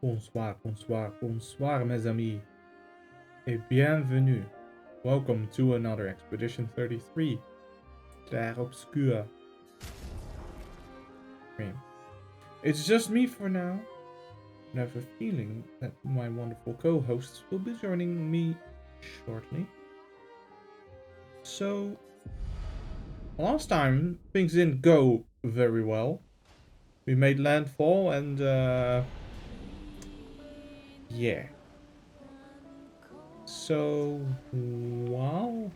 Bonsoir, bonsoir, bonsoir, mes amis, et bienvenue. Welcome to another Expedition 33, Clair, Obscur. It's just me for now, and I have a feeling that my wonderful co-hosts will be joining me shortly. So, last time things didn't go very well. We made landfall and yeah. So while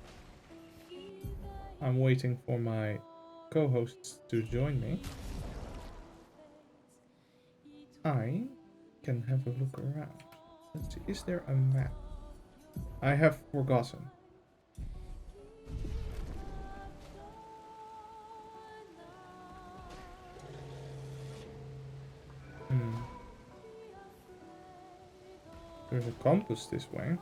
I'm waiting for my co-hosts to join me, I can have a look around. Let's see, is there a map? I have forgotten. There's a compass this way.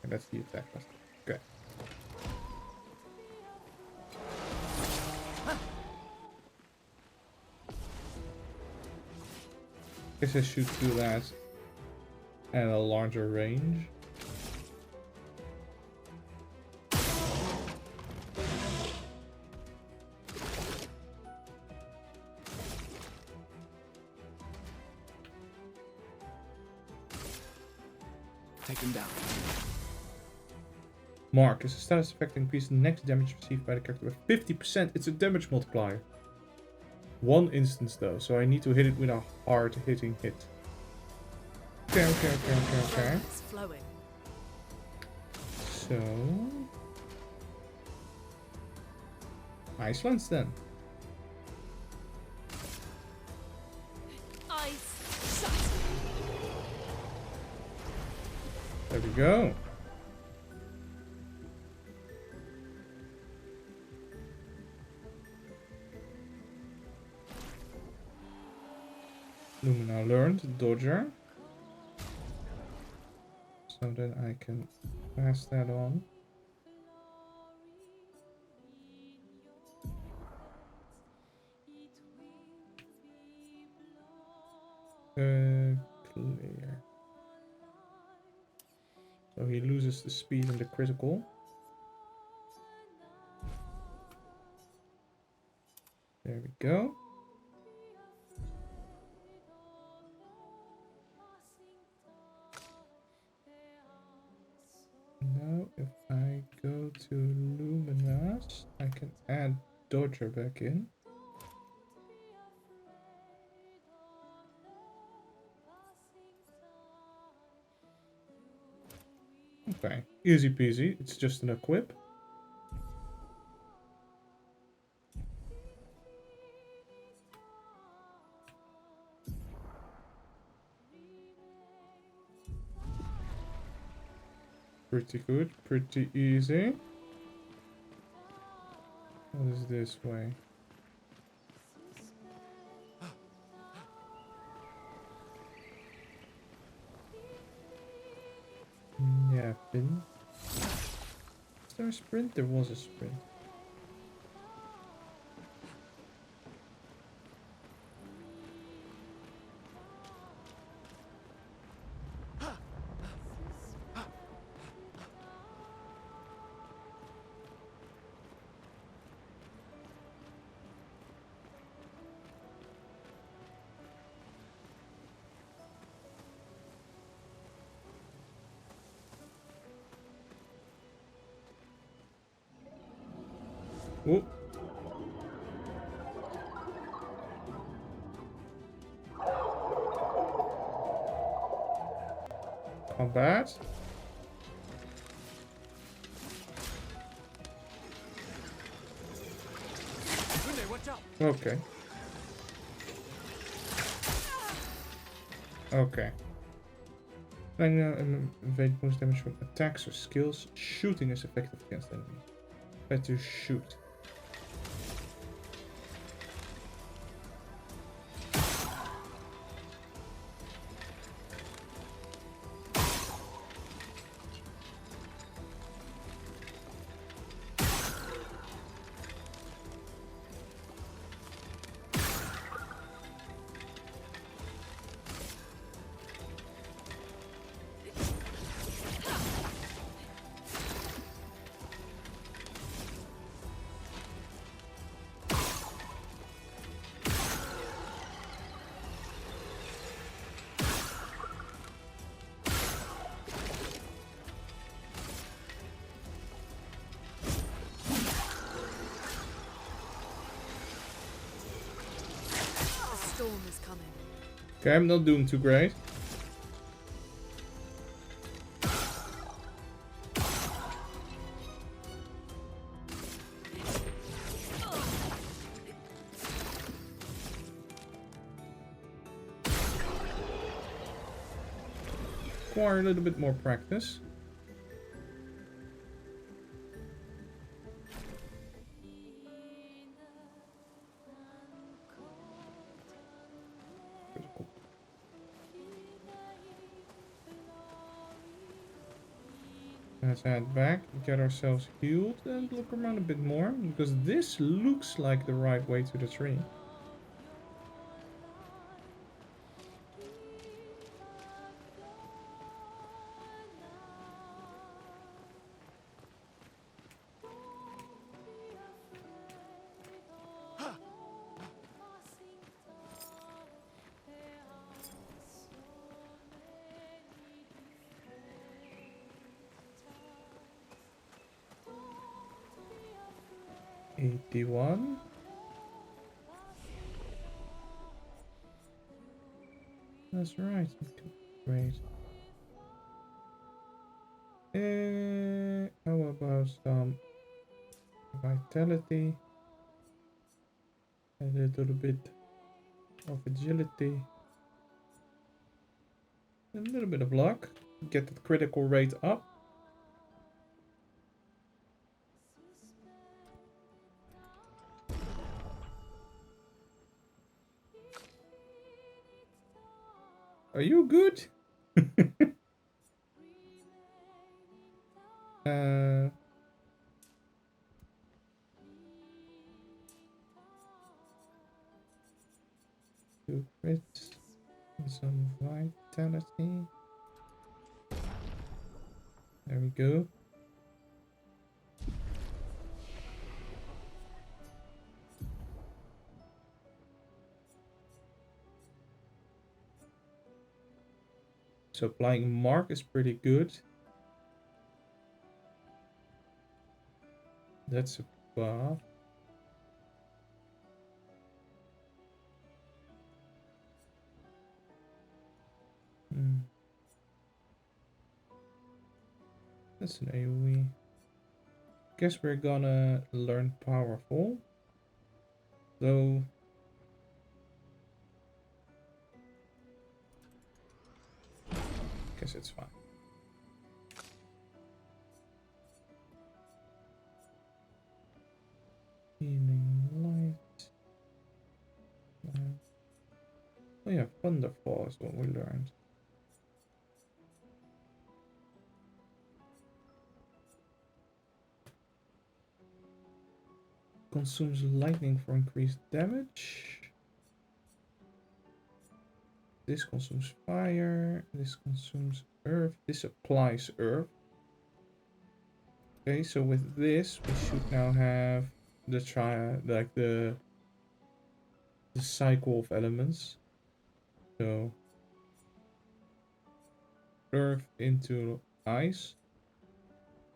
And that's the attack button. Okay. Guess I should do that at a larger range. Take him down. Mark is a status effect increase the next damage received by the character by 50%. It's a damage multiplier. One instance though, so I need to hit it with a hard hitting hit. Okay. It's flowing. So Iceland's then. Ice shut. There we go. Lumina learned Dodger. So then I can pass that on. Clear. So he loses the speed and the critical. There we go. Now if I go to Luminas, I can add Dodger back in. Okay, easy peasy, it's just an equip. Pretty good, pretty easy. What is this way? Yeah, pin. Is there a sprint? There was a sprint. Oh. Combat. Okay. Okay. Evade most damage from attacks or skills. Shooting is effective against enemies. Try to shoot. Okay, I'm not doing too great. Require a little bit more practice. Critical. Let's head back, get ourselves healed, and look around a bit more, because this looks like the right way to the tree. $81. That's right. Great. How about some vitality? A little bit of agility. A little bit of luck. Get the critical rate up. Are you good? Two crits and some vitality. There we go. So applying mark is pretty good. That's a buff. That's an AoE. Guess we're gonna learn powerful. Though guess it's fine. Healing light. Oh yeah, Thunderfall is what we learned. Consumes lightning for increased damage. This consumes fire. This consumes earth. This applies earth. Okay, so with this we should now have the the cycle of elements. So earth into ice,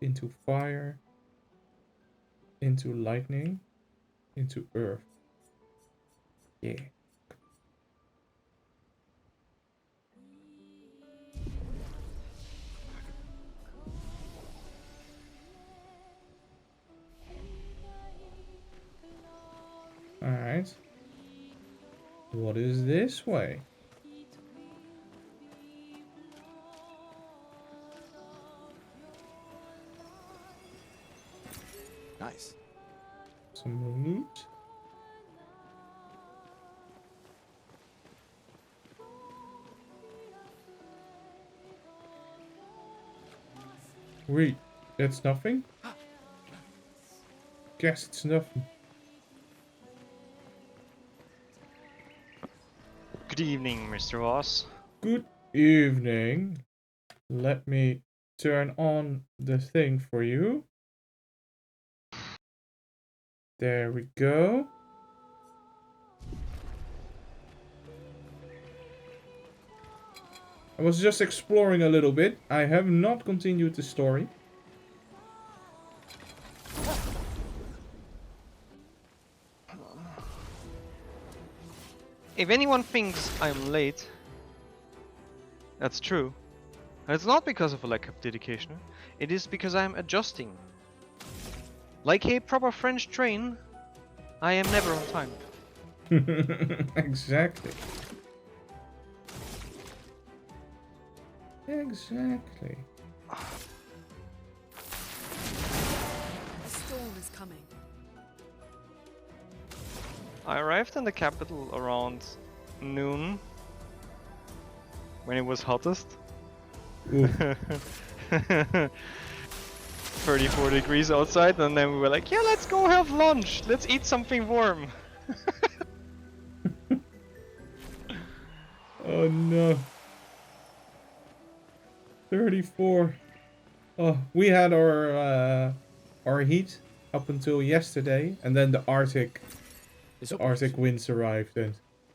into fire, into lightning, into earth. Yeah. Alright. What is this way? Nice. Some loot. Wait, that's nothing? Guess it's nothing. Good evening, Mr. Ross. Good evening. Let me turn on the thing for you. There we go. I was just exploring a little bit. I have not continued the story. If anyone thinks I'm late, That's true. And it's not because of a lack of dedication. It is because I am adjusting. Like a proper French train, I am never on time. Exactly. Exactly. A storm is coming. I arrived in the capital around noon, when it was hottest. Oof. 34 degrees outside, and then we were like, yeah, let's go have lunch. Let's eat something warm. Oh no. 34. Oh, we had our heat up until yesterday, and then the Arctic winds arrived, and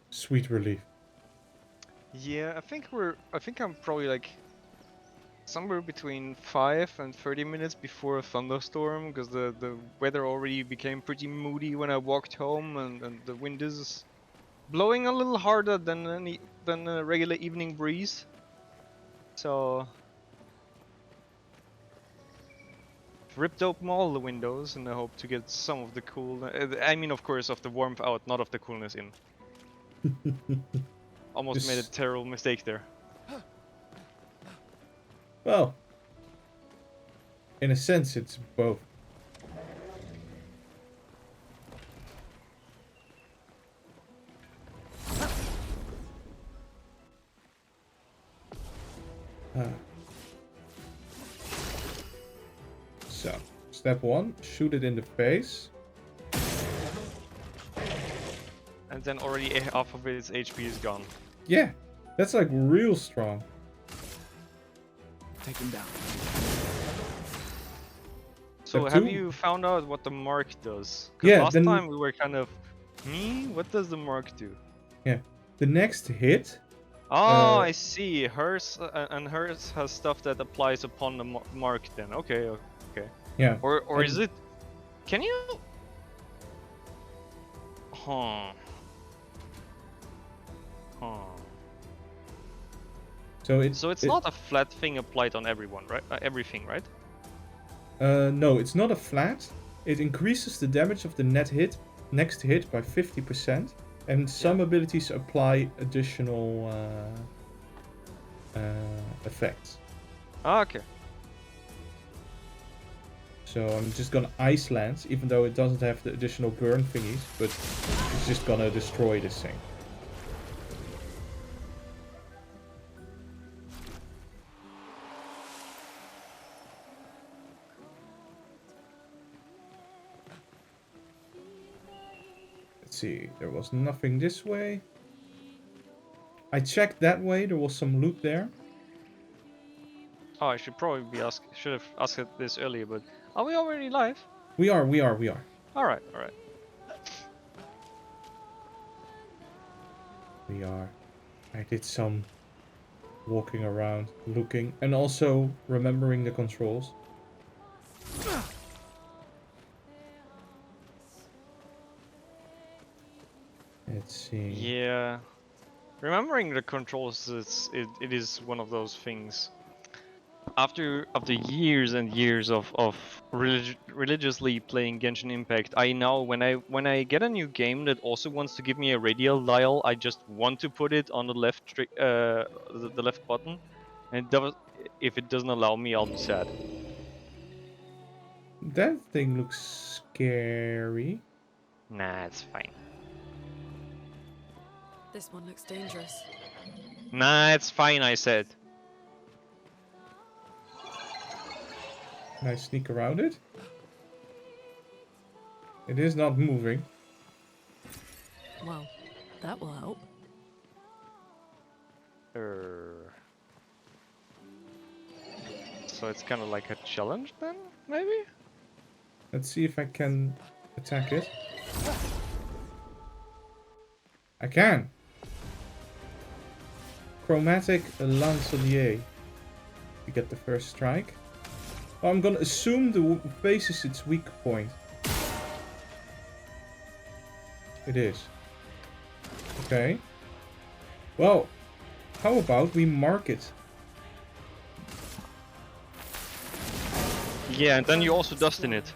sweet relief. Yeah, I think I'm probably like somewhere between 5 and 30 minutes before a thunderstorm, because the weather already became pretty moody when I walked home, and the wind is blowing a little harder than a regular evening breeze. So ripped open all the windows and I hope to get some of the cool. I mean, of course, of the warmth out, not of the coolness in. Almost made a terrible mistake there. Well, in a sense, it's both. So, step 1, shoot it in the face. And then already half of its HP is gone. Yeah, that's like real strong. Take him down. So Step have 2. you found out what the mark does? 'Cause Yeah, last then... time we were kind of, what does the mark do? Yeah, the next hit... Oh, I see. Hers and hers has stuff that applies upon the mark. Then okay. Yeah. Or is it? Can you? Huh. So it's not a flat thing applied on everyone, right? Everything, right? No, it's not a flat. It increases the damage of the next hit by 50%, and some abilities apply additional effects. Ah, okay. So I'm just gonna Ice Lance, even though it doesn't have the additional burn thingies, but it's just gonna destroy this thing. Let's see, there was nothing this way. I checked that way, there was some loot there. Oh, I should probably should have asked this earlier, but are we already live? We are. All right. We are. I did some walking around, looking, and also remembering the controls. Let's see. Yeah. Remembering the controls, it is one of those things. After years and years of religiously playing Genshin Impact, I now when I get a new game that also wants to give me a radial dial, I just want to put it on the left the left button, and if it doesn't allow me, I'll be sad. That thing looks scary. Nah, it's fine. This one looks dangerous. Nah, it's fine, I said. Can I sneak around it? It is not moving. Well, that will help. So it's kind of like a challenge then, maybe? Let's see if I can attack it. I can. Chromatic Lancelier. You get the first strike. Well, I'm gonna assume the face is its weak point. It is. Okay. Well, How about we mark it? Yeah, and then you also dust in it.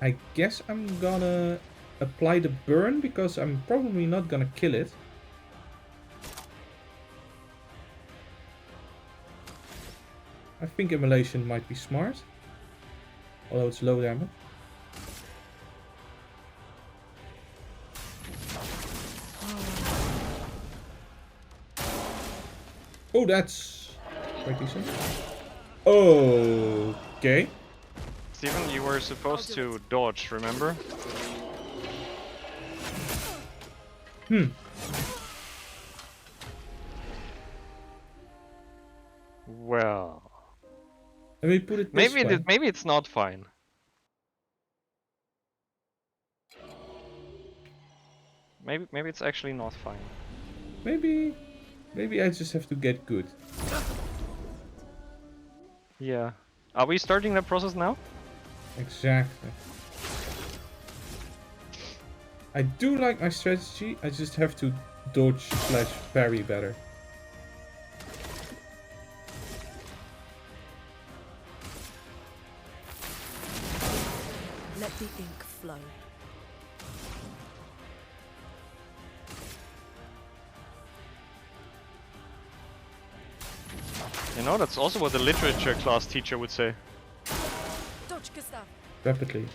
I guess I'm gonna apply the burn because I'm probably not gonna kill it. I think immolation might be smart. Although it's low damage. Oh, that's quite decent. Okay. Steven, you were supposed to dodge, remember? Well, Let me put it this way. maybe it's not fine. Maybe it's actually not fine. Maybe I just have to get good. Yeah. Are we starting the process now? Exactly. I do like my strategy. I just have to dodge / parry better. Let the ink flow. You know, that's also what the literature class teacher would say. Dodge, Gustav. Rapidly.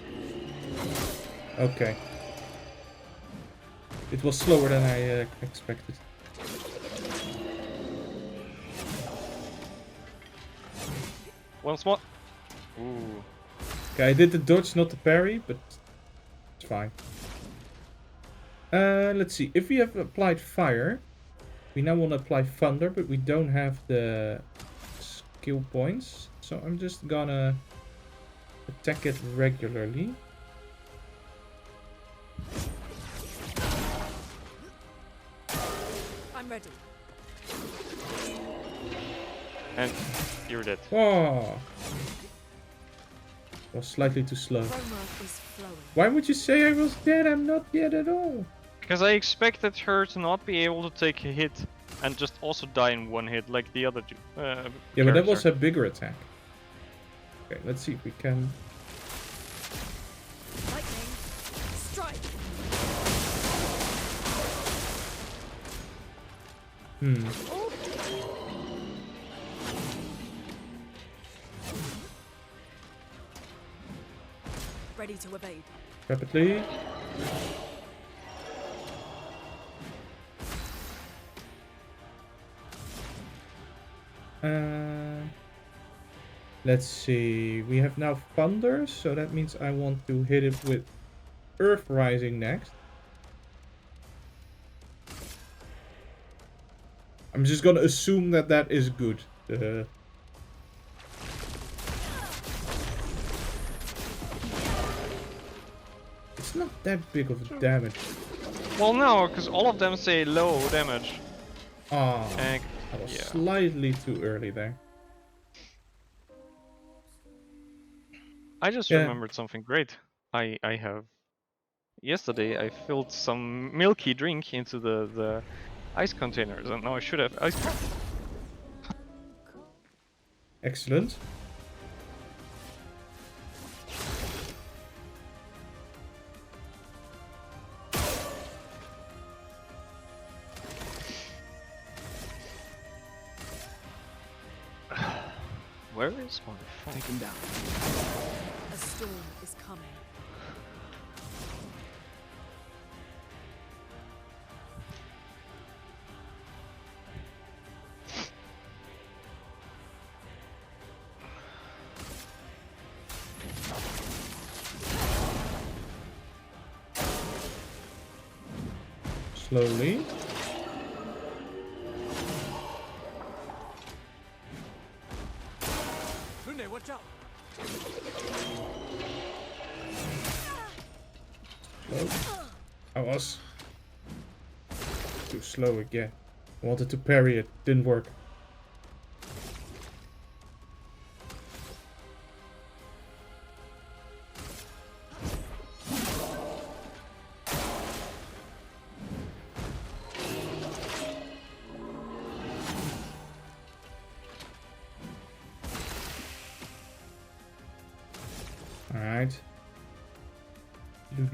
Okay. It was slower than I expected. Once more. Ooh. Okay, I did the dodge, not the parry, but it's fine. Let's see. If we have applied fire, we now want to apply thunder, but we don't have the skill points. So I'm just gonna attack it regularly. I'm ready. And you're dead. Oh! Was slightly too slow. Chroma is flowing. Why would you say I was dead? I'm not dead at all. Because I expected her to not be able to take a hit and just also die in one hit like the other two. Yeah, but that was character. a bigger attack. Okay, let's see if we can... Lightning. Strike. Ready to evade. Rapidly. Let's see. We have now thunder, so that means I want to hit it with Earth Rising next. I'm just gonna assume that that is good. It's not that big of a damage. Well, no, because all of them say low damage. Ah, And I was yeah. slightly too early there. I just Yeah. remembered something great. I have yesterday I filled some milky drink into the ice containers, and now I should have ice cream. Excellent. Where is my phone? Take him down. A storm is coming. Slowly. Rune, watch out! Slow. I was too slow again. I wanted to parry it. Didn't work.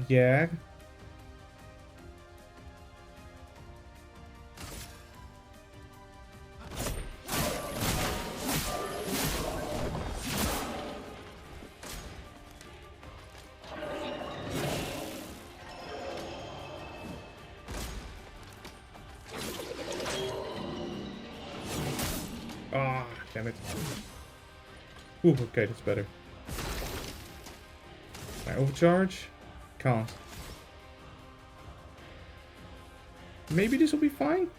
Yeah. Ah, damn it. Ooh, okay, that's better. Can I overcharge? Can't. Maybe this will be fine?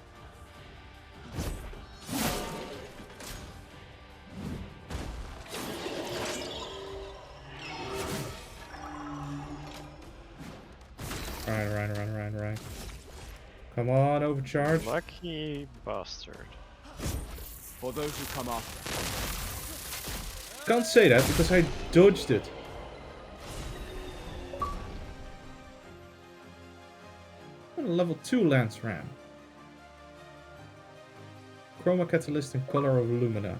Right. Come on, overcharge. Lucky bastard. For those who come after. Can't say that because I dodged it. What a level 2 Lance Ram. Chroma Catalyst and Color of Lumina.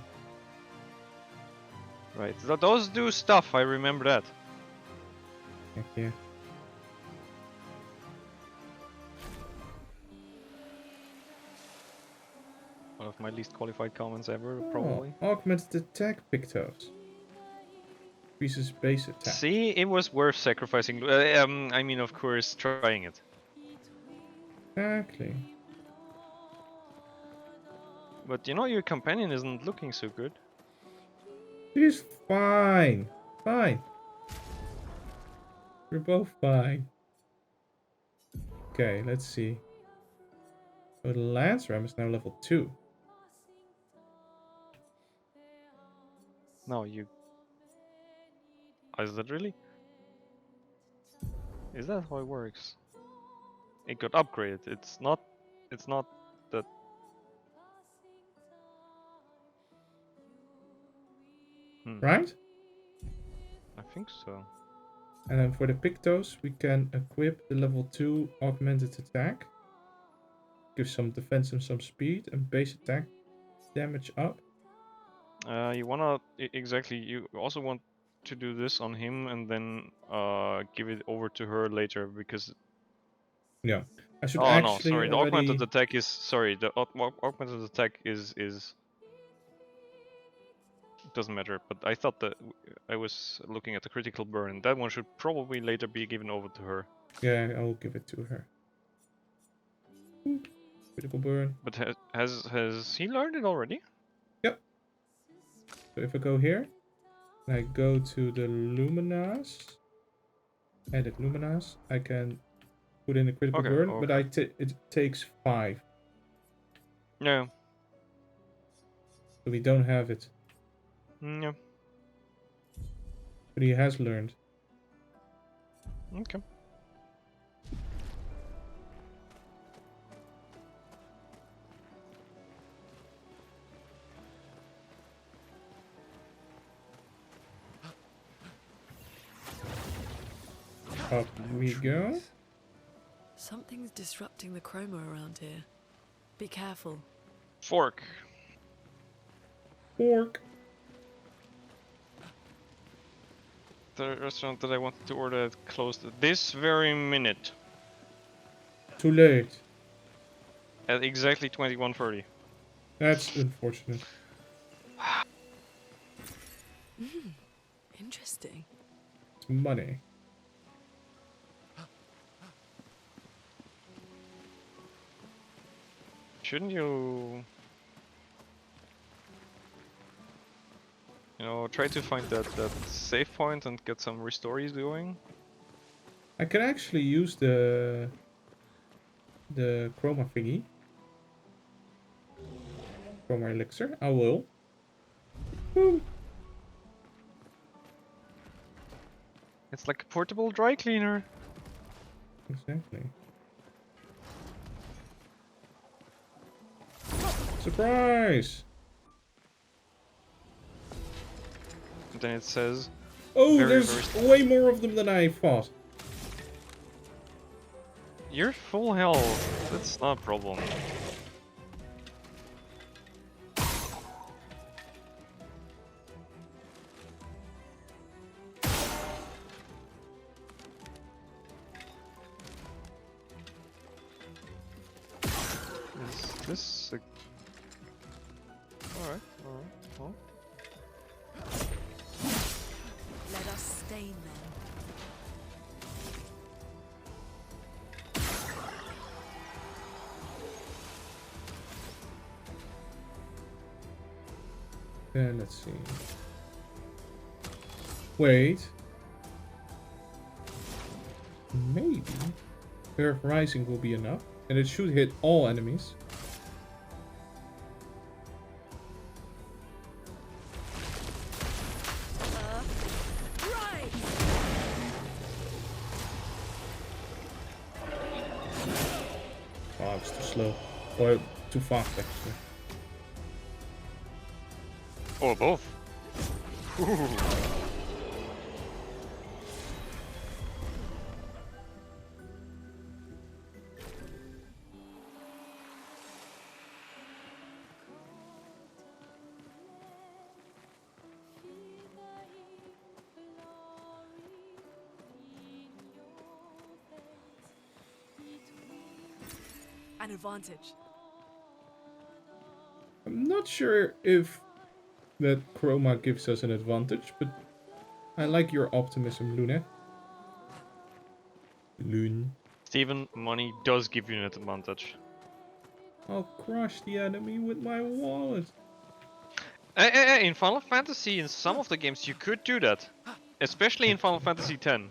Right, those do stuff, I remember that. Thank you. One of my least qualified comments ever, probably. Augmented attack Pictos. Increases base attack. See, it was worth sacrificing. I mean, of course, trying it. Exactly. But you know, your companion isn't looking so good. He's fine. Fine. We're both fine. Okay, let's see. So the Lance Ram is now level 2. No, you. Is that really? Is that how it works? It got upgraded. It's not. It's not that. Right? I think so. And then for the Pictos, we can equip the level 2 augmented attack. Give some defense and some speed, and base attack damage up. You wanna exactly. You also want to do this on him and then give it over to her later because. Yeah, I should Oh no, actually sorry. The already... augmented attack is sorry. The augmented attack is it doesn't matter. But I thought that I was looking at the critical burn. That one should probably later be given over to her. Yeah, I'll give it to her. Ooh, critical burn. But has he learned it already? Yep. So if I go here, and I go to the Luminas, edit Luminas, I can put in a critical Okay. burn, Okay. but it takes 5. Yeah. So we don't have it. Yeah. But he has learned. Okay. Up we go. Something's disrupting the chroma around here. Be careful. Fork. Fork. The restaurant that I wanted to order had closed this very minute Too late. at exactly 21:30. That's unfortunate. Interesting. It's money. Shouldn't you, try to find that save point and get some restories going? I can actually use the chroma thingy. Chroma elixir. I will. Woo. It's like a portable dry cleaner. Exactly. Surprise! And then it says, Oh, Very, there's very way more of them than I thought. "You're full health. That's not a problem." this? Alright, alright. Well. Let us stain them. Then let's see. Wait. Maybe Pair of Rising will be enough, and it should hit all enemies. Right! Oh, it's too slow. Or too fast, actually. Or both. An advantage. I'm not sure if that chroma gives us an advantage, but I like your optimism, Luna. Loon. Steven, money does give you an advantage. I'll crush the enemy with my wallet. In Final Fantasy, in some of the games, you could do that. Especially in Final Fantasy X.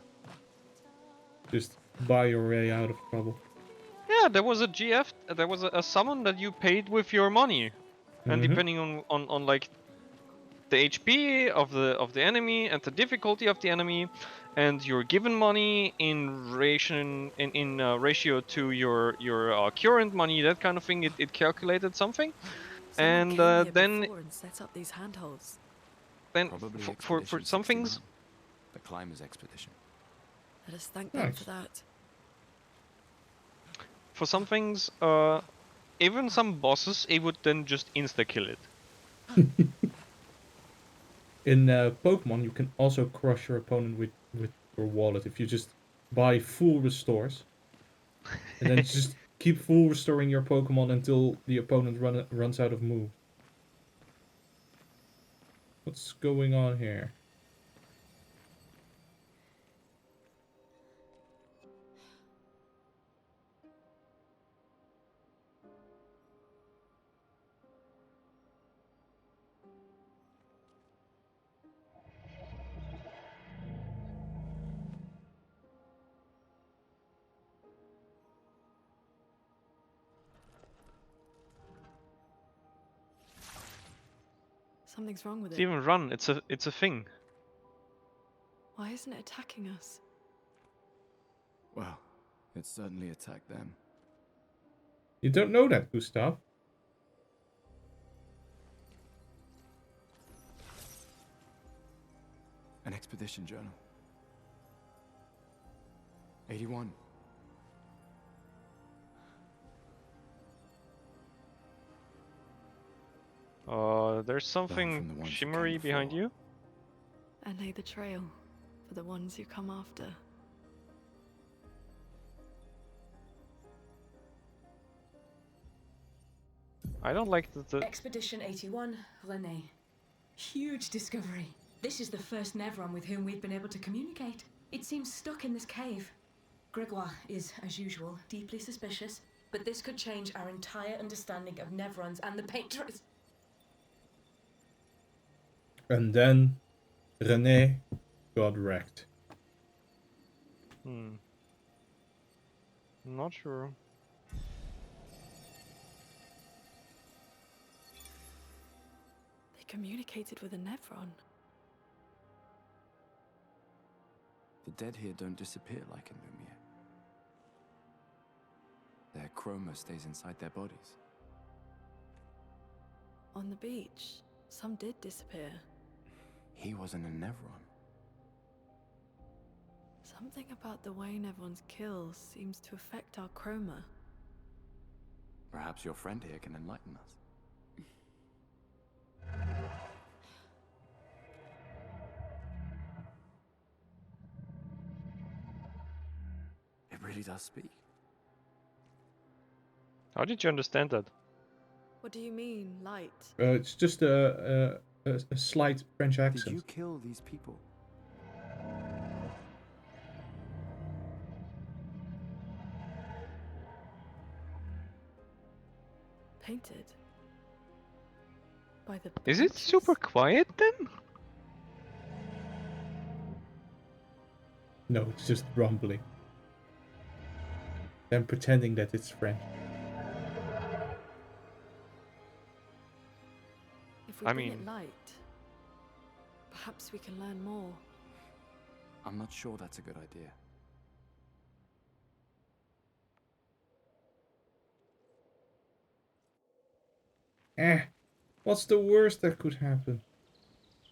Just buy your way out of trouble. Yeah, there was a GF, there was a summon that you paid with your money. And depending on like the HP of the enemy and the difficulty of the enemy, and your given money in ratio to your current money, that kind of thing, it calculated something. Someone And came here then before and set up these handholds. then Probably for Expedition some 69, things, the climbers expedition. Let us thank them Nice. for that. for some things, even some bosses, it would then just insta kill it. In Pokemon, you can also crush your opponent with your wallet if you just buy full restores. And then just keep full restoring your Pokemon until the opponent runs out of moves. What's going on here? Something's wrong with it. Steven, run! It's a thing. Why isn't it attacking us? Well, it certainly attacked them. You don't know that, Gustav. An expedition journal. 81. There's from something the ones who shimmery came behind before. you. And lay the trail for the ones who come after. I don't like the Expedition 81, René. Huge discovery. This is the first Nevron with whom we've been able to communicate. It seems stuck in this cave. Gregoire is, as usual, deeply suspicious, but this could change our entire understanding of Nevrons and the Painters. And then René got wrecked. Not sure. They communicated with a Nevron. The dead here don't disappear like in Lumiere. Their chroma stays inside their bodies. On the beach, some did disappear. He wasn't a Nevron. Something about the way Nevrons kill seems to affect our chroma. Perhaps your friend here can enlighten us. It really does speak. How did you understand that? What do you mean, light? It's just a slight French Did accent. you kill these people? Painted? By the Is it super benches? quiet then? No, it's just rumbling. Them pretending that it's French. If we I bring mean- it light, perhaps we can learn more. I'm not sure that's a good idea. What's the worst that could happen?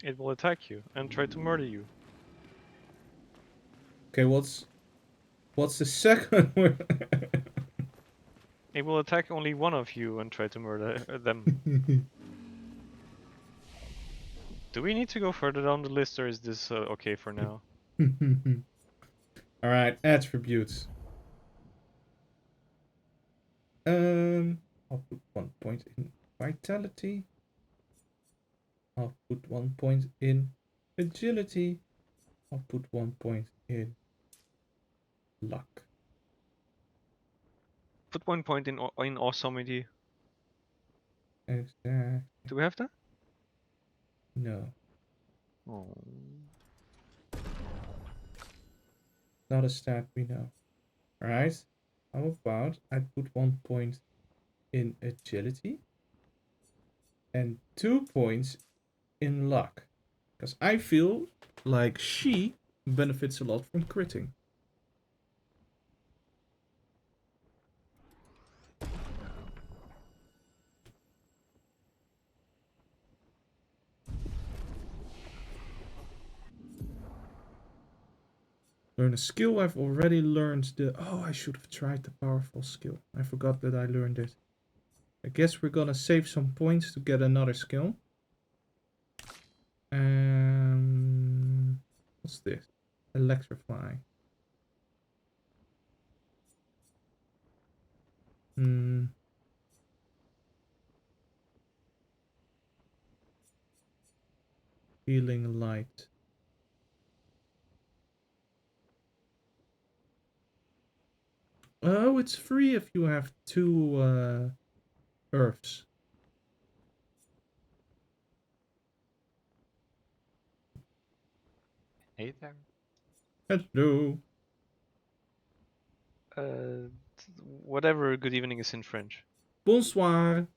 It will attack you and try to murder you. Okay, what's the second word? It will attack only one of you and try to murder them. Do we need to go further down the list, or is this okay for now? Alright, attributes. I'll put 1 point in vitality. I'll put 1 point in agility. I'll put 1 point in luck. Put 1 point in awesomity. Exactly. Do we have that? No, Oh. not a stat we know. Alright, how about I put 1 point in agility and 2 points in luck. Because I feel like she benefits a lot from critting. Learn a skill. I've already learned the... Oh, I should have tried the powerful skill. I forgot that I learned it. I guess we're gonna save some points to get another skill. What's this? Electrify. Healing light. Oh, it's free if you have 2 herbs. Hey there. Hello. Whatever good evening is in French. Bonsoir.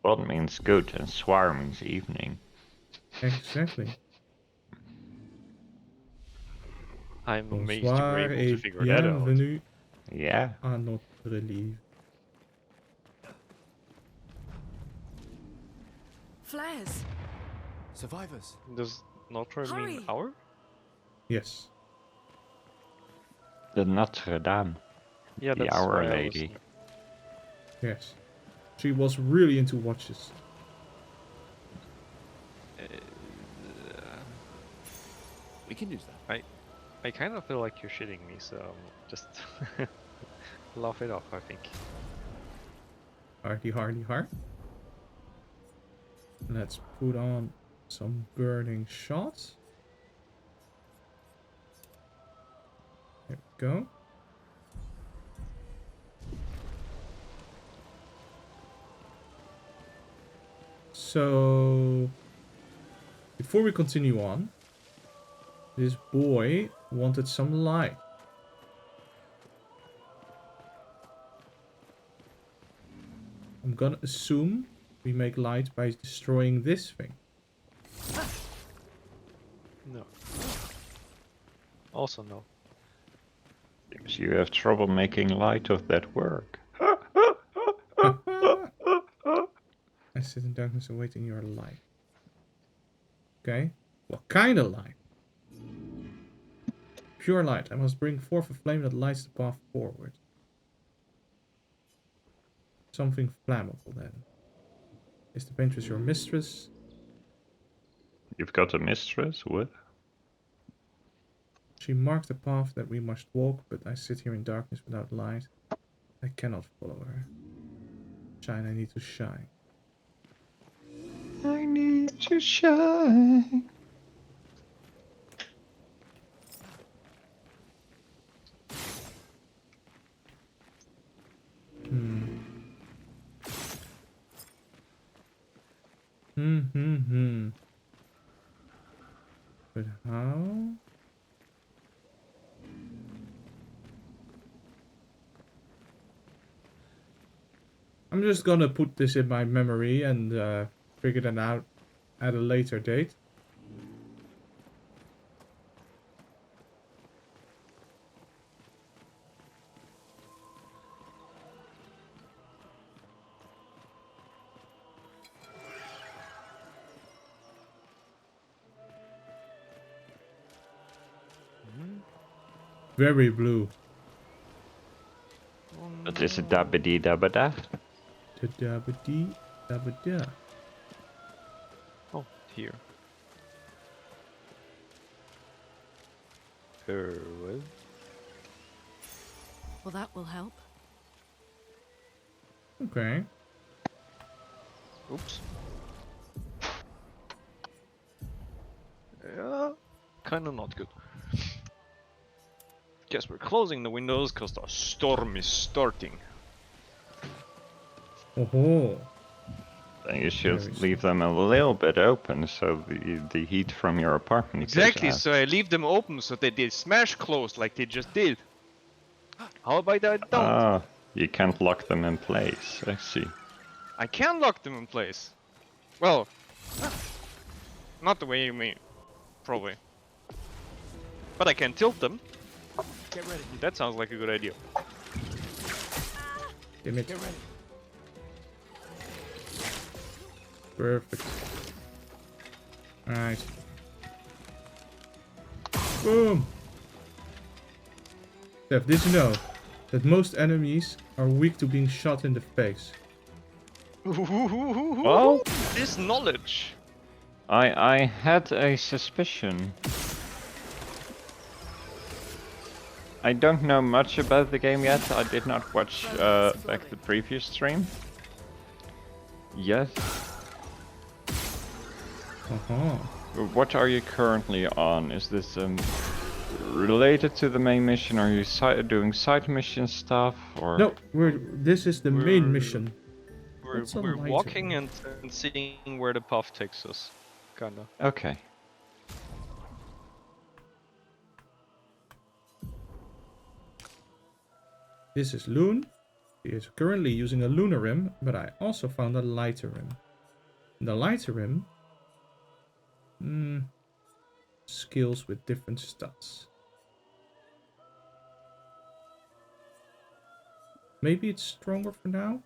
Bon means good and soir means evening. Exactly. I'm amazed you were Bonsoir able to et figure that out. bienvenue Yeah. à notre livre. Flares! Survivors. Does Notre mean Hurry! hour? Yes. The Notre Dame. Yeah, The that's Hour why Lady. Yes. She was really into watches. We can use that. I kind of feel like you're shitting me, so just laugh it off, I think. Hardy, hardy, hard. Let's put on some burning shots. There we go. So, before we continue on, this boy wanted some light. I'm gonna assume we make light by destroying this thing. No. Also no. Seems you have trouble making light of that work. I sit in darkness awaiting your light. Okay. What kind of light? Pure light. I must bring forth a flame that lights the path forward. Something flammable then. Is the paintress your mistress? You've got a mistress? What? She marked the path that we must walk, but I sit here in darkness without light. I cannot follow her. Shine, I need to shine. I need to shine. But how? I'm just gonna put this in my memory and figure that out at a later date. Very blue. But is it dabbity dabbada? Da-da-ba-dee, da-ba-da. Oh, here. Well. Well, that will help. Okay. Oops. Yeah, kinda not good. Guess we're closing the windows because the storm is starting. Oh. Then you should Very leave them a little bit open so the heat from your apartment Exactly, goes out. so I leave them open so that they smash closed like they just did. How about I don't? Ah, you can't lock them in place. I see. I can lock them in place. Well, not the way you mean, probably. But I can tilt them. Get ready. That sounds like a good idea. Damn it. Get ready. Perfect. Alright. Boom! Steph, did you know that most enemies are weak to being shot in the face? Well, This knowledge. I had a suspicion. I don't know much about the game yet. I did not watch back the previous stream. Yes. Uh-huh. What are you currently on? Is this related to the main mission? Are you doing side mission stuff or? No, this is the main mission. We're What's a we're lighter walking one? and seeing where the path takes us, kinda. Okay. This is Loon. He is currently using a lunar rim, but I also found a lighter rim. The lighter rim skills with different stats. Maybe it's stronger for now?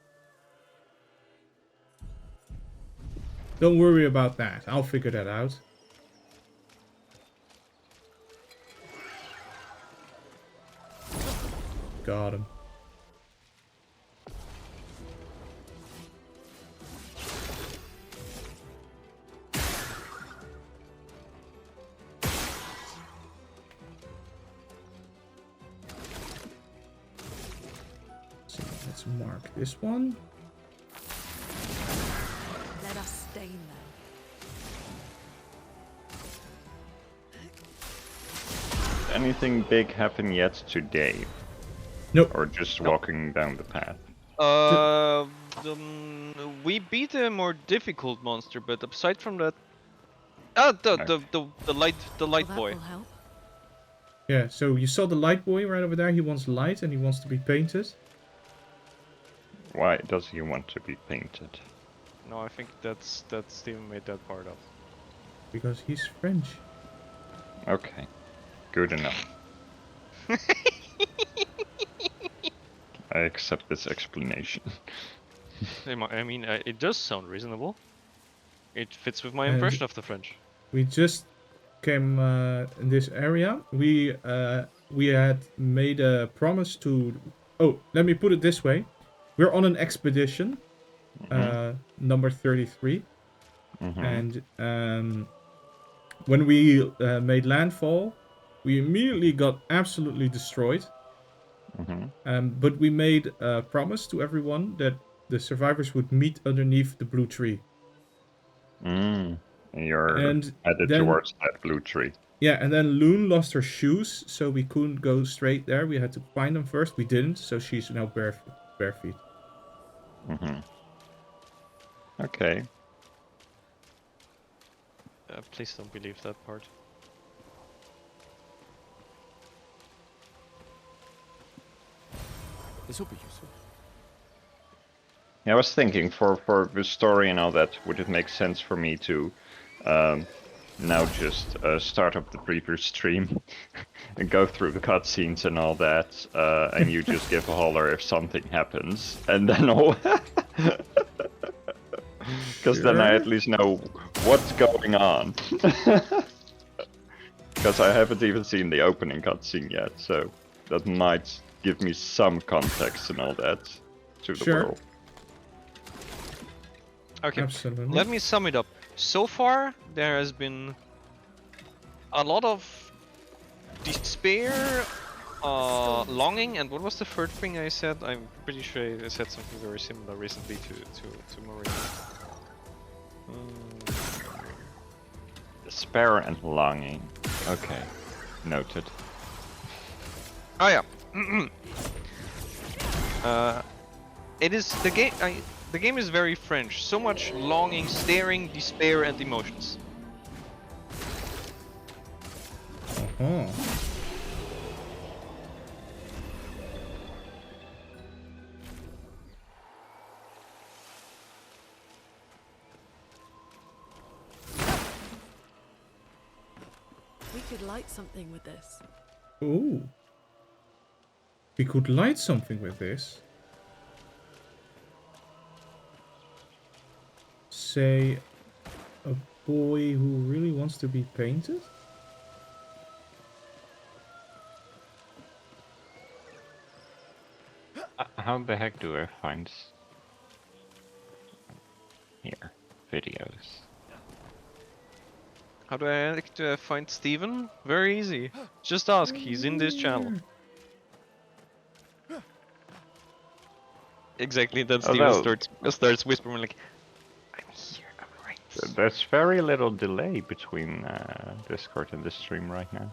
Don't worry about that. I'll figure that out. Got him. So let's mark this one. Let us stain them. Anything big happen yet today? Nope. Or just walking down the path? We beat a more difficult monster, but aside from that, the light Well, that boy. will help. Yeah, so you saw the light boy right over there. He wants light and he wants to be painted. Why does he want to be painted? No, I think that's Steven made that part up. Because he's French. Okay, good enough. I accept this explanation. I mean, it does sound reasonable. It fits with my And- impression of the French. We just came in this area. We had made a promise to... Oh, let me put it this way. We're on an expedition. Number 33. And when we made Landfall, We immediately got absolutely destroyed. But we made a promise to everyone that the survivors would meet underneath the blue tree. You're And headed then, towards that blue tree. yeah, and then Loon lost her shoes, so we couldn't go straight there. We had to find them first. We didn't, so she's now bare feet. Okay. Please don't believe that part. This will be useful. Yeah, I was thinking for the story and all that, would it make sense for me to now just start up the previous stream and go through the cutscenes and all that, and you just give a holler if something happens, and then all. Because then I at least know what's going on. Because I haven't even seen the opening cutscene yet, so that might give me some context and all that to the world. Okay, Absolutely. let me sum it up. So far, there has been a lot of despair, longing, and what was the third thing I said? I'm pretty sure I said something very similar recently to Maria. Despair and longing. Okay, noted. Oh yeah. It is the game. The game is very French. So much longing, staring, despair, and emotions. We could light something with this. Ooh. We could light something with this. Say, a boy who really wants to be painted? How the heck do I find here videos? How do I like to find Steven? Very easy. Just ask. He's in this channel. Exactly. Then Steven starts whispering like, "I'm here. I'm right." There's very little delay between Discord and this stream right now.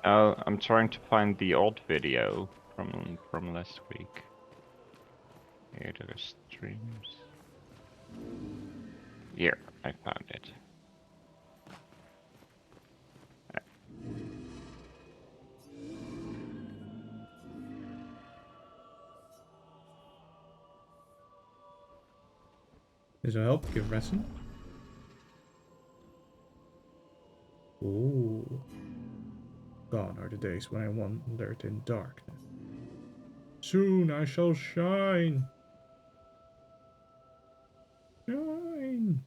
I'm trying to find the old video from last week. Here there are streams. Here, I found it. This will help. Give resin. Ooh. Gone are the days when I wandered in darkness. Soon I shall shine. Shine.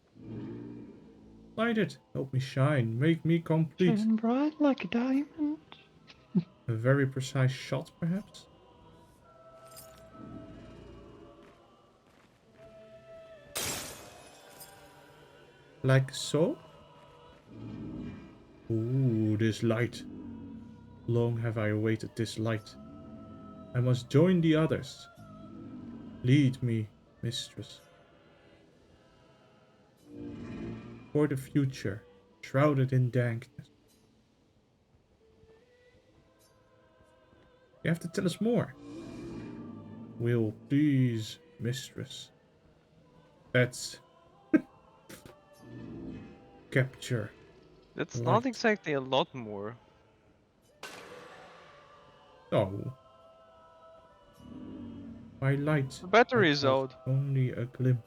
Light it. Help me shine. Make me complete. Shine bright like a diamond. A very precise shot, perhaps? Like so? Ooh, this light. Long have I awaited this light. I must join the others. Lead me, mistress. For the future, shrouded in dankness. You have to tell us more. Will please, mistress. That's capture. That's light. not exactly a lot more. Oh. My light. The battery is I have out. Only a glimpse.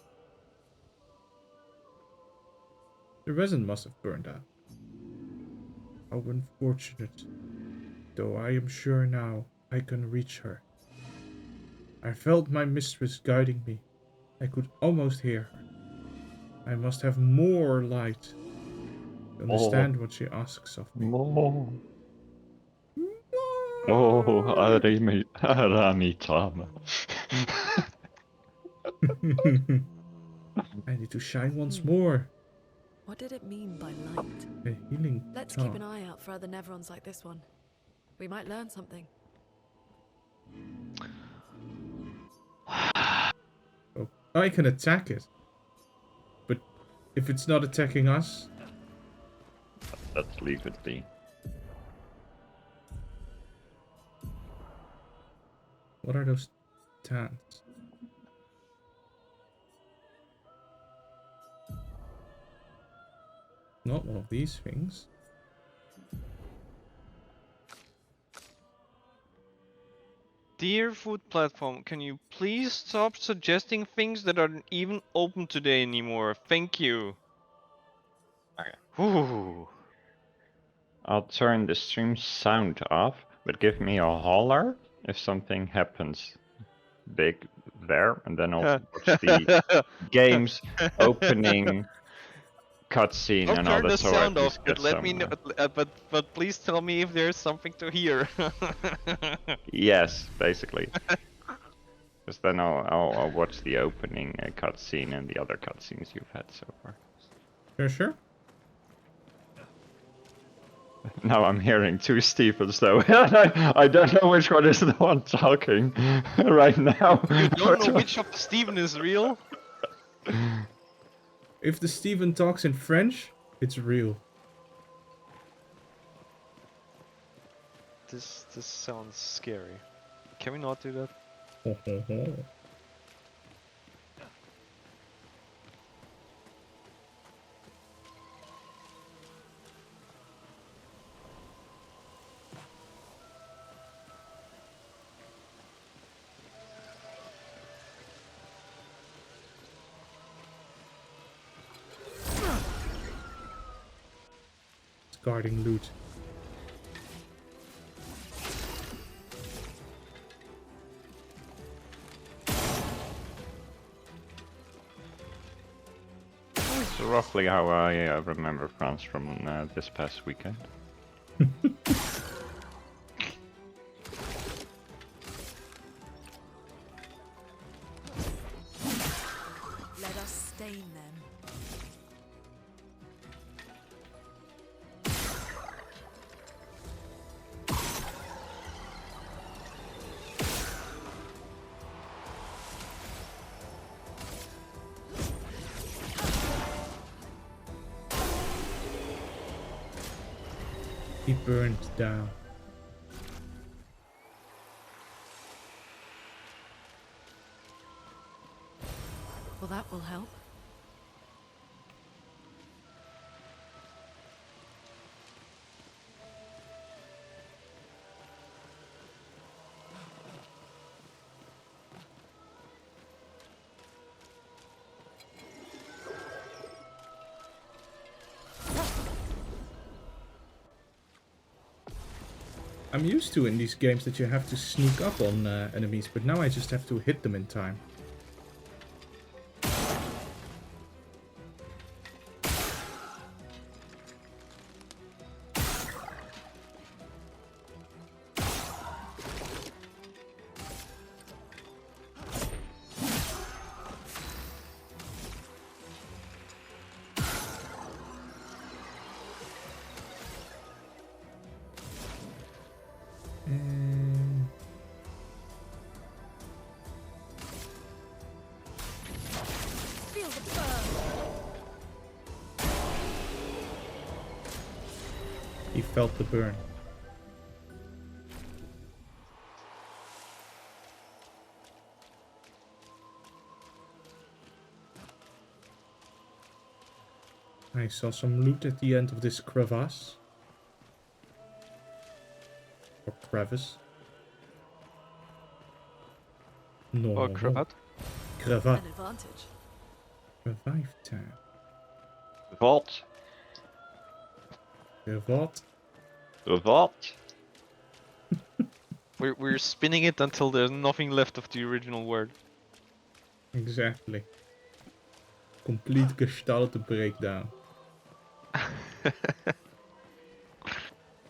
The resin must have burned out. How unfortunate. Though I am sure now I can reach her. I felt my mistress guiding me. I could almost hear her. I must have more light to understand what she asks of me. More. Oh, Aramitama. I need to shine once more. What did it mean by light? A healing Let's tar. keep an eye out for other Nevrons like this one. We might learn something. Oh, I can attack it. But if it's not attacking us... Let's leave it be. What are those tans? Not one of these things. Dear food platform, can you please stop suggesting things that aren't even open today anymore? Thank you. Okay. Ooh. I'll turn the stream sound off, but give me a holler if something happens big there, and then I'll watch the game's opening cutscene I'll and all turn that, the so I sound at off, least but get let me some. know. But please tell me if there's something to hear. Yes, basically. Because then I'll watch the opening cutscene and the other cutscenes you've had so far. Sure. Now I'm hearing two Stephens though. I don't know which one is the one talking right now. You don't know which of the Steven is real? If the Steven talks in French, it's real. This sounds scary. Can we not do that? Ho, ho, ho. Guarding loot. That's roughly how I remember France from this past weekend. Let us stain them. He burned down. Well, that will help. I'm used to in these games that you have to sneak up on enemies, but now I just have to hit them in time. Feel the burn. He felt the burn. I saw some loot at the end of this crevasse. Or crevice. No. Oh, cravat. Cravat. An advantage. Revive tab. What? Cravat. What? We're spinning it until there's nothing left of the original word. Exactly. Complete gestalt breakdown.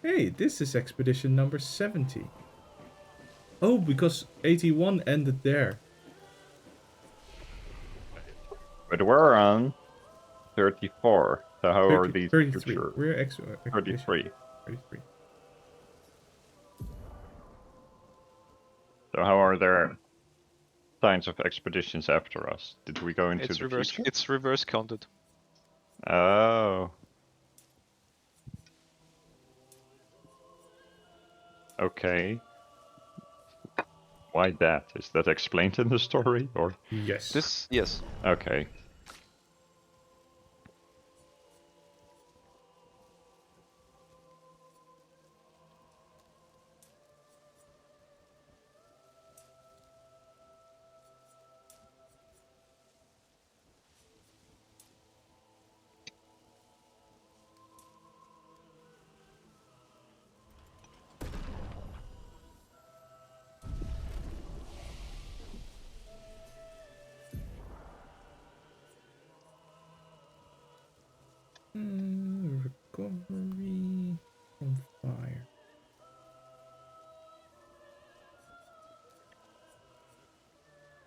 Hey, this is expedition number 70. Oh, because 81 ended there. But we're on 34. So how are these 33. future? We're expedition. 33. 33. So how are there signs of expeditions after us? Did we go into It's the reverse. future? It's reverse counted. Oh. Okay. Why that? Is that explained in the story, or? Yes. This yes. Okay. Recovery from fire.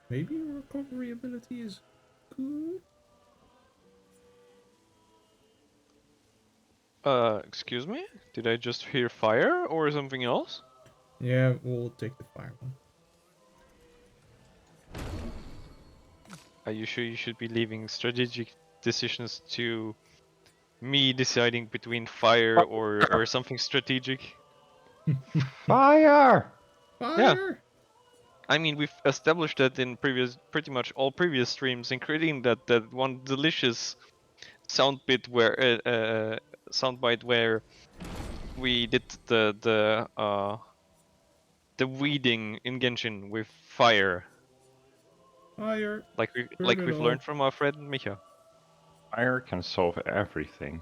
Maybe your recovery ability is good? Excuse me? Did I just hear fire or something else? Yeah, we'll take the fire one. Are you sure you should be leaving strategic decisions to me deciding between fire or something strategic? Fire! Yeah. Fire! I mean, we've established that in pretty much all previous streams, including that one delicious soundbite where we did the weeding in Genshin with fire, Fire! like Turn it we've off. learned from our friend Micha. Fire can solve everything.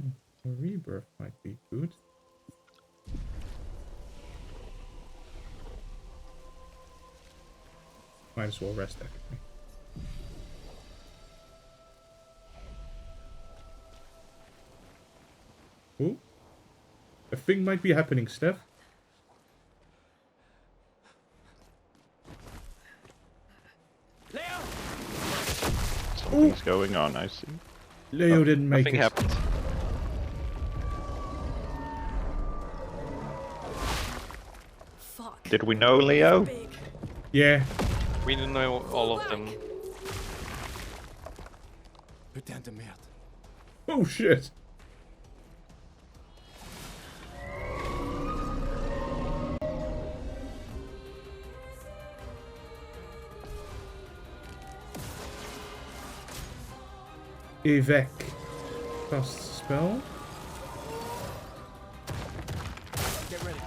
A rebirth might be good. Might as well rest actually. Ooh. A thing might be happening, Steph. Something's going on, I see. Leo didn't make Nothing it. happened. Fuck. Did we know Leo? Big. Yeah. We don't know all of them. Putain de merde. Oh shit. Evac. Cast spell. Get ready.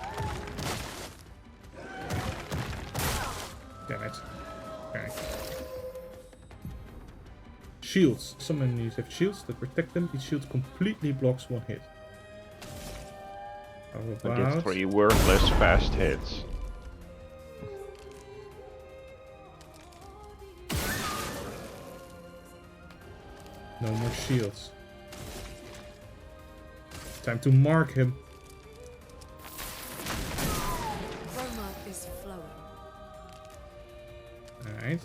Damn it. Okay. Shields. Some enemies have shields that protect them. Each shield completely blocks one hit. How I about... get 3 worthless fast hits. No more shields. Time to mark him. Chroma is flowing. Alright.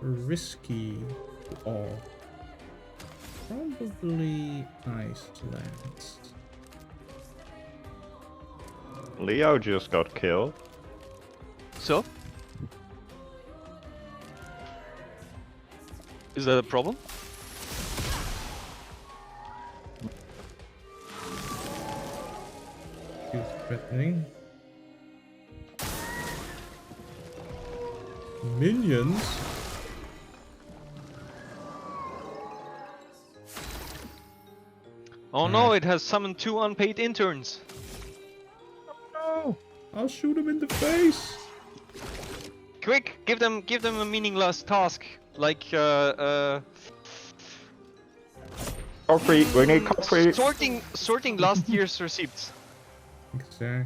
Risky all. Probably Iceland. Leo just got killed. So? Is that a problem? Feels threatening. Minions? Oh no, it has summoned 2 unpaid interns. No! I'll shoot him in the face! Quick, give them a meaningless task, like Coffee, we need coffee. sorting last year's receipts. Exactly.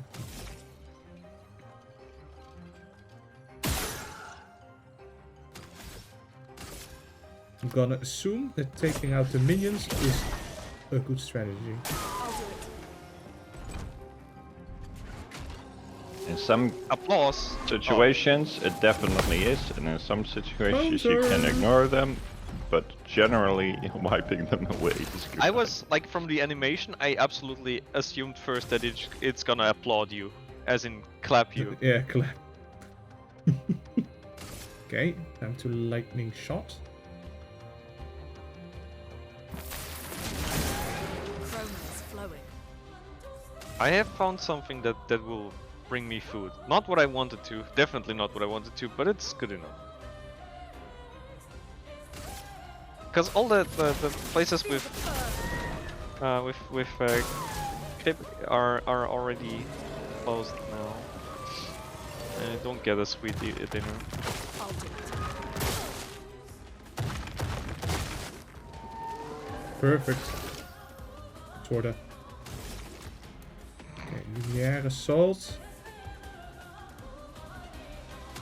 I'm gonna assume that taking out the minions is a good strategy. I'll do it. In some Applause. situations, it definitely is, and in some situations you can Counter. ignore them, but generally wiping them away is good. I was like from the animation, I absolutely assumed first that it's gonna applaud you, as in clap you. Yeah, clap. Okay, time to lightning shot. Chroma is flowing. I have found something that will bring me food. Not what I wanted to, definitely not what I wanted to, but it's good enough. Because all the places with clip are already closed now. And I don't get a sweet dinner. I'll do it. Perfect. Sorta. Okay, lineaire assault.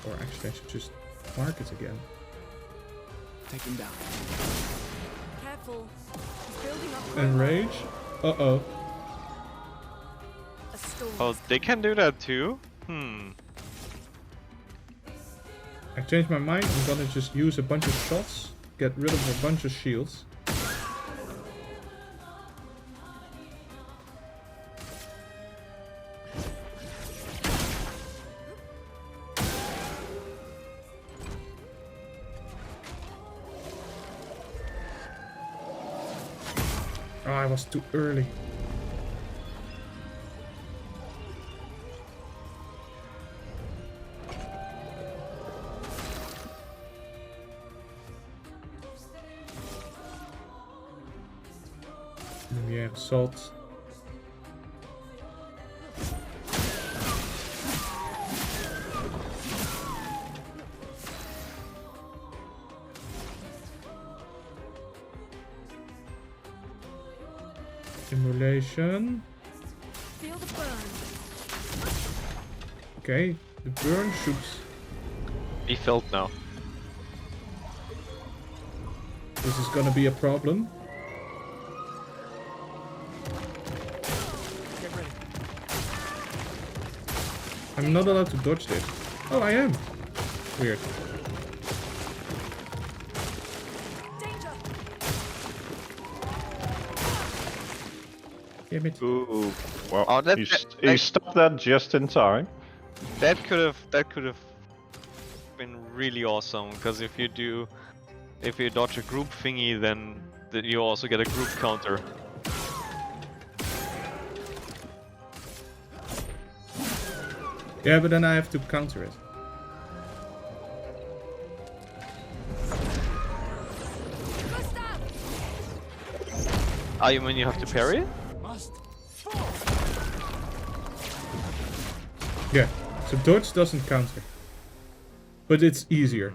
Or actually, I should just mark it again. Take him down. Careful. He's building up. Enrage. Uh-oh. A storm. Oh, they can do that too? Hmm. I changed my mind. I'm gonna just use a bunch of shots. Get rid of a bunch of shields. Oh, I was too early. Lumiere assault. Simulation. Feel the burn. Okay, the burn shoots. Be felt now. This is gonna be a problem. Get ready. I'm not allowed to dodge this. Oh, I am. Weird. Danger. Damn it. Ooh, well, Oh, that- he, that- he stopped that just in time. That could have been really awesome, because if you dodge a group thingy, then you also get a group counter. Yeah, but then I have to counter it. First out. Ah, you mean you have to parry it? Must. Yeah, so dodge doesn't counter. But it's easier.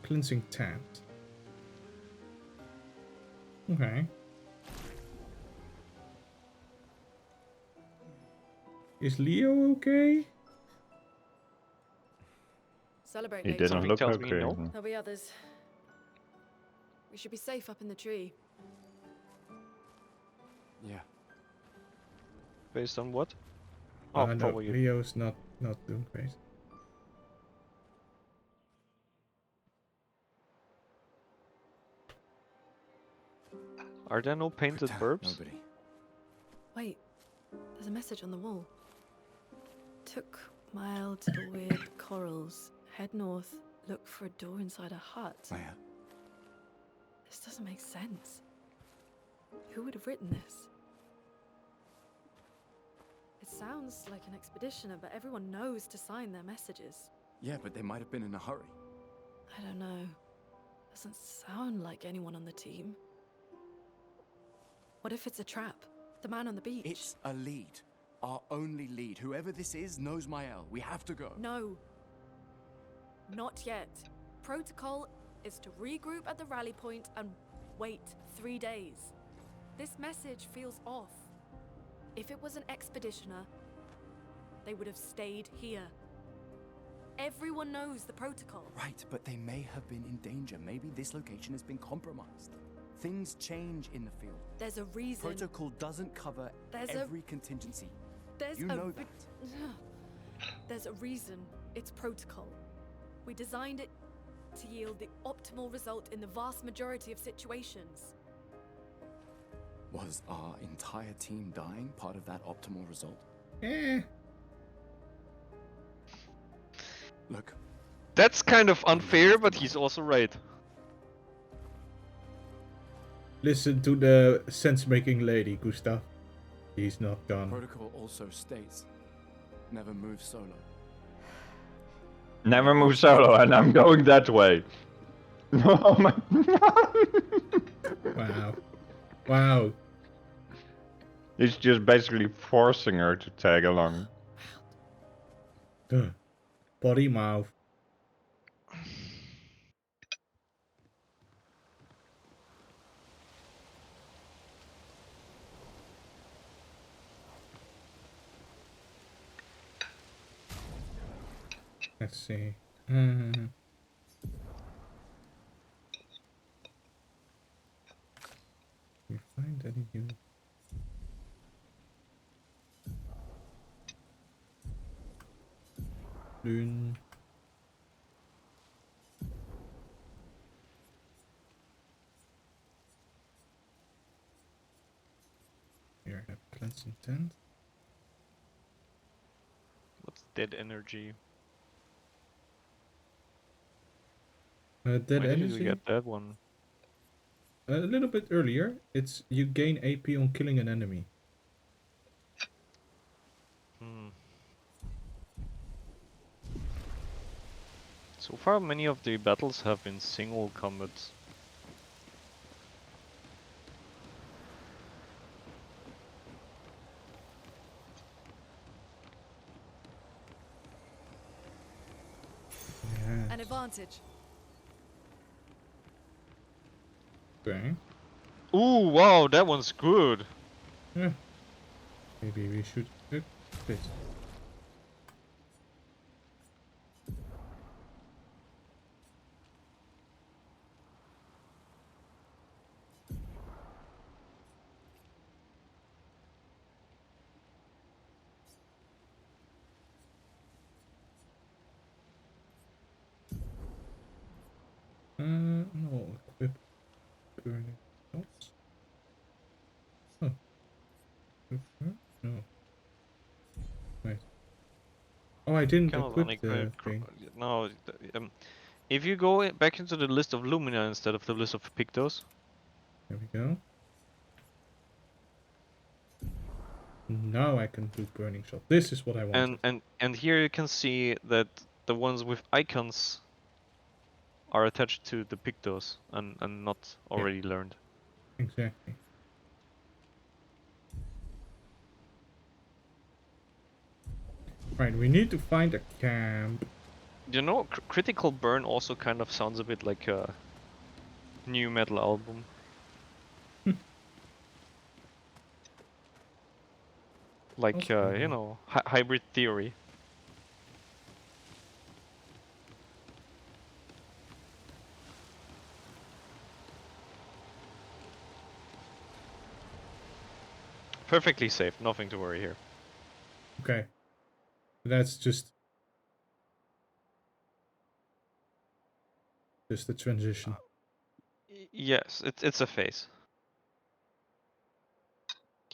Cleansing tab. Okay. Is Leo okay? Celebrate He later. didn't Something look tells me okay. no. There'll be others. We should be safe up in the tree. Yeah. Based on what? Oh, No, probably. Leo's not doing great. Are there no painted burbs? Nobody. Wait, there's a message on the wall. Took mile to the weird corals. Head north. Look for a door inside a hut. Clair. This doesn't make sense. Who would have written this? It sounds like an expeditioner, but everyone knows to sign their messages. Yeah, but they might have been in a hurry. I don't know. Doesn't sound like anyone on the team. What if it's a trap? The man on the beach? It's a lead. Our only lead. Whoever this is knows Mael. We have to go. No. Not yet. Protocol is to regroup at the rally point and wait 3 days. This message feels off. If it was an expeditioner, they would have stayed here. Everyone knows the protocol. Right, but they may have been in danger. Maybe this location has been compromised. Things change in the field. There's a reason. Protocol doesn't cover There's every contingency. There's You a know re- that. There's a reason it's protocol. We designed it to yield the optimal result in the vast majority of situations. Was our entire team dying part of that optimal result? Eh. Look, That's kind of unfair, but he's also right. Listen to the sense-making lady, Gustav. He's not done. protocol also states, never move solo. Never move solo, and I'm going that way. Oh my. Wow. Wow. He's just basically forcing her to tag along. Body mouth. Let's see. You find any new? Loon. Here, I have cleansing tent. What's dead energy? Dead Why did you energy. get that one? A little bit earlier. It's you gain AP on killing an enemy. Hmm. So far, many of the battles have been single combat. Yeah. An advantage. Okay. Ooh, wow, that one's good. Yeah. Maybe we should equip it. No, equip burning shots. Oh. No. Wait. Oh, I didn't Kind of equip the unequipped. thing. No, if you go back into the list of Lumina instead of the list of Pictos, There we go. Now I can do burning shot. This is what I wanted. and here you can see that the ones with icons are attached to the Pictos and not already learned. Exactly. Right, we need to find a camp. You know, Critical Burn also kind of sounds a bit like a new metal album. Like, you know, Hybrid Theory. Perfectly safe, nothing to worry here. Okay. That's just the transition. Yes, it's a phase.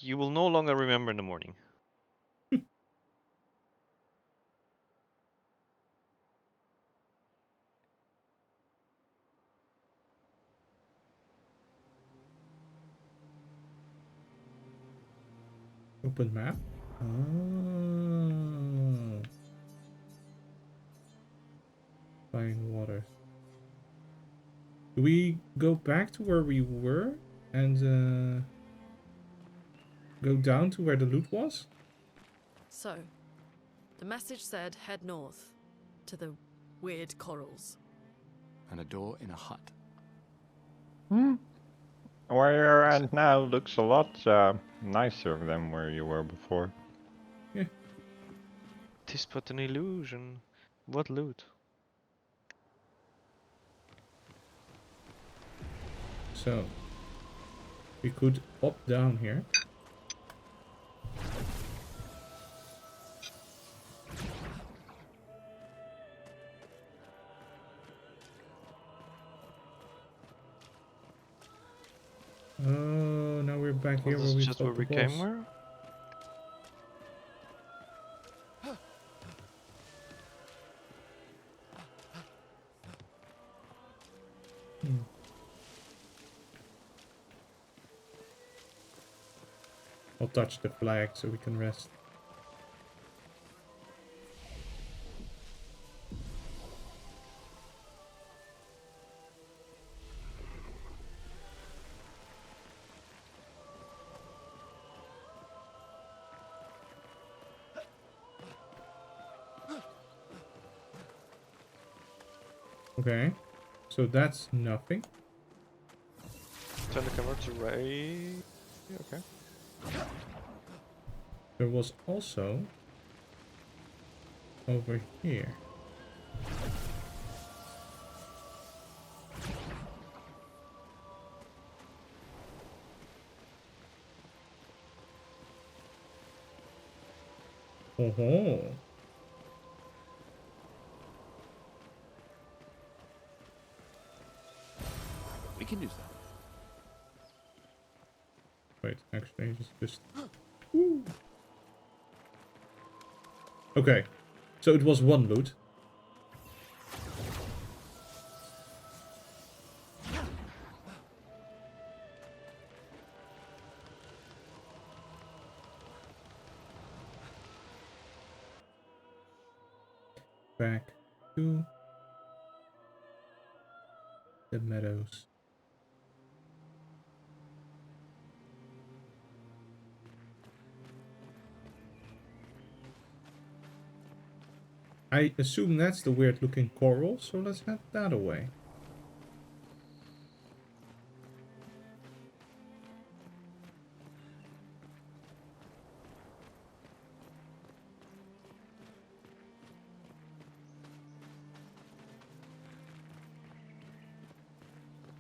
You will no longer remember in the morning. Open map. Oh. Flying waters. Do we go back to where we were and go down to where the loot was? So, the message said head north to the weird corals. And a door in a hut. Where you're at now looks a lot nicer than where you were before. Yeah. 'Tis but an illusion. What loot? So, We could hop down here. Oh, now we're back here Was where this we just fought where the we came boss. where? I'll touch the flag so we can rest. Okay, so that's nothing. Turn the camera to right. Okay. There was also over here. Oh, We can use that. wait, actually, just. Woo. Okay, so it was one loot. Back to the meadows. I assume that's the weird looking coral, so let's head that away.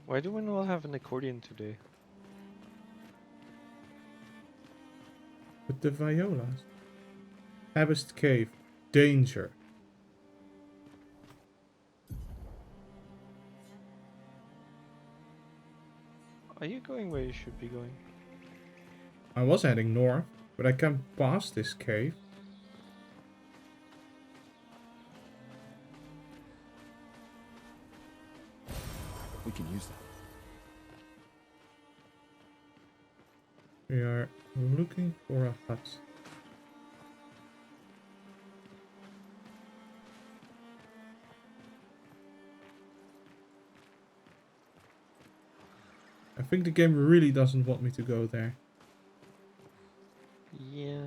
Why do we not have an accordion today? With the violas. Abyss Cave. Danger. Are you going where you should be going? I was heading north, but I can't pass this cave. We can use that. We are looking for a hut. I think the game really doesn't want me to go there. Yeah.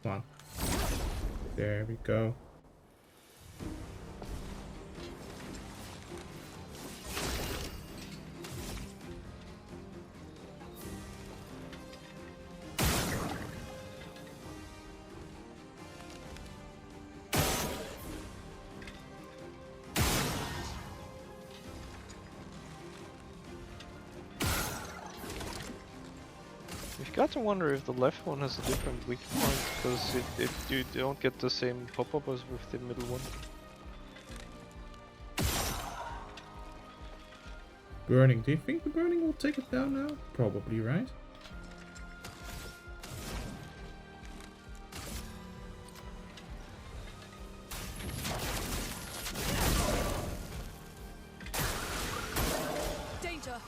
Come on. There we go. You've got to wonder if the left one has a different weak point, because if you don't get the same pop-up as with the middle one. Burning. Do you think the burning will take it down now? Probably, right? Danger!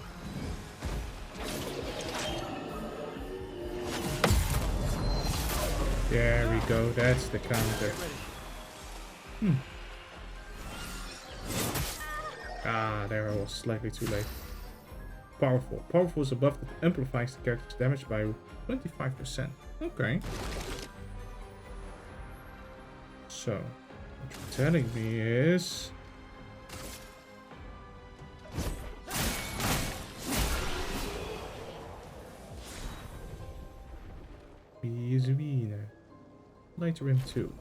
There we go. That's the counter. Ah, there I was slightly too late. Powerful. Powerful is above that amplifies the character's damage by 25%. Okay. So, what you're telling me is... Bizwine. Light rim 2.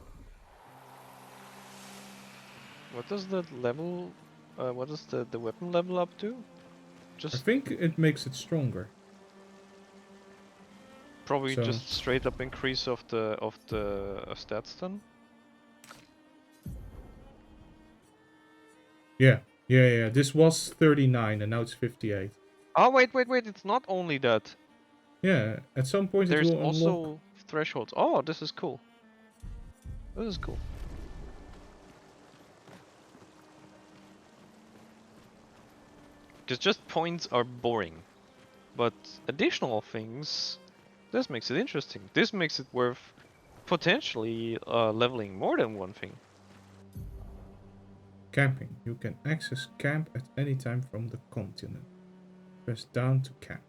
What does the level? What does the weapon level up to? I Just think it makes it stronger. probably So just straight up increase of the stats then. yeah. Yeah. This was 39 and now it's 58. Oh wait. It's not only that. Yeah, at some point it There's will unlock. also thresholds. Oh, this is cool. This is cool. Because just points are boring, but additional things. This makes it interesting. This makes it worth potentially leveling more than one thing. Camping. You can access camp at any time from the continent. Press down to camp.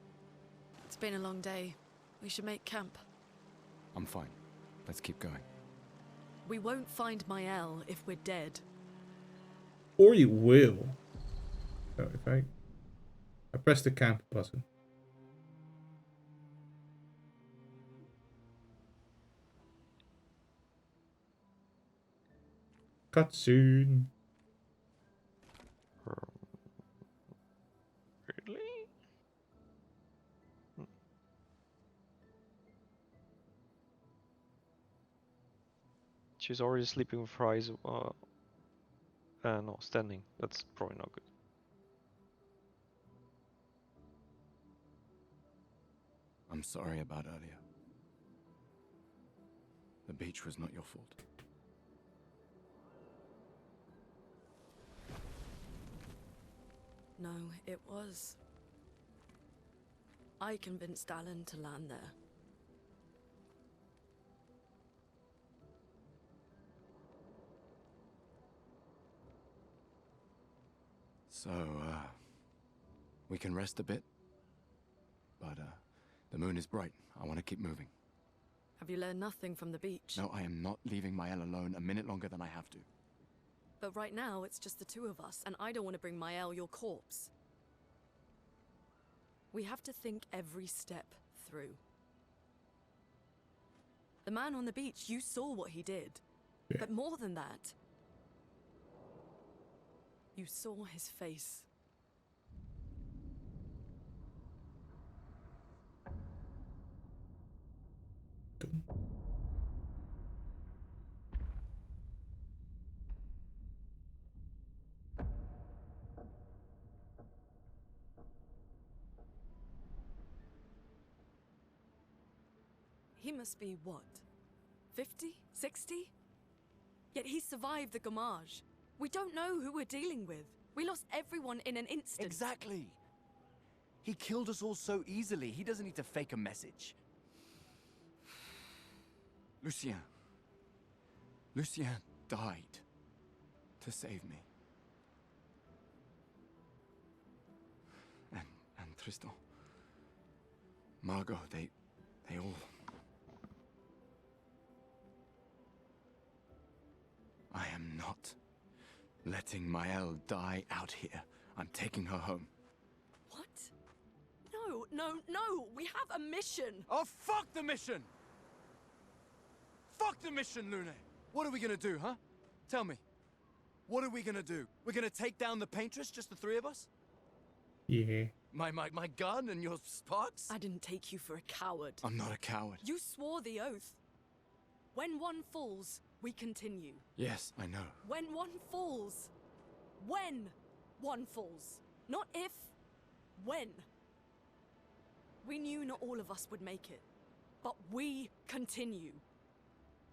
It's been a long day. We should make camp. I'm fine. Let's keep going. We won't find Mael if we're dead. Or you will. So if I press the camp button. Cutscene. Really? She's already sleeping with her eyes. No, standing. That's probably not good. I'm sorry about earlier. The beach was not your fault. No, it was. I convinced Alan to land there. So, we can rest a bit. But, the moon is bright. I want to keep moving. Have you learned nothing from the beach? No, I am not leaving Mael alone a minute longer than I have to. But right now, it's just the two of us, and I don't want to bring Mael your corpse. We have to think every step through. The man on the beach, you saw what he did. Yeah. But more than that, you saw his face. He must be what? 50? 60? Yet he survived the Gamage. We don't know who we're dealing with. We lost everyone in an instant. Exactly! He killed us all so easily. He doesn't need to fake a message. Lucien. Lucien died to save me. And Tristan. Margot, they all... I am not letting Mael die out here. I'm taking her home. What? No. We have a mission. Oh, fuck the mission! Fuck the mission, Lune! What are we gonna do, huh? Tell me. What are we gonna do? We're gonna take down the paintress, just the three of us? Yeah. My gun and your sparks? I didn't take you for a coward. I'm not a coward. You swore the oath. When one falls, we continue. Yes, I know. When one falls. When one falls. Not if. When. We knew not all of us would make it. But we continue.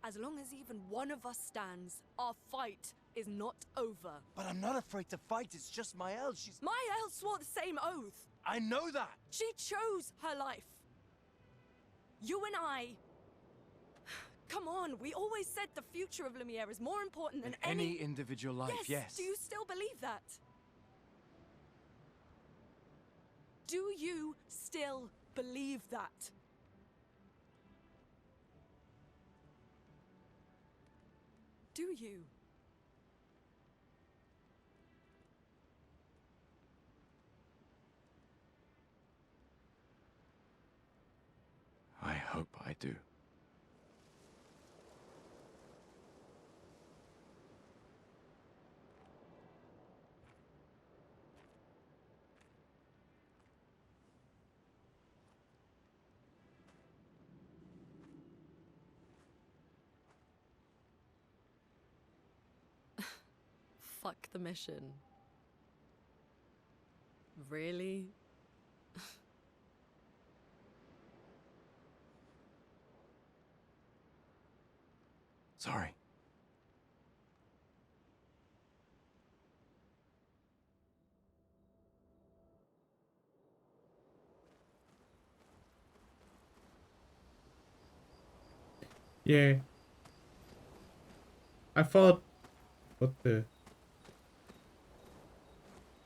As long as even one of us stands, our fight is not over. But I'm not afraid to fight, it's just Mael, she's... Mael swore the same oath. I know that! She chose her life. You and I... Come on, we always said the future of Lumiere is more important than any individual life, yes. Do you still believe that? Do you still believe that? Do you? I hope I do. Fuck the mission. Really? Sorry. Yeah. I thought... What the...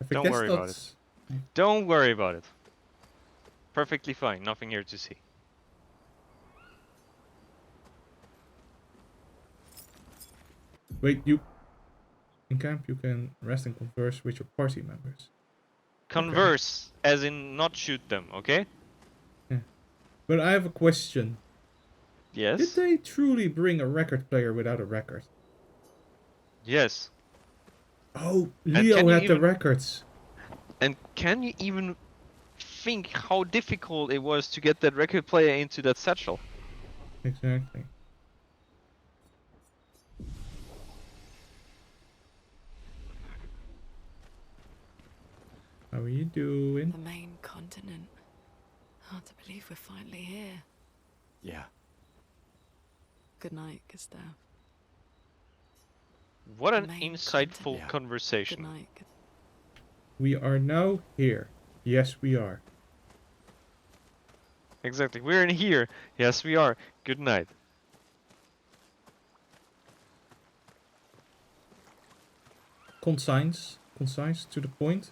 Don't worry about it. Don't worry about it. Perfectly fine. Nothing here to see. Wait, you... In camp you can rest and converse with your party members. Converse, as in not shoot them, okay? Yeah. But I have a question. Did Yes? they truly bring a record player without a record? Yes. Oh, And Leo can you had the even- records. And can you even think how difficult it was to get that record player into that satchel? Exactly. How are you doing? The main continent. Hard to believe we're finally here. Yeah. Good night, Gustav. What The an main insightful continent. Yeah. Good conversation. night. We are now here. Yes, we are. Exactly. We're in here. Yes, we are. Good night. Concise, to the point,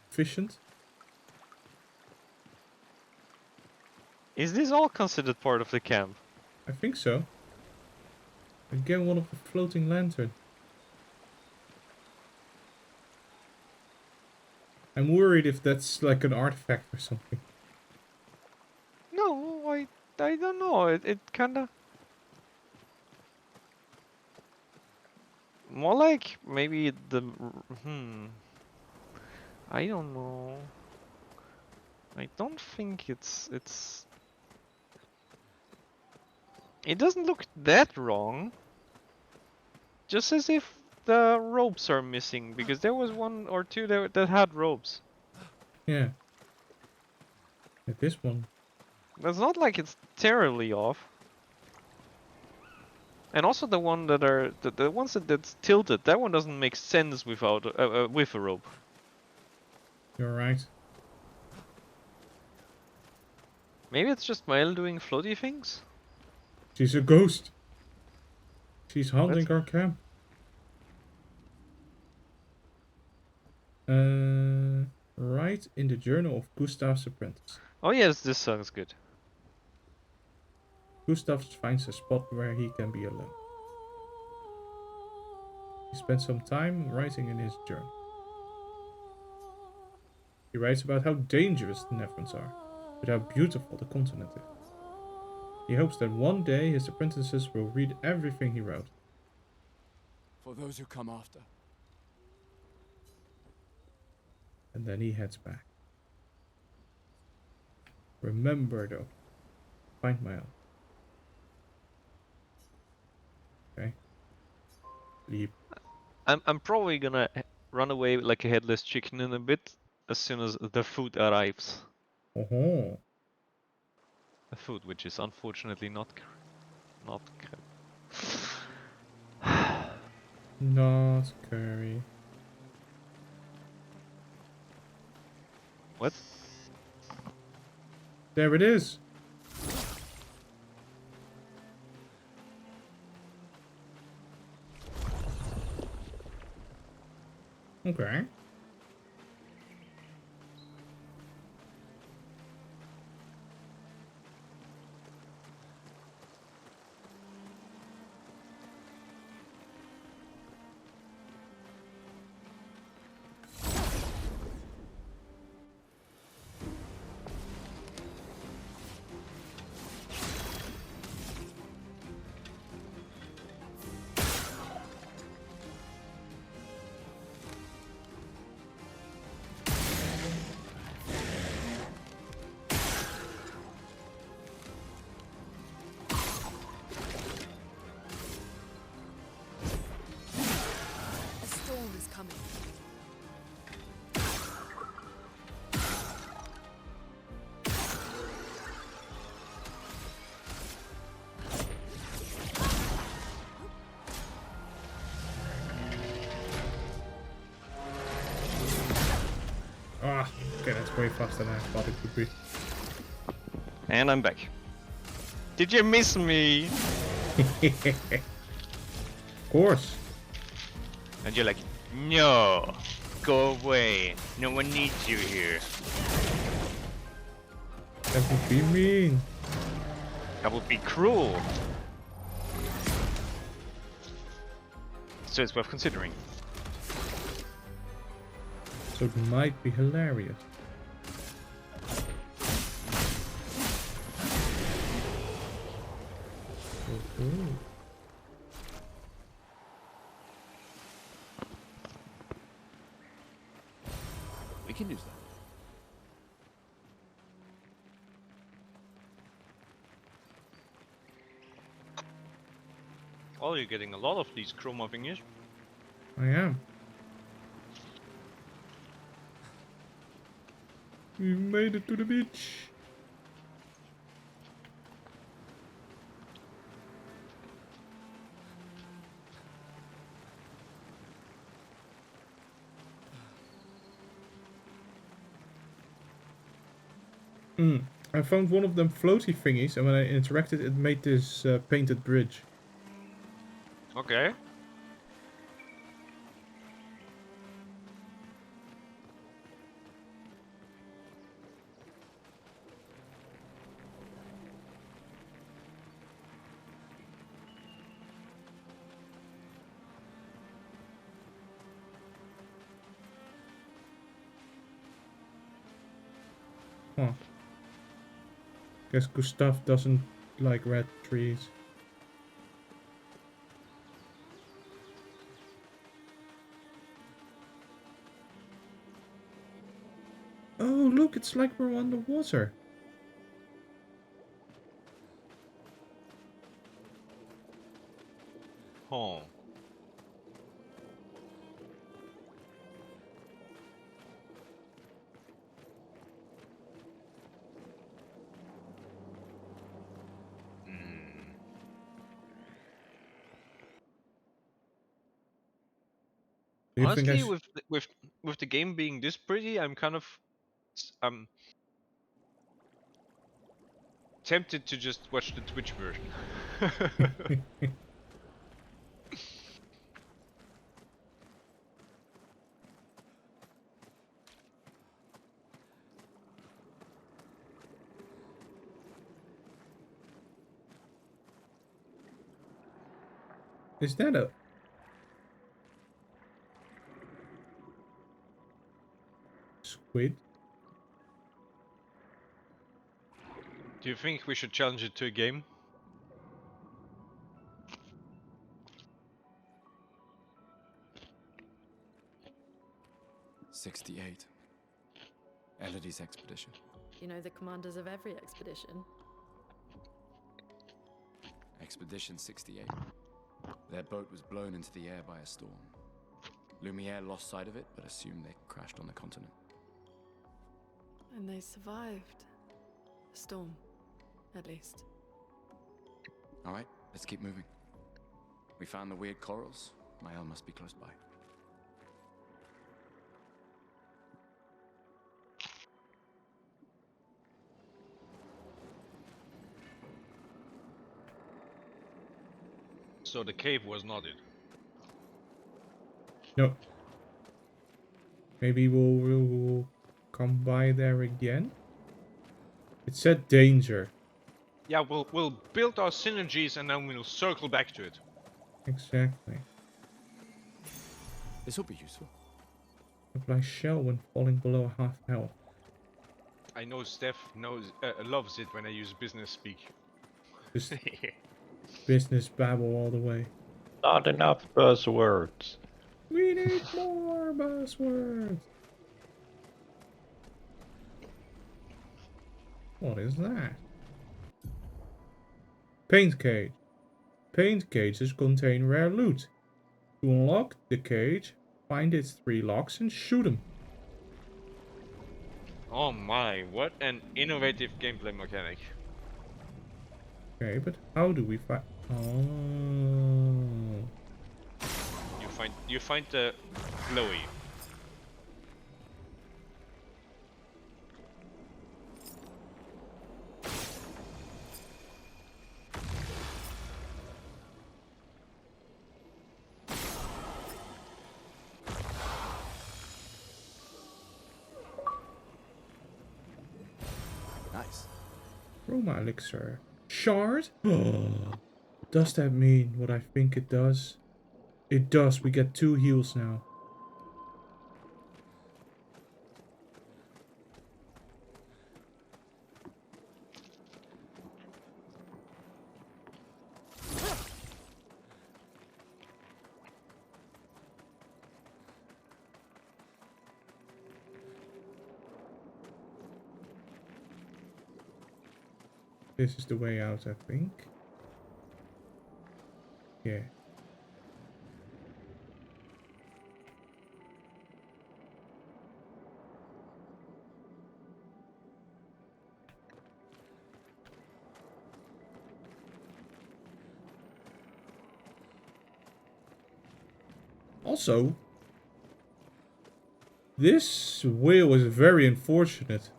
efficient. Is this all considered part of the camp? I think so. Again, one of the floating lantern. I'm worried if that's like an artifact or something. No, I don't know. It kinda... More like maybe the... I don't know. I don't think it's... It doesn't look that wrong. Just as if the ropes are missing, because there was one or two that had ropes. Yeah. Yeah, this one. It's not like it's terribly off. And also the one that are the ones that's tilted, that one doesn't make sense without with a rope. You're right. Maybe it's just Mael doing floaty things? She's a ghost. She's haunting What? our camp. Right in the journal of Gustav's apprentice. Oh yes, this sounds good. Gustav finds a spot where he can be alone. He spends some time writing in his journal. He writes about how dangerous the Nevrons are, but how beautiful the continent is. He hopes that one day his apprentices will read everything he wrote. For those who come after. And then he heads back. Remember though, find my own. Okay. Leap. I'm probably gonna run away like a headless chicken in a bit as soon as the food arrives. Oh. The food, which is unfortunately not. Not curry. What? There it is. Okay. It's way faster than I thought it would be. And I'm back. Did you miss me? Of course. And you're like, no, go away. No one needs you here. That would be mean. That would be cruel. So it's worth considering. So it might be hilarious. Ooh. We can use that. Oh, you're getting a lot of these chroma thingies. I am. We made it to the beach. I found one of them floaty thingies, and when I interacted, it made this painted bridge. Okay. Huh. Guess Gustav doesn't like red trees. Oh, look, it's like we're underwater. Oh. Do you think I Honestly, sh- with the game being this pretty, I'm kind of tempted to just watch the Twitch version. Is that a... squid? Do you think we should challenge it to a game? '68. Elodie's expedition. You know the commanders of every expedition. Expedition 68. Their boat was blown into the air by a storm. Lumiere lost sight of it, but assumed they crashed on the continent. And they survived. A storm, at least. All right, let's keep moving. We found the weird corals. Mael must be close by. So the cave was not it. No. Maybe we'll come by there again? It said danger. Yeah, we'll build our synergies and then we'll circle back to it. Exactly. This will be useful. Apply shell when falling below half health. I know Steph loves it when I use business speak. Just business babble all the way. Not enough buzzwords. We need more buzzwords. What is that? Paint cage. Paint cages contain rare loot. To unlock the cage, find its 3 locks and shoot them. Oh my, what an innovative gameplay mechanic. Okay, but how do we find... Oh... You find the glowy. Chroma elixir. Shard? Does that mean what I think it does? It does. We get 2 heals now. This is the way out, I think. Yeah. Also, this whale is very unfortunate.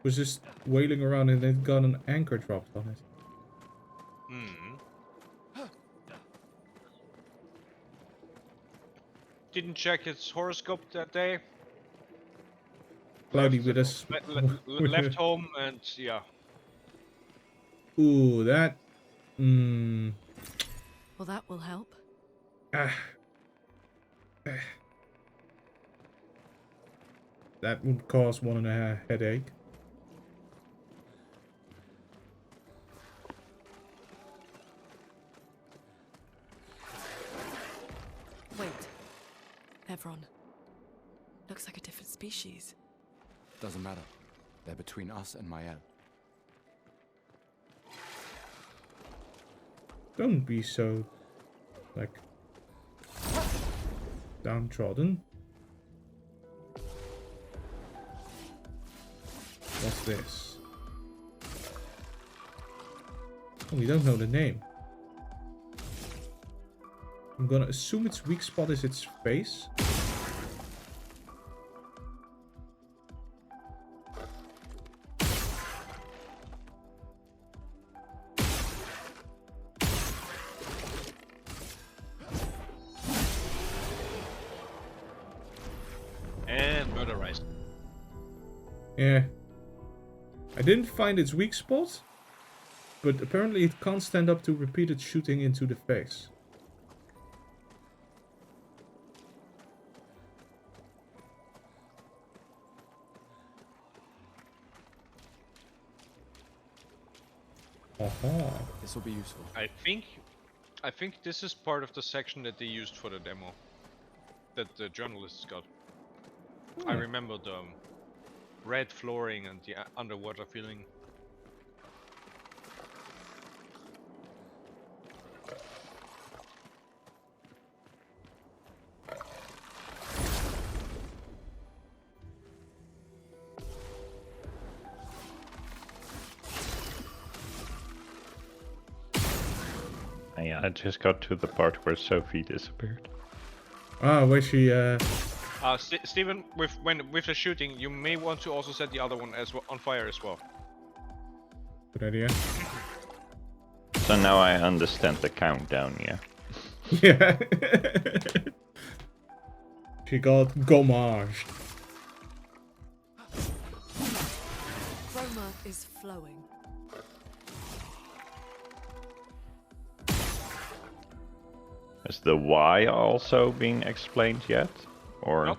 Was just wailing around and it got an anchor dropped on it. Didn't check its horoscope that day. Cloudy with us. Left home and yeah. Ooh, that. Well, that will help. That would cause 1.5 headache. Wait. Nevron. Looks like a different species. Doesn't matter. They're between us and Mael. Don't be so, like, downtrodden. What's this? Oh, we don't know the name. I'm gonna assume its weak spot is its face. And murderized. Yeah. I didn't find its weak spot, but apparently it can't stand up to repeated shooting into the face. Aha. This will be useful. I think this is part of the section that they used for the demo. That the journalists got. I remember the red flooring and the underwater feeling. Yeah, I just got to the part where Sophie disappeared. Ah, where she, Steven, with the shooting, you may want to also set the other one as well on fire as well. Good idea. So now I understand the countdown, yeah. Yeah. She got gommaged. Chroma is flowing. Has the why also been explained yet? Or Nope.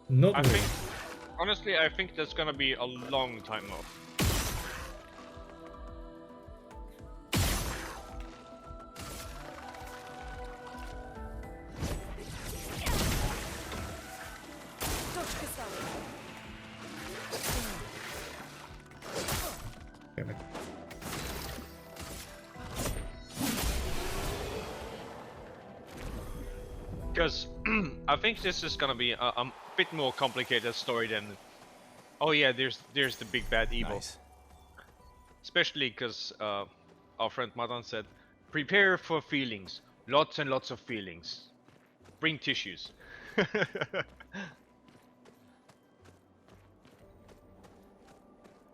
Not I really. think, honestly, I think that's gonna be a long time off. Dodge Castelli. Damn it. Because I think this is gonna be a bit more complicated story than. Oh yeah, there's the big bad evil. Nice. Especially because our friend Madan said, prepare for feelings, lots and lots of feelings. Bring tissues.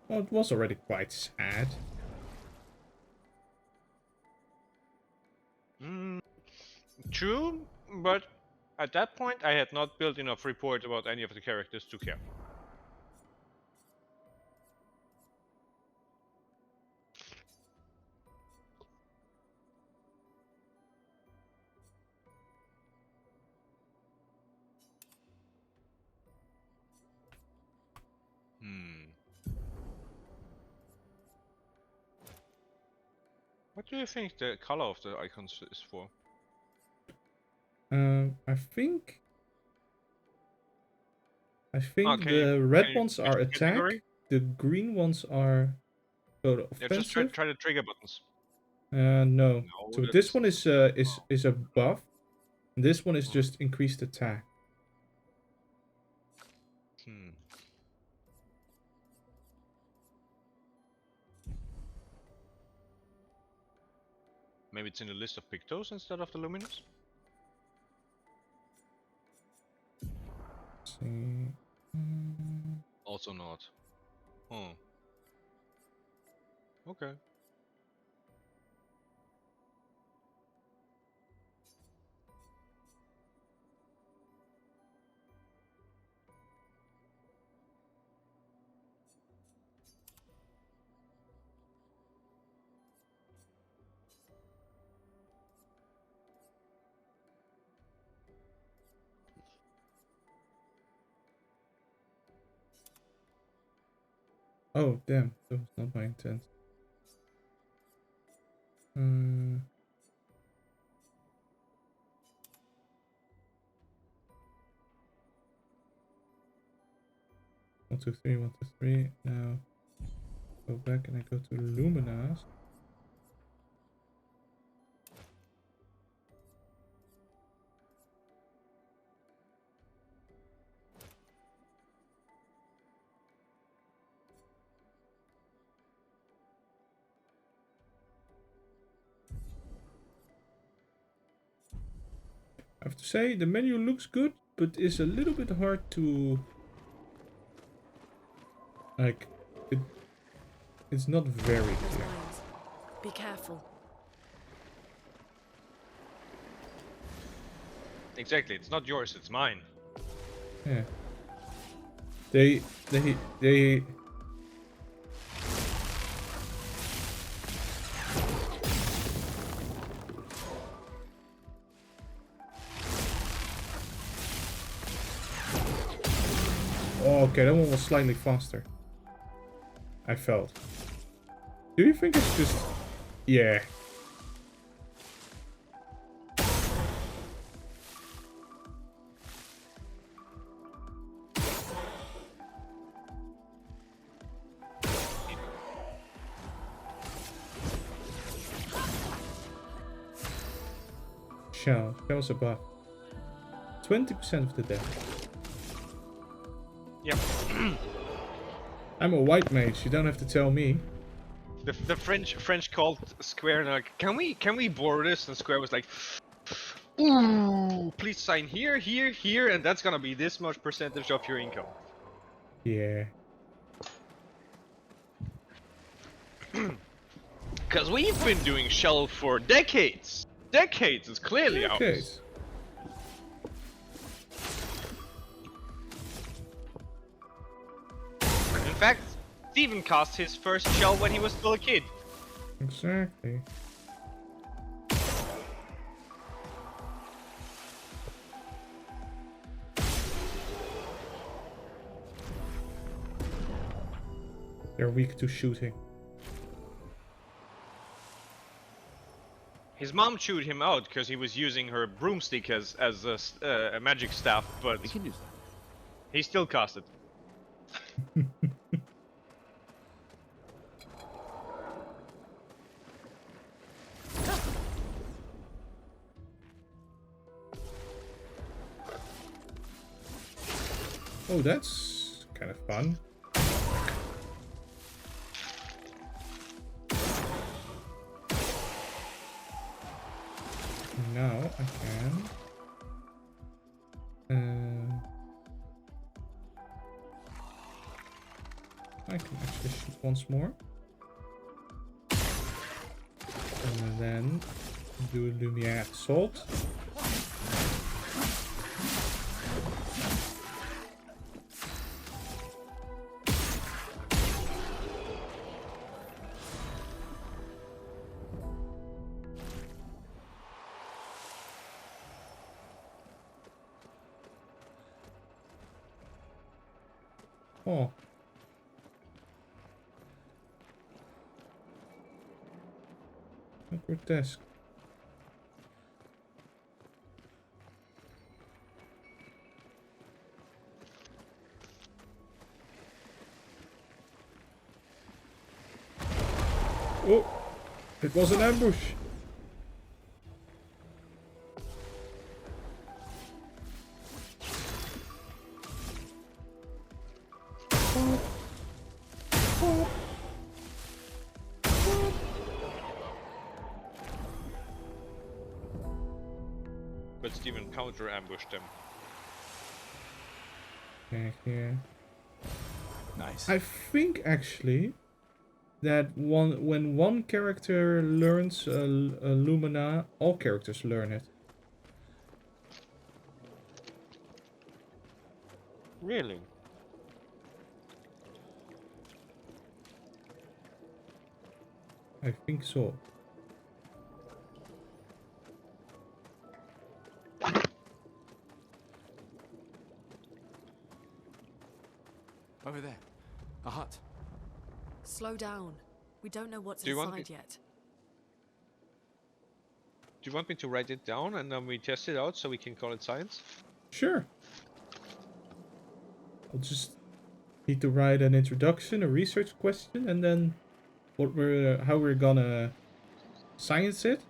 Well, it was already quite sad. True, but At that point, I had not built enough report about any of the characters to care. What do you think the color of the icons is for? I think Okay, the red can you ones switch are attack. category? The green ones are Yeah, just try, offensive. try the trigger buttons. No. No, So this that's one is a buff. This one is just increased attack. Hmm. Maybe it's in the list of Pictos instead of the Luminous? Let's see. Also not. Oh. Okay. Oh damn, that was not my intent. 1, 2, 3, 1, 2, 3. Now go back and I go to Luminas. I have to say the menu looks good, but is a little bit hard to like. It's not very Those clear. lines. Be careful. Exactly, it's not yours, it's mine. Yeah. They Oh, okay, that one was slightly faster. I felt. Do you think it's just... Yeah. Shell's a buff. 20% of the damage. Yep. I'm a white mage, you don't have to tell me. The French called Square and like, can we borrow this? And Square was like, ooh, please sign here, here, here, and that's gonna be this much percentage of your income. Yeah. Cause we've been doing Shell for decades. Decades is clearly Okay. ours. In fact, Steven cast his first Shell when he was still a kid. Exactly. They're weak to shooting. His mom chewed him out because he was using her broomstick as a magic staff, but We can use that. he still cast it. Oh, that's kind of fun. Now I can... I can actually shoot once more. And then do Lumiere Assault. Oh. How grotesque. Oh, it was an ambush. But Steven counter ambushed them. Back here. Nice. I think actually that when one character learns a Lumina, all characters learn it. Really? I think so. Over there. A hut. Slow down. We don't know what's Do you want inside me- yet. Do you want me to write it down and then we test it out so we can call it science? Sure. I'll just need to write an introduction, a research question, and then how we're gonna science it.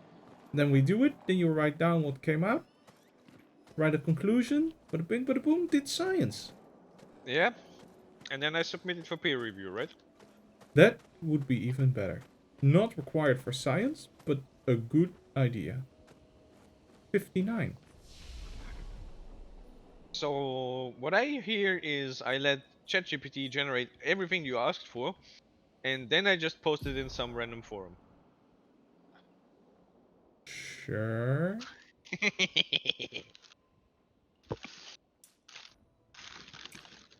Then we do it. Then you write down what came out. Write a conclusion. Bada bing, bada boom. Did science. Yeah. And then I submit it for peer review, right? That would be even better. Not required for science, but a good idea. 59. So what I hear is I let ChatGPT generate everything you asked for, and then I just post it in some random forum. Sure.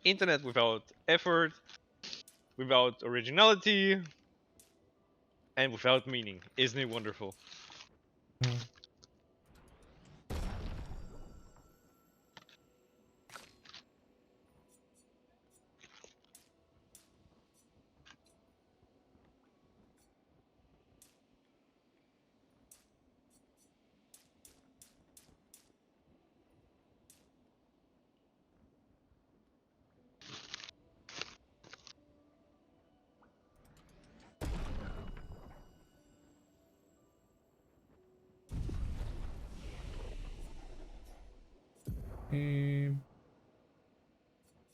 Internet without effort, without originality, and without meaning. Isn't it wonderful? Oh.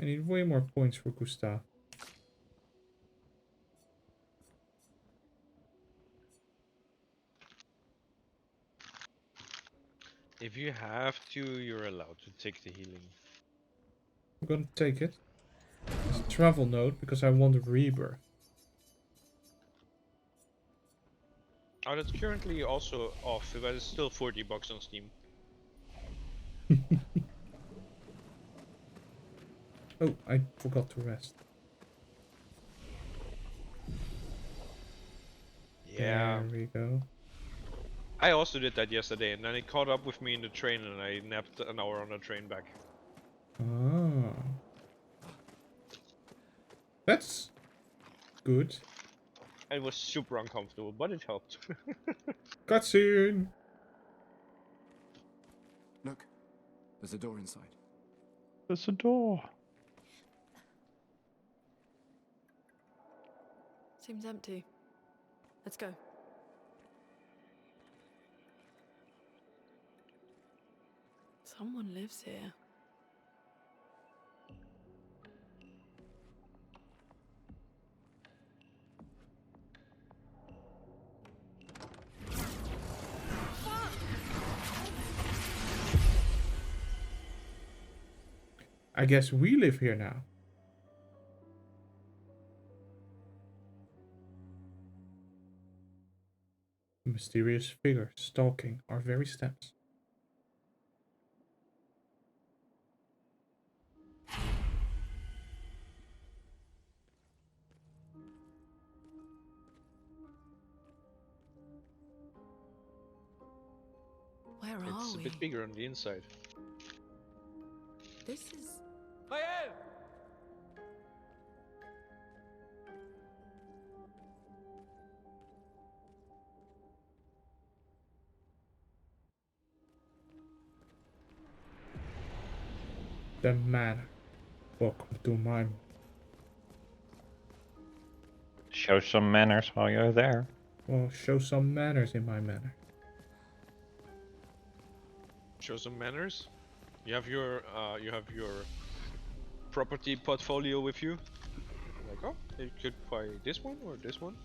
I need way more points for Gustav. If you have to, you're allowed to take the healing. I'm gonna take it. It's a travel note because I want a rebirth. Oh, that's currently also off, but it's still $40 on Steam. Oh, I forgot to rest. Yeah. There we go. I also did that yesterday, and then it caught up with me in the train, and I napped an hour on the train back. Ah. That's good. It was super uncomfortable, but it helped. Cutscene! Look. There's a door inside. There's a door. Seems empty. Let's go. Someone lives here. I guess we live here now. A mysterious figure stalking our very steps. Where It's are a we? bit bigger on the inside. This is... the manor. Welcome to my... Show some manners while you're there. Well, show some manners in my manor. Show some manners. You have your property portfolio with you. Like, oh, you could buy this one or this one.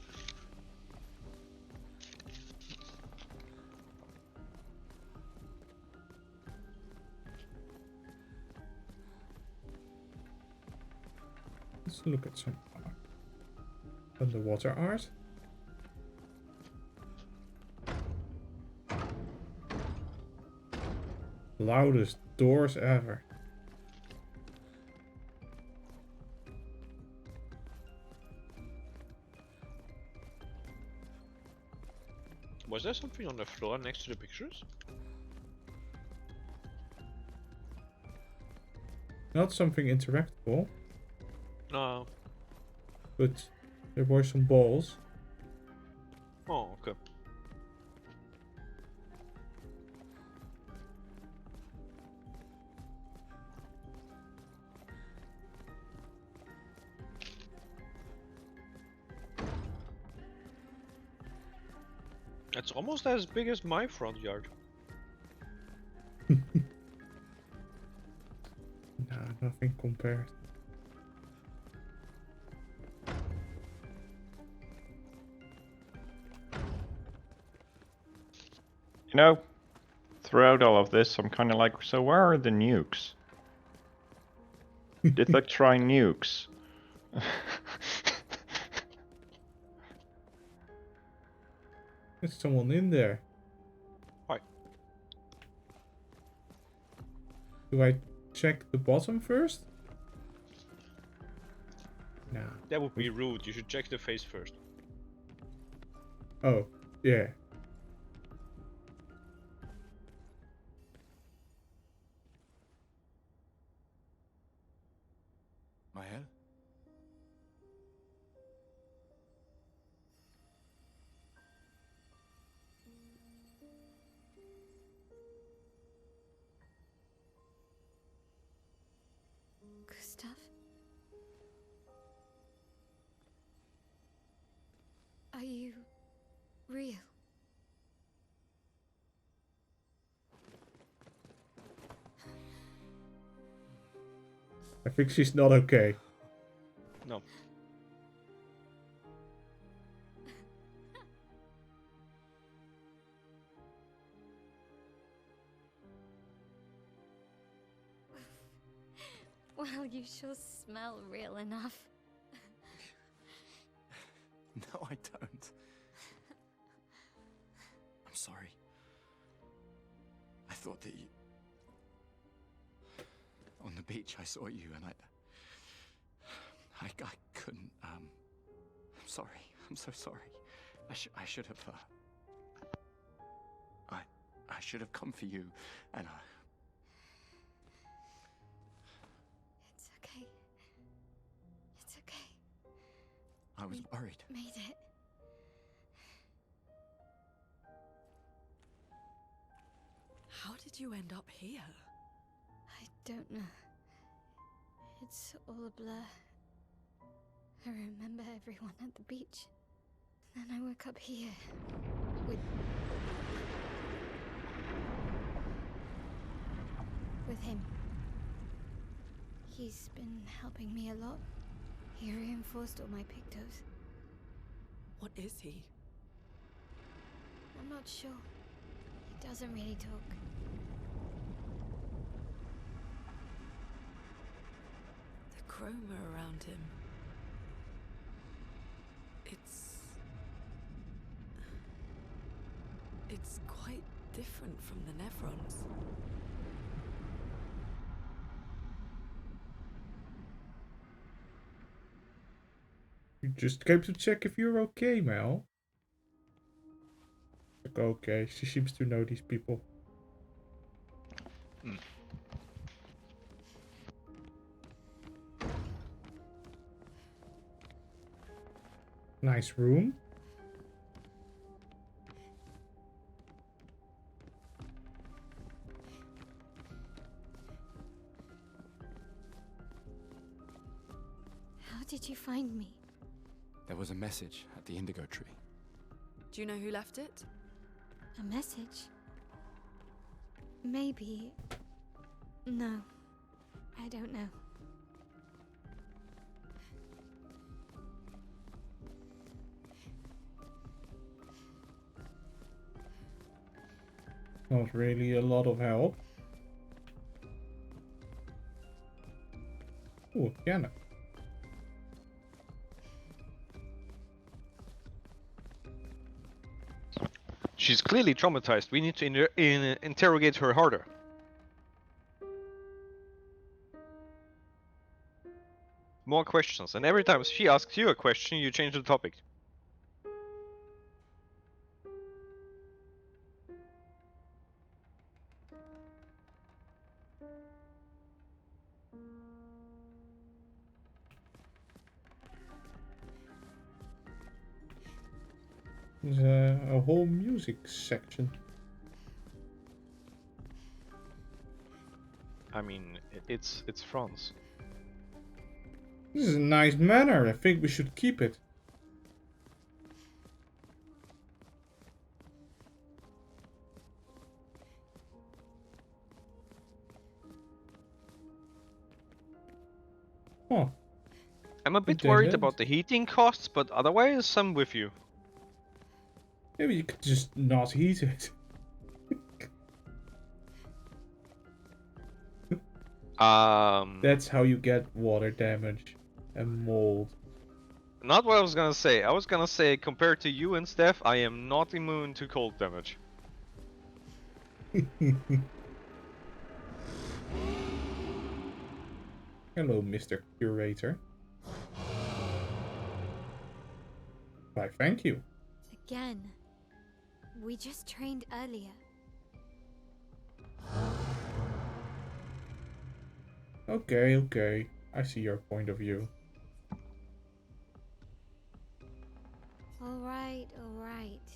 Let's look at some art. Underwater art. Loudest doors ever. Was there something on the floor next to the pictures? Not something interactable, No. but there were some balls. Oh, okay. It's almost as big as my front yard. Nah, nothing compared. You know, throughout all of this, I'm kind of like, so where are the nukes? Did they try nukes? There's someone in there. Hi. Do I check the bottom first? Nah. That would be rude. You should check the face first. Oh, yeah. Mael? Gustav? Are you real? I think she's not okay. No. Well, you sure smell real enough. No, I don't. I'm sorry. I thought that you... On the beach, I saw you and I couldn't, I'm sorry. I'm so sorry. I should have, I should have come for you, and It's okay. It's okay. I was worried. Made it. How did you end up here? I don't know. It's all a blur. I remember everyone at the beach. Then I woke up here. With him. He's been helping me a lot. He reinforced all my pictos. What is he? I'm not sure. He doesn't really talk. The chroma around him. It's quite different from the Nevrons. You just came to check if you're okay, Mel. Like, okay, she seems to know these people. Nice room. did you find me? There was a message at the indigo tree. Do you know who left it? A message? Maybe. No. I don't know. Not really a lot of help. Ooh, piano. She's clearly traumatized. We need to interrogate her harder. More questions, and every time she asks you a question, you change the topic. There's a whole music section. I mean, it's France. This is a nice manor. I think we should keep it. Huh. I'm a bit They worried did. about the heating costs, but otherwise I'm with you. Maybe you could just not heat it. That's how you get water damage and mold. Not what I was gonna say. I was gonna say, compared to you and Steph, I am not immune to cold damage. Hello, Mr. Curator. Why, thank you. Again. We just trained earlier. Okay, okay. I see your point of view. Alright, alright.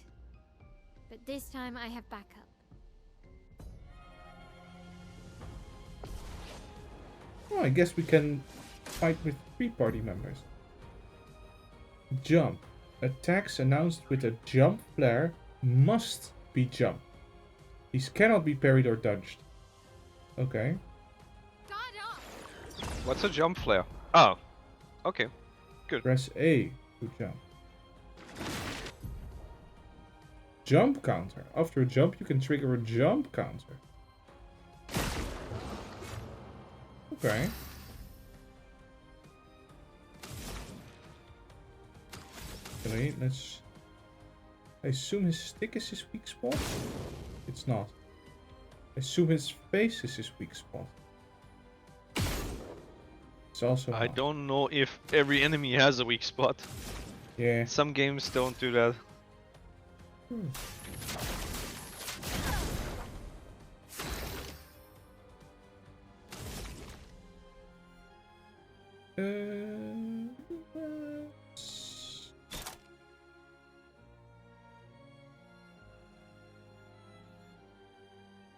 But this time I have backup. Oh, I guess we can fight with 3 party members. Jump. Attacks announced with a jump flare must be jumped. These cannot be parried or dodged. Okay. What's a jump flare? Oh, okay. Good. Press A to jump. Jump counter. After a jump, you can trigger a jump counter. Okay. Okay, let's... I assume his stick is his weak spot? It's not. I assume his face is his weak spot. It's also I not. don't know if every enemy has a weak spot. Yeah. Some games don't do that.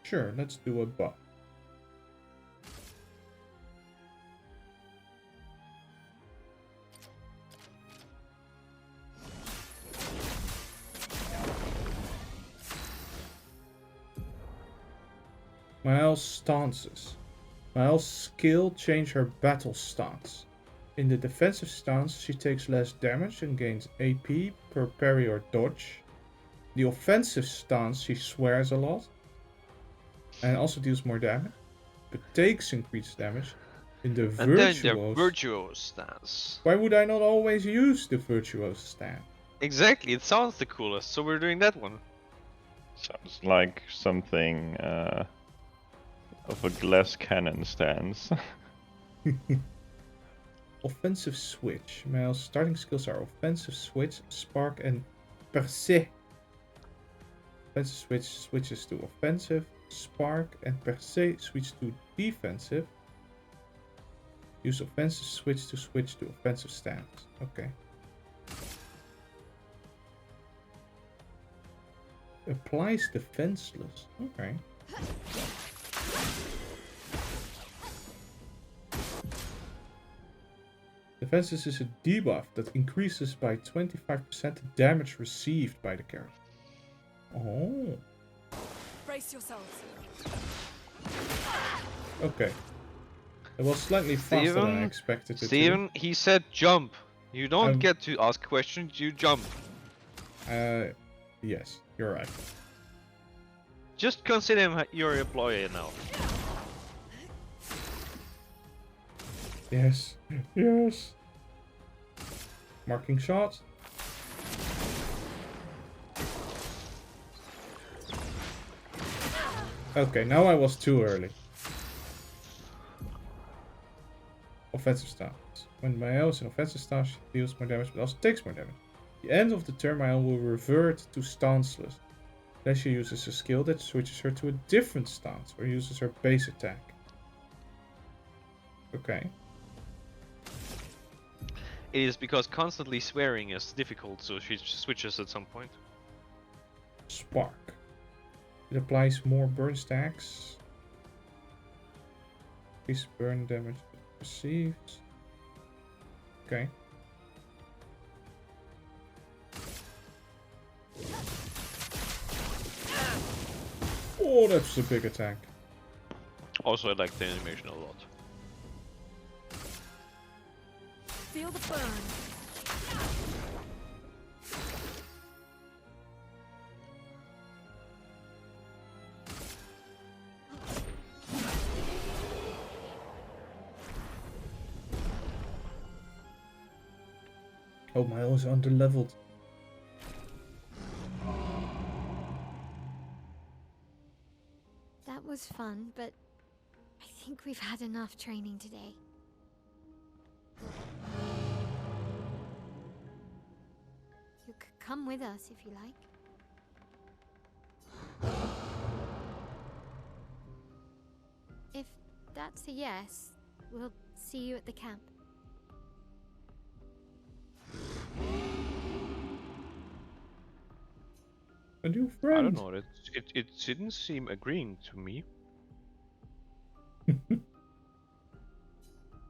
Sure, let's do a buff. Mael's stances. Mael's skill change her battle stance. In the defensive stance, she takes less damage and gains AP per parry or dodge. The offensive stance, she swears a lot and also deals more damage, but takes increased damage. In the And then the virtuos, virtuos stance. why would I not always use the virtuos stance? Exactly, it sounds the coolest, so we're doing that one. Sounds like something of a glass cannon stance. Offensive switch. Mael's starting skills are offensive switch, spark, and percé. Offensive switch switches to offensive, spark, and percé switch to defensive. Use offensive switch to offensive stance. Okay. Applies defenseless. Okay. Defenses is a debuff that increases by 25% the damage received by the character. Oh. Brace yourselves. Okay. It was slightly faster than I expected it to. Steven, he said jump. You don't get to ask questions, you jump. Yes, you're right. Just consider him your employee now. Yes. Yes. Marking shot. Okay, now I was too early. Offensive stance. When Mael is an offensive stance, she deals more damage but also takes more damage. At the end of the turn, Mael will revert to stanceless. Then she uses a skill that switches her to a different stance or uses her base attack. Okay. It is because constantly swearing is difficult, so she switches at some point. Spark. It applies more burn stacks. Increase burn damage it receives. Okay. Oh, that's a big attack. Also, I like the animation a lot. Feel the burn. Oh, Mael is underleveled. That was fun, but I think we've had enough training today. You could come with us if you like. If that's a yes, we'll see you at the camp. A new friend. I don't know, it didn't seem agreeing to me.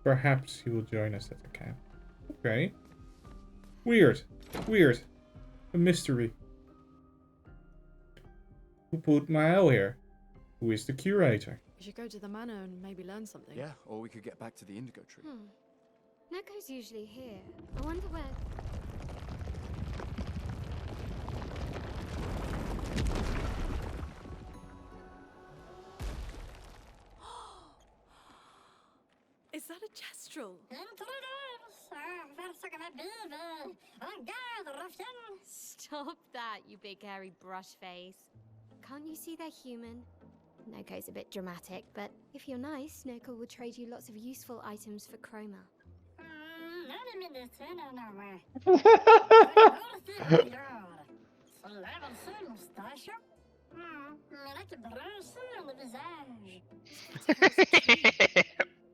Perhaps he will join us at the camp. Okay. Weird. Weird. A mystery. Who put Mael here? Who is the curator? We should go to the manor and maybe learn something. Yeah, or we could get back to the Indigo tree. Neko's usually here. I wonder where... Is that a gestural? Stop that, you big hairy brush face. Can't you see they're human? Neko's a bit dramatic, but if you're nice, Neko will trade you lots of useful items for Chroma.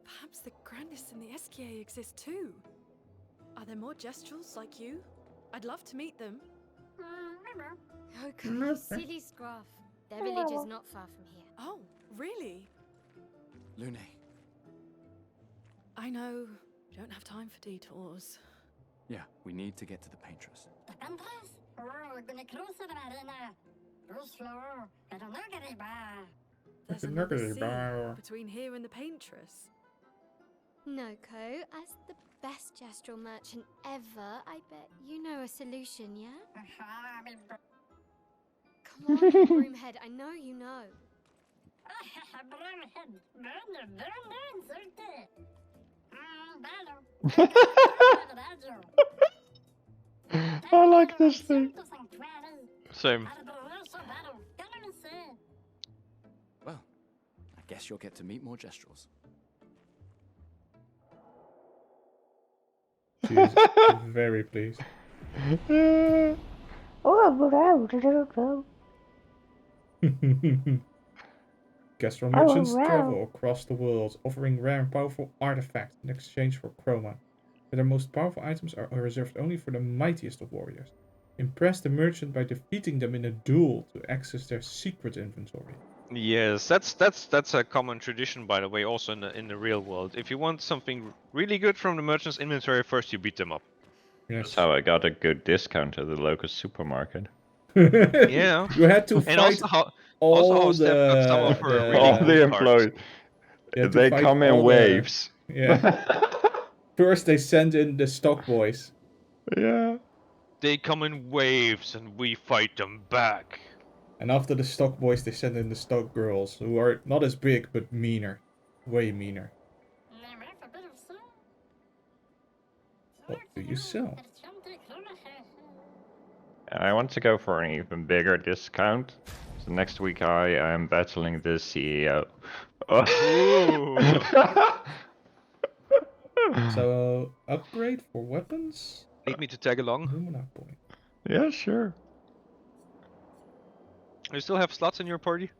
Perhaps the grandest in the SKA exist too. Are there more gestrals like you? I'd love to meet them. Neko, you silly scruff. Their village is not far from here. Oh, really? Lune, I know. Don't have time for detours. yeah, we need to get to the paintress. There's another sea between here and the paintress. Noko, as the best gestural merchant ever, I bet you know a solution, yeah? Come on, Broomhead, I know you know. I like this thing. Same. Well, I guess you'll get to meet more gestrals. She is very pleased. Gastro merchants travel across the world, offering rare and powerful artifacts in exchange for chroma. But their most powerful items are reserved only for the mightiest of warriors. Impress the merchant by defeating them in a duel to access their secret inventory. Yes, that's a common tradition, by the way, also in the real world. If you want something really good from the merchant's inventory, first you beat them up. Yes. That's how I got a good discount at the local supermarket. Yeah. You had to And fight also how all Steph got some of the her really All good the cards. employees, you had to they fight come in all the- waves. Yeah. First they send in the stock boys. Yeah. They come in waves and we fight them back. And after the stock boys, they send in the stock girls, who are not as big, but meaner. Way meaner. What do you sell? And I want to go for an even bigger discount. So next week I am battling the CEO. So, upgrade for weapons? Need me to tag along? Lumina point. Yeah, sure. You still have slots in your party?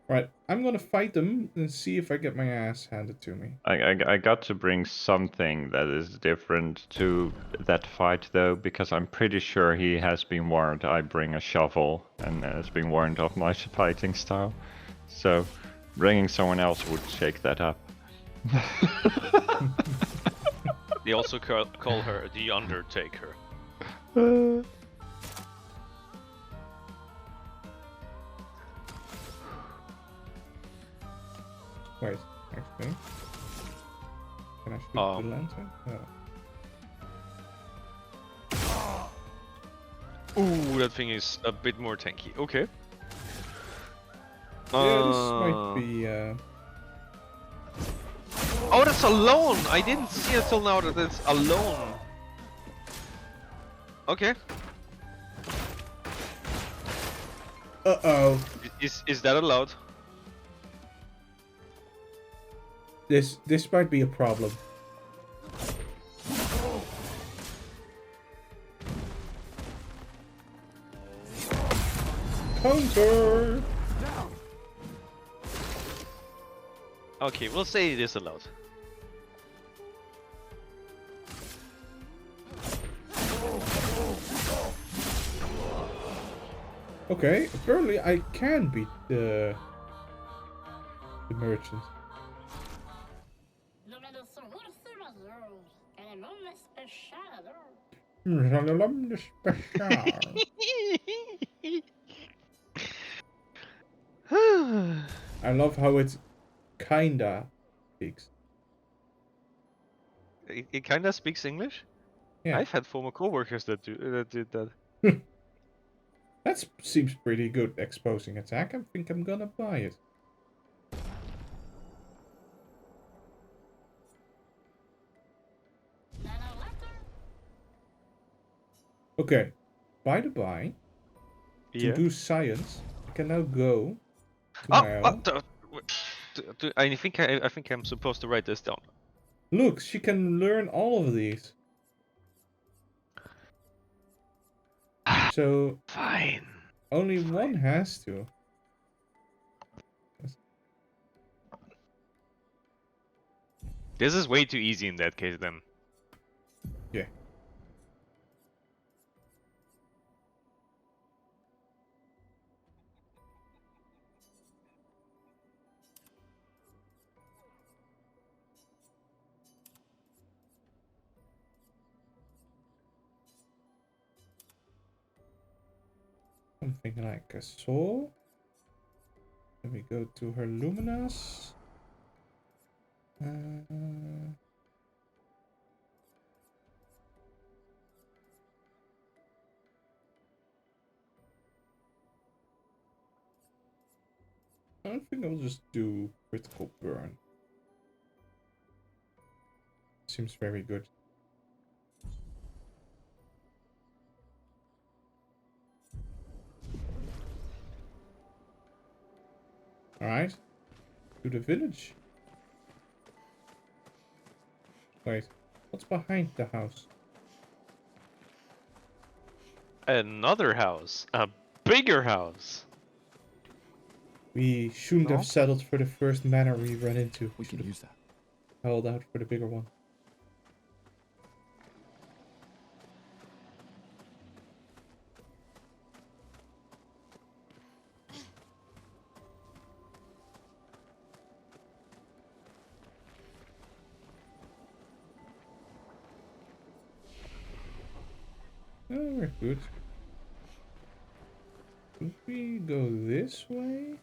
Right, I'm gonna fight them and see if I get my ass handed to me. I got to bring something that is different to that fight though, because I'm pretty sure he has been warned I bring a shovel and has been warned of my fighting style. So bringing someone else would shake that up. They also call her the Undertaker. Wait, actually. Can I shoot the lantern? No. Ooh, that thing is a bit more tanky. Okay. Yeah, this might be, Oh, that's alone! I didn't see until now that it's alone. Okay. Uh-oh. Is that allowed? This might be a problem. Counter! Okay, we'll say it is allowed. Okay, apparently I can beat the merchant. I love how it kinda speaks. It kinda speaks English? Yeah. I've had former coworkers that did that. That seems pretty good exposing attack. I think I'm gonna buy it. Okay. By the by, to do science, I can now go to my own. I think I'm supposed to write this down. Look, she can learn all of these. So Fine. only one has to. This is way too easy in that case then. Yeah. Something like a soul. Then we go to her luminas. I think I'll just do critical burn. Seems very good. Alright. To the village. Wait. What's behind the house? Another house. A bigger house. We shouldn't have settled for the first manor we ran into. We can use that. Held out for the bigger one. Oh, we're good. Should we go this way?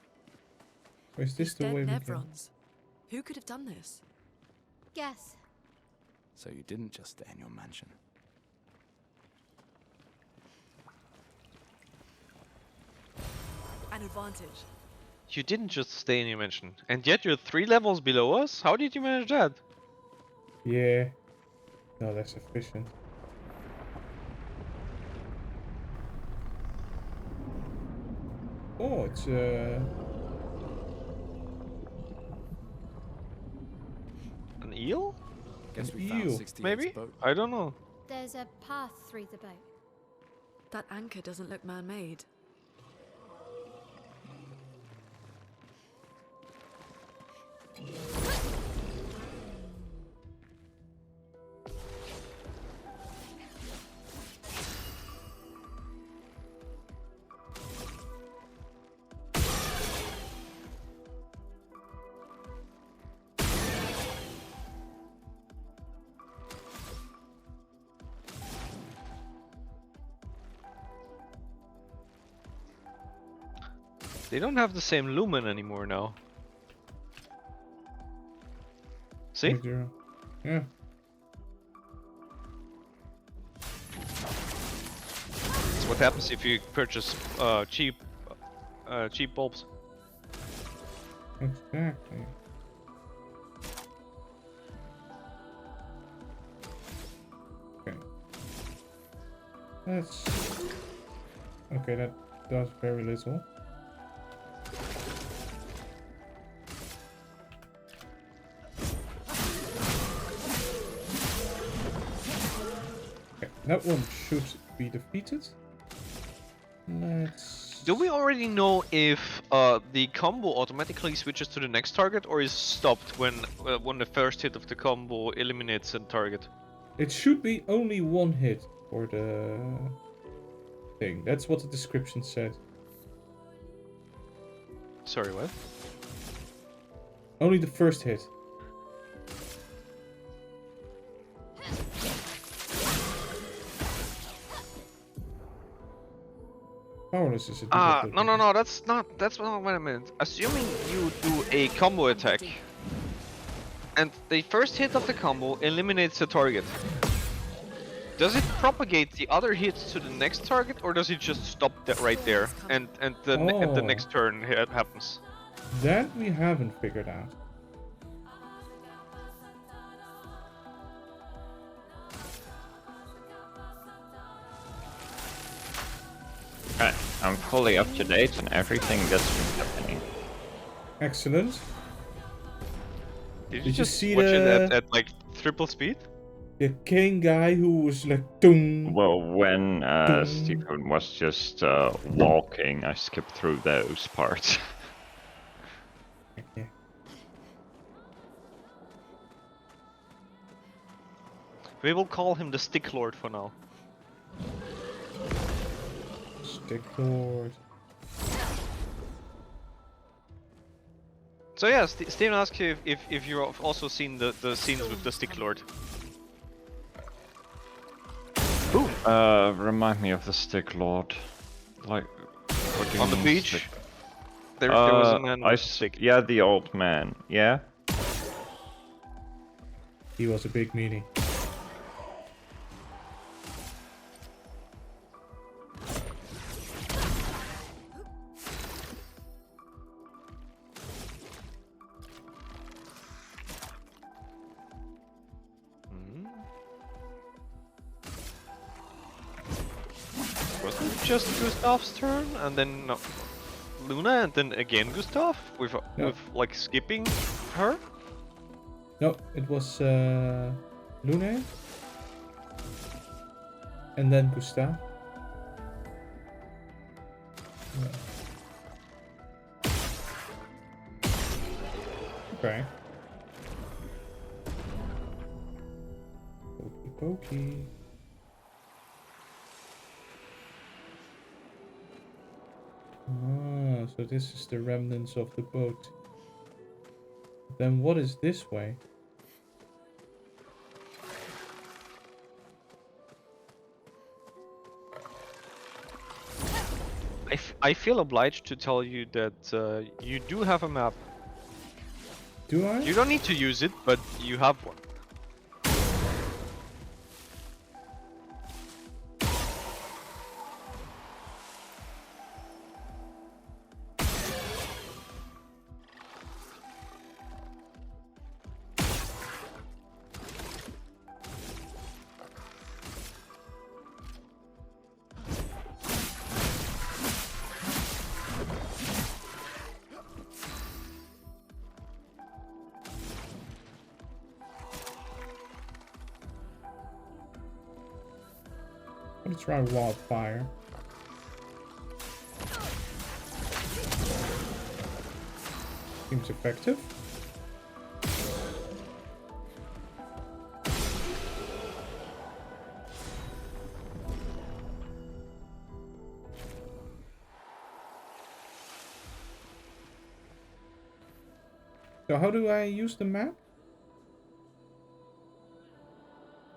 Or is this These the dead way we go? Nevrons. Who could have done this? Guess. So you didn't just stay in your mansion. An advantage. You didn't just stay in your mansion, and yet you're 3 levels below us? How did you manage that? Yeah. No, that's efficient. Oh, it's An eel? Guess An we found eel. 68's Maybe? boat. I don't know. There's a path through the boat. That anchor doesn't look man-made. They don't have the same lumen anymore now. See? Yeah. That's what happens if you purchase cheap bulbs. Exactly. Okay. Okay, that does very little. Okay, that one should be defeated. Let's... Do we already know if the combo automatically switches to the next target, or is stopped when the first hit of the combo eliminates a target? It should be only one hit for the thing. That's what the description said. Sorry, what? Only the first hit. Powerless is a No, that's not what I meant. Assuming you do a combo attack, and the first hit of the combo eliminates a target, does it propagate the other hits to the next target, or does it just stop that right there, and the next turn it happens? That we haven't figured out. Right, I'm fully up to date on everything that's been happening. Excellent. Did Did you you just see watch it the- at like triple speed? The Kane guy who was like, dung. Well, when Dun. Stephen was just walking, I skipped through those parts. Yeah. We will call him the Stick Lord for now. Stick Lord. So yeah, Steven asked you if you've also seen the scenes with the Stick Lord. Remind me of the Stick Lord. Like, what do you On the mean beach? stick- There was a man with a stick. Yeah, the old man. Yeah. He was a big meanie. Wasn't it just Gustav's turn, and then Luna, and then again Gustav with No. with like skipping her? No, it was Lune. And then Gustav. Yeah. Okay. Pokey pokey. Ah, so this is the remnants of the boat. Then what is this way? I feel obliged to tell you that you do have a map. Do I? You don't need to use it, but you have one. Let's try wildfire. Seems effective. So how do I use the map?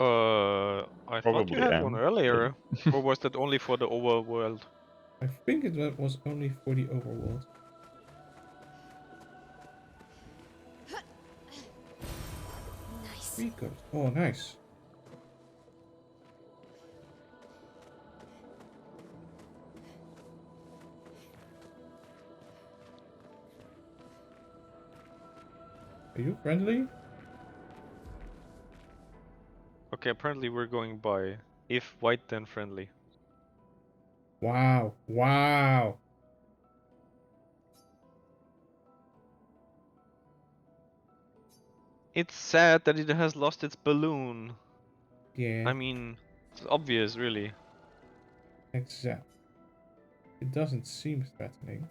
I thought you Probably had one am. earlier. Or was that only for the overworld? I think it was only for the overworld. Nice. Rico. Oh, nice. Are you friendly? Okay, apparently we're going by if white then friendly. Wow. Wow. It's sad that it has lost its balloon. Yeah. I mean, it's obvious, really. Exact. It doesn't seem threatening.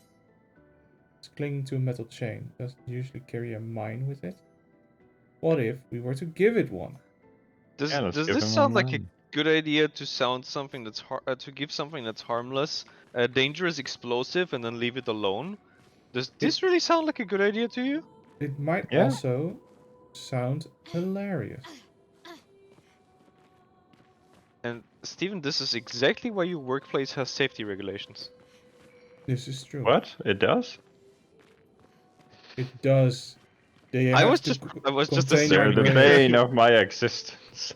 It's clinging to a metal chain. Doesn't usually carry a mine with it. What if we were to give it one? Does Yeah, let's does give this him a sound like a mine. good idea to sound something that's to give something that's harmless, a dangerous explosive, and then leave it alone? Does this really sound like a good idea to you? It might Yeah. also sound hilarious. And Steven, this is exactly why your workplace has safety regulations. This is true. What? It does? It does. They I have was to just contain your They're the assuming. brain. bane of my existence.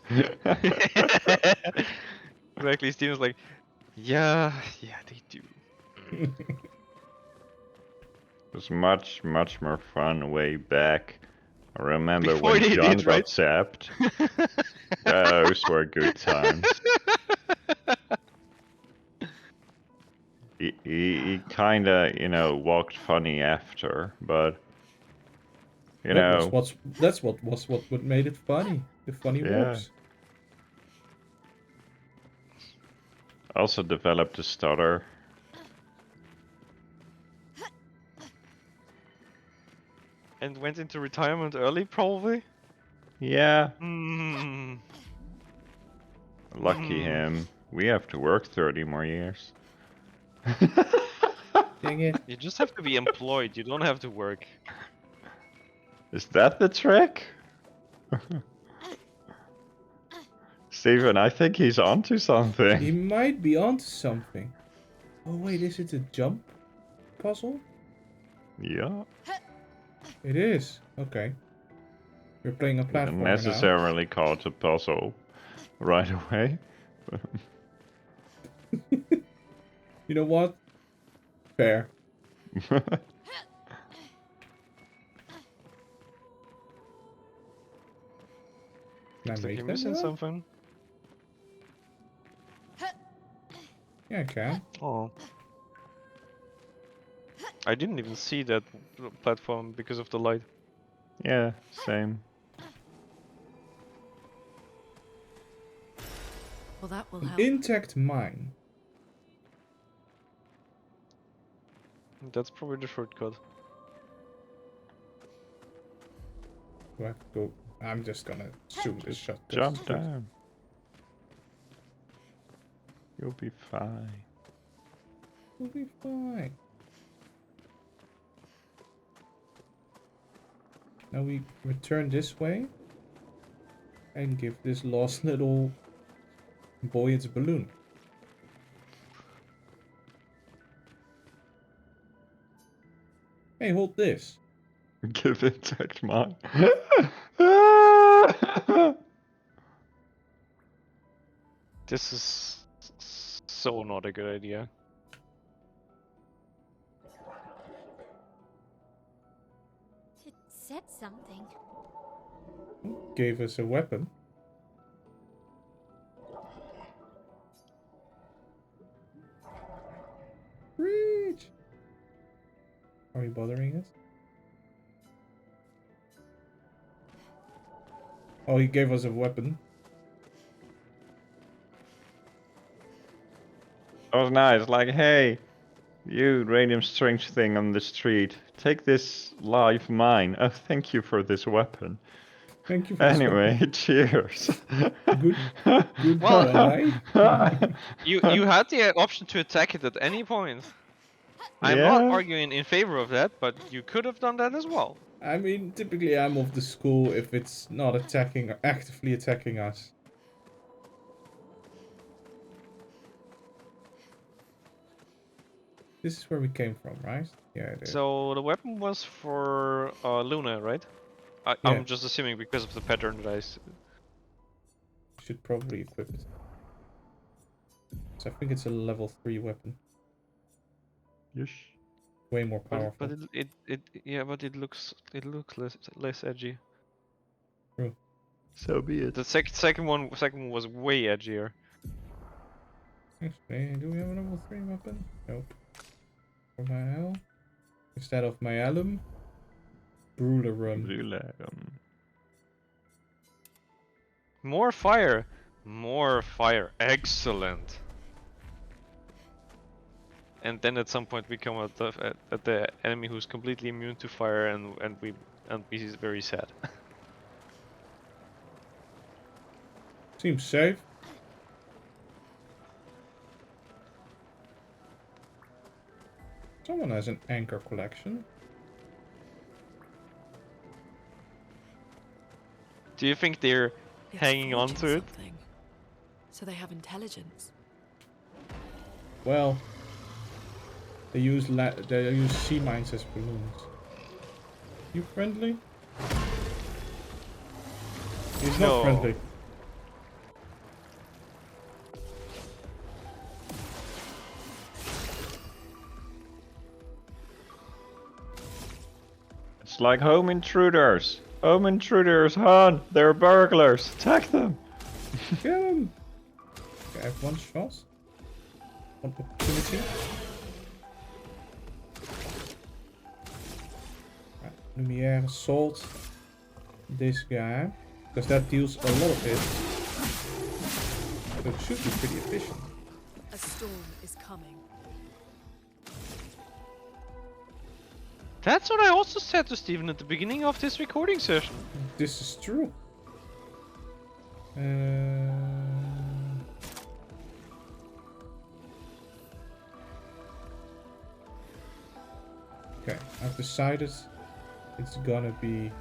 Exactly, Steven's like, yeah, they do. It was much, much more fun way back. I remember Before when they John did, right? got zapped. Those were good times. He kinda, walked funny after, but That's what made it funny. The funny yeah. walks. Also developed a stutter. And went into retirement early, probably? Yeah, Hmm. lucky him. We have to work 30 more years. Dang it. You just have to be employed, you don't have to work. Is that the trick? Steven, I think he's onto He something. might be onto something. Oh wait, is it a jump puzzle? Yeah. It is. Okay. We're playing a Wouldn't platformer now. necessarily call it a puzzle right away. You know what? Fair. Can I Looks like make you're that missing now? something. Yeah, I can. Oh. I didn't even see that platform because of the light. Yeah, same. Well, that will An help. intact mine. That's probably the shortcut. Do I have to go? I'm just gonna shoot this shot. Jump down. You'll be fine. We'll be fine. Now we return this way and give this lost little boy its balloon. Hey, hold this. Give it text mine. This is so not a good idea. It said something. Gave us a weapon. Reach! Are you bothering us? Oh, he gave us a weapon. That was nice. Like, hey, you radium strange thing on the street. Take this life mine. Oh, thank you for this weapon. Thank you for this weapon. Anyway, cheers. Goodbye. You had the option to attack it at any point. I'm not Yeah. arguing in favor of that, but you could have done that as well. I mean, typically I'm of the school if it's not attacking or actively attacking us. This is where we came from, right? Yeah, it is. So the weapon was for Luna, right? Yeah. I'm just assuming because of the pattern that Should probably equip it. So I think it's a level 3 weapon. Yes. Way more powerful. But it looks less edgy. True. So be it. The second one was way edgier. Actually, do we have a level 3 weapon? Nope. For my L? Instead of my alum, Brularum. More fire! More fire. Excellent. And then at some point we come at the enemy who's completely immune to fire and we is very sad. Seems safe. Someone has an anchor collection. Do you think they're It's hanging on forging to it? something. So they have intelligence. Well, they use sea mines as balloons. You friendly? He's not No. friendly. It's like home intruders. Home intruders, Han! They're burglars! Attack them! Kill him! Okay, I have one shot. One opportunity. Right, Lumiere assault this guy. Because that deals a lot of hit. So it should be pretty efficient. A storm is coming. That's what I also said to Steven at the beginning of this recording session. This is true. Okay, I've decided it's gonna be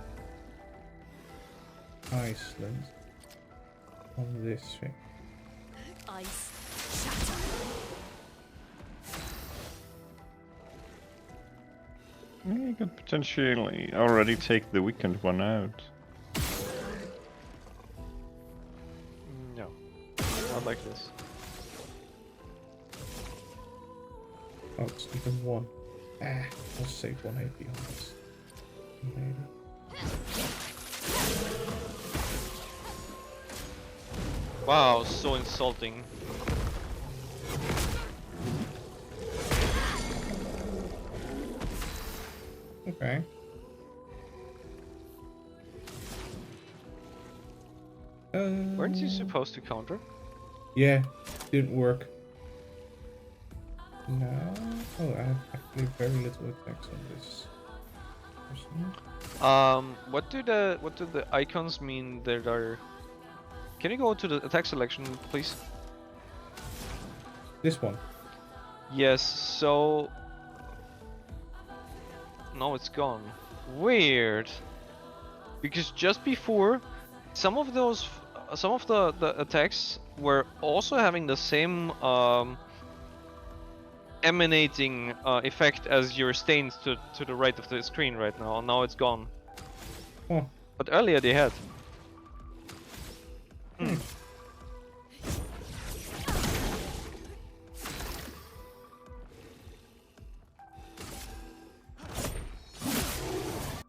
Iceland on this thing. Ice shatter. You could potentially already take the weekend one out. No, not like this. Oh, it's even one. I'll save 1 AP on this. Maybe. Wow, so insulting. Okay. Weren't you supposed to counter? Yeah, didn't work. No. Oh, I have actually very little attacks on this person. What do the icons mean that are? Can you go to the attack selection, please? This one. Yes. So. No, it's gone. Weird. Because just before, some of the attacks were also having the same emanating effect as your stains to the right of the screen right now. Now it's gone. Oh. But earlier they had. Hmm.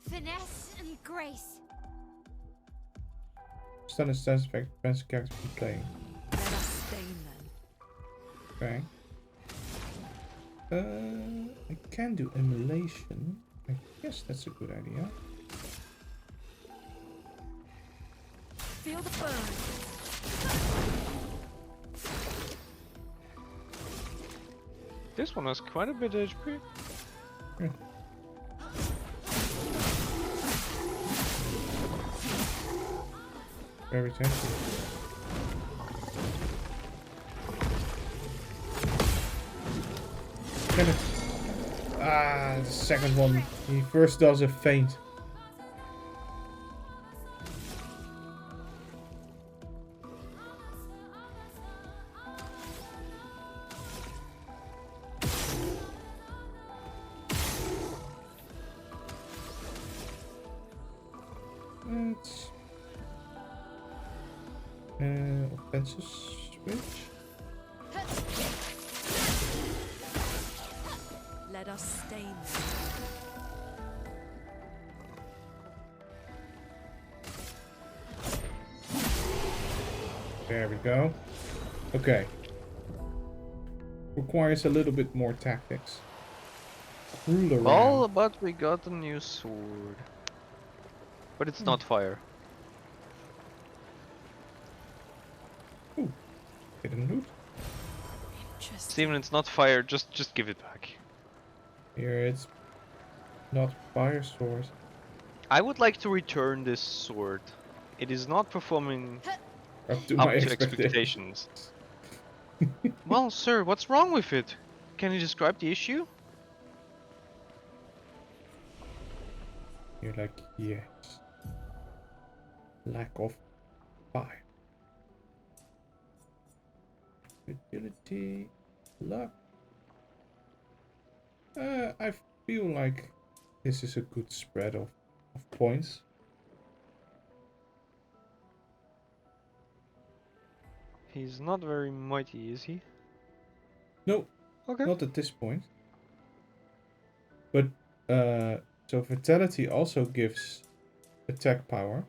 Finesse and grace. Stun is stats effect depends on character be playing. Let us stain then. Okay. I can do immolation. I guess that's a good idea. Feel the burn. This one has quite a bit of HP. Yeah. Very tempting. Get it. Ah, the second one. He first does a feint. It's offensive switch. Let us stain them. There we go. Okay. Requires a little bit more tactics. Rule around. Well, but we got a new sword. But it's not fire. Ooh. Hidden loot. Interesting. Steven, it's not fire, just give it back. Here it's not fire sword. I would like to return this sword. It is not performing Up to up my to expectations. expectations. Well, sir, what's wrong with it? Can you describe the issue? You're like, yes. Lack of fire. Agility. Luck. I feel like this is a good spread of points. He's not very mighty, is he? No, Okay. not at this point. But so vitality also gives attack power.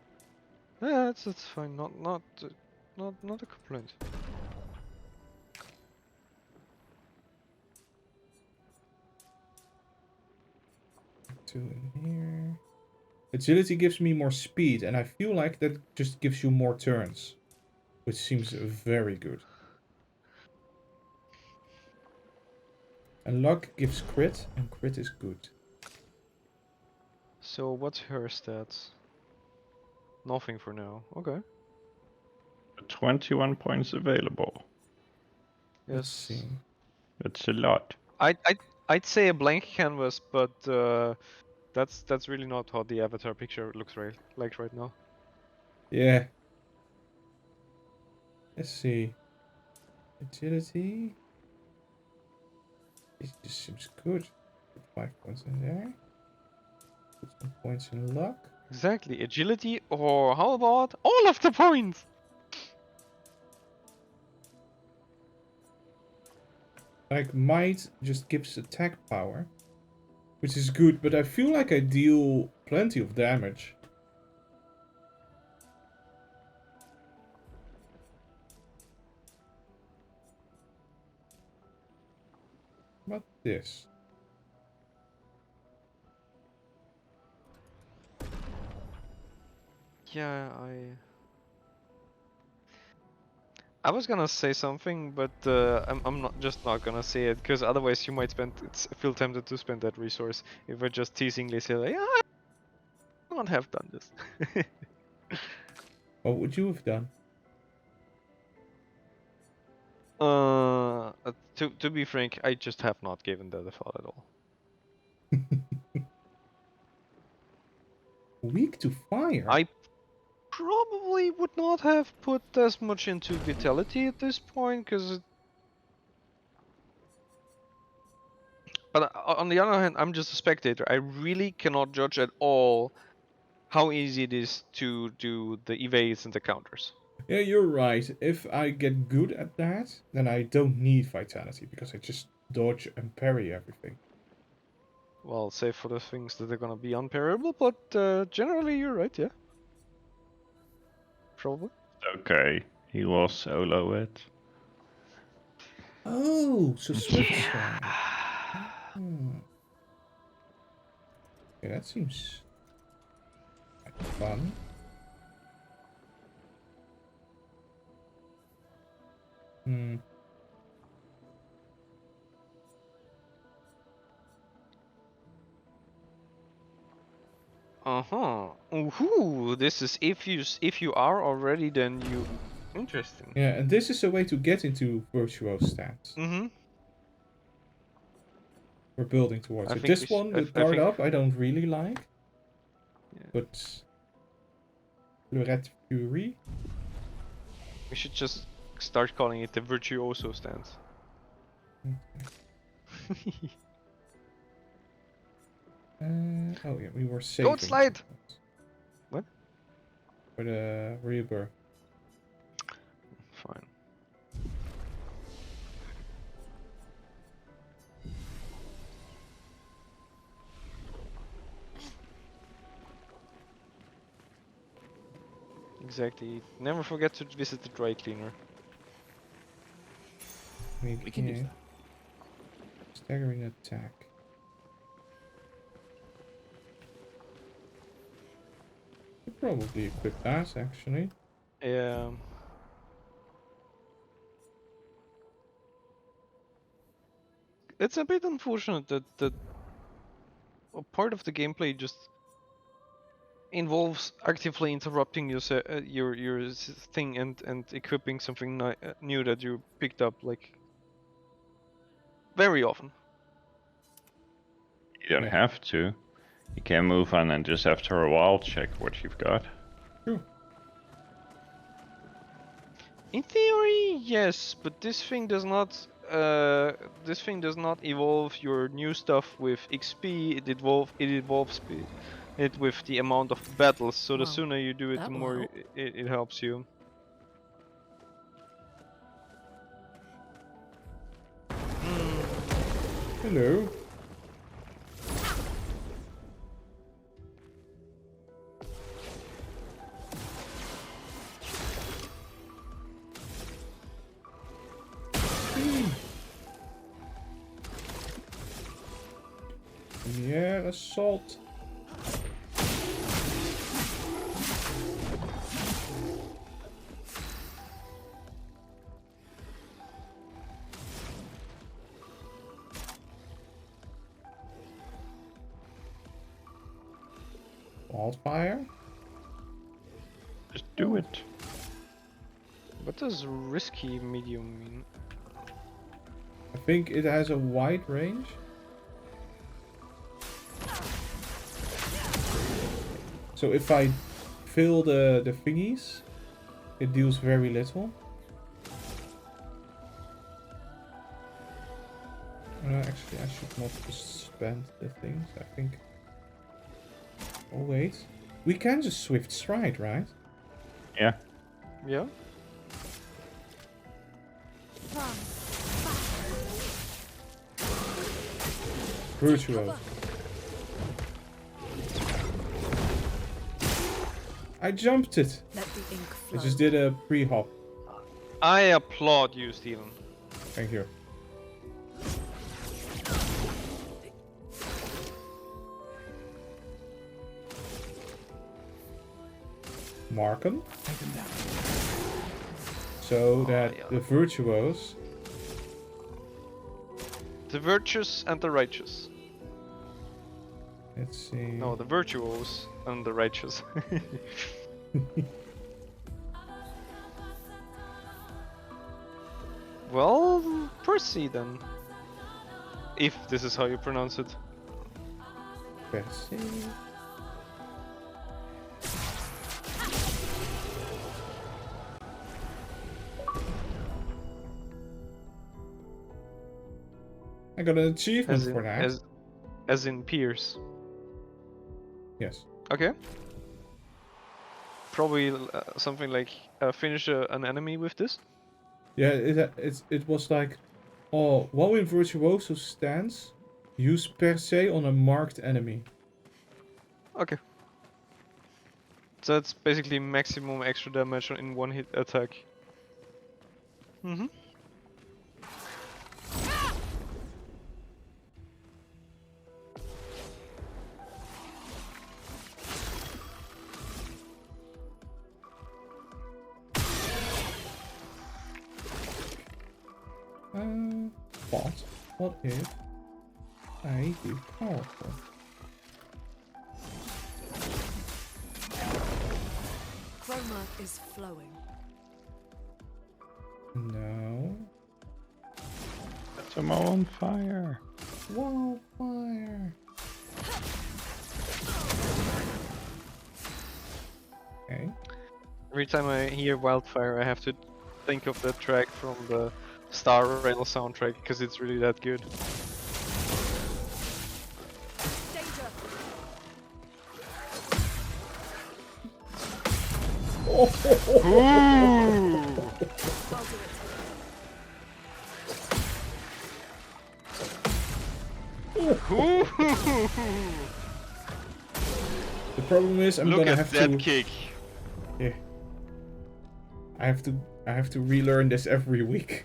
Yeah, that's fine. Not a complaint. Two in here. Agility gives me more speed, and I feel like that just gives you more turns, which seems very good. And luck gives crit, and crit is good. So what's her stats? Nothing for now. Okay. 21 points available. Let's Yes. see. That's a lot. I'd say a blank canvas, but that's really not how the avatar picture looks like right now. Yeah. Let's see. Agility. It just seems good. Put 5 points in there. Put some points in luck. Exactly. Agility, or how about all of the points? Like might just gives attack power, which is good, but I feel like I deal plenty of damage. What this? Yeah, I was gonna say something, but I'm not gonna say it, because otherwise you might feel tempted to spend that resource if I just teasingly say like, I don't have done this. What would you have done? To be frank, I just have not given that a thought at all. Weak to fire? I probably would not have put as much into vitality at this point, because But on the other hand, I'm just a spectator. I really cannot judge at all how easy it is to do the evades and the counters. Yeah, you're right. If I get good at that, then I don't need vitality because I just dodge and parry everything. Well, save for the things that are gonna be unparable, but generally you're right, yeah. Probably. Okay, he was solo it. Oh, so Swift Strike. Hmm. Okay, that seems fun. Hmm. Uh-huh. Ooh, this is if you are already, then you interesting. Yeah, and this is a way to get into virtuose stats. Mm-hmm. We're building towards I it. think This one, the I guard think up, I don't really like. Yeah. But Lorette Fury. we should just start calling it the virtuoso stance. Oh yeah, we were saving. Goat slide! sometimes. What? For the rebirth. Fine. Exactly. Never forget to visit the dry cleaner. We can use that. Staggering attack. Could probably equip that actually. Yeah. It's a bit unfortunate that a part of the gameplay just involves actively interrupting your thing and equipping something new that you picked up like very often. You don't Yeah. have to. You can move on and just after a while check what you've got. True. In theory, yes, but this thing does not. This thing does not evolve your new stuff with XP. It evolves it with the amount of battles. So the Well, sooner you do it, the that will more help. it helps you. Hello. Yeah, assault. Wildfire? Just do it. What does risky medium mean? I think it has a wide range. So if I fill the thingies, it deals very little. Actually, I should not just spend the things, I think. Oh wait. We can just swift stride, right? Yeah. Yeah. Virtual. I jumped it. Let the ink I flow. just did a pre-hop. I applaud you, Steven. Thank you. Markham. So that yeah. the virtuos. The virtuous and the righteous. Let's see. No, the virtuos and the righteous. Well, Percy then. If this is how you pronounce it. Let's see. I got an achievement As in for that. as in Pierce. Yes. Okay. Probably something like finish an enemy with this. Yeah, it was like, oh, while in Virtuoso stance, use per se on a marked enemy. Okay. So that's basically maximum extra damage in one hit attack. Mm-hmm. But what if I do powerful? Chroma is flowing. No. Set them all on fire. Wildfire. Okay. Every time I hear Wildfire, I have to think of that track from the Star Rail soundtrack because it's really that good. Danger! Ooh! I'll do it. The problem is I'm Look gonna at have that to. kick! Yeah. I have to relearn this every week.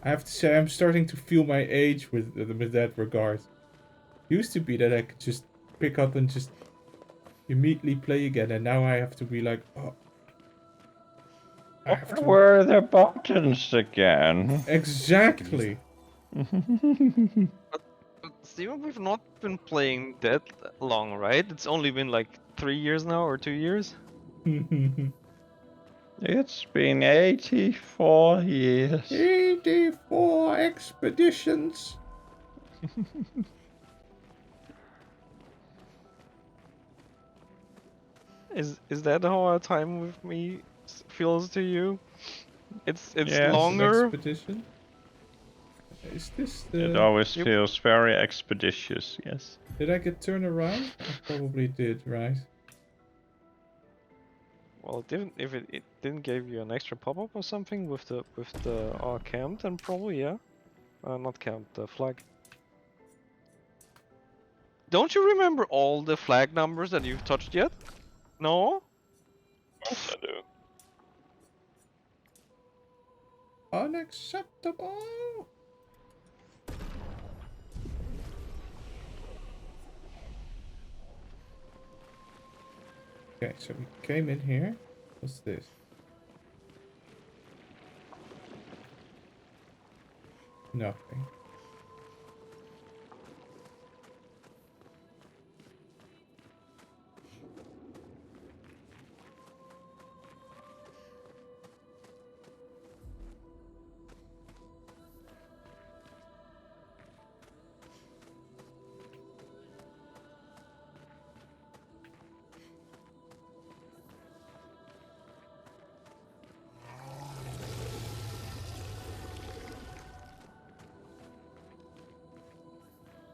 I have to say I'm starting to feel my age with that regard. Used to be that I could just pick up and just immediately play again, and now I have to be like, oh, I have to. Where are the buttons again? Exactly. Steven, we've not been playing that long, right? It's only been like 3 years now, or 2 years? It's been 84 years. 84 expeditions. Is that how our time with me feels to you? It's Yes. An longer. expedition. Is this It the? always Yep. feels very expeditious, yes. Did I get turned around? I probably did, right? Well, it didn't. If it didn't give you an extra pop-up or something with the camp, then probably yeah. Not camp, the flag. Don't you remember all the flag numbers that you've touched yet? No? Yes, I do. Unacceptable. Okay, so we came in here. What's this? Nothing.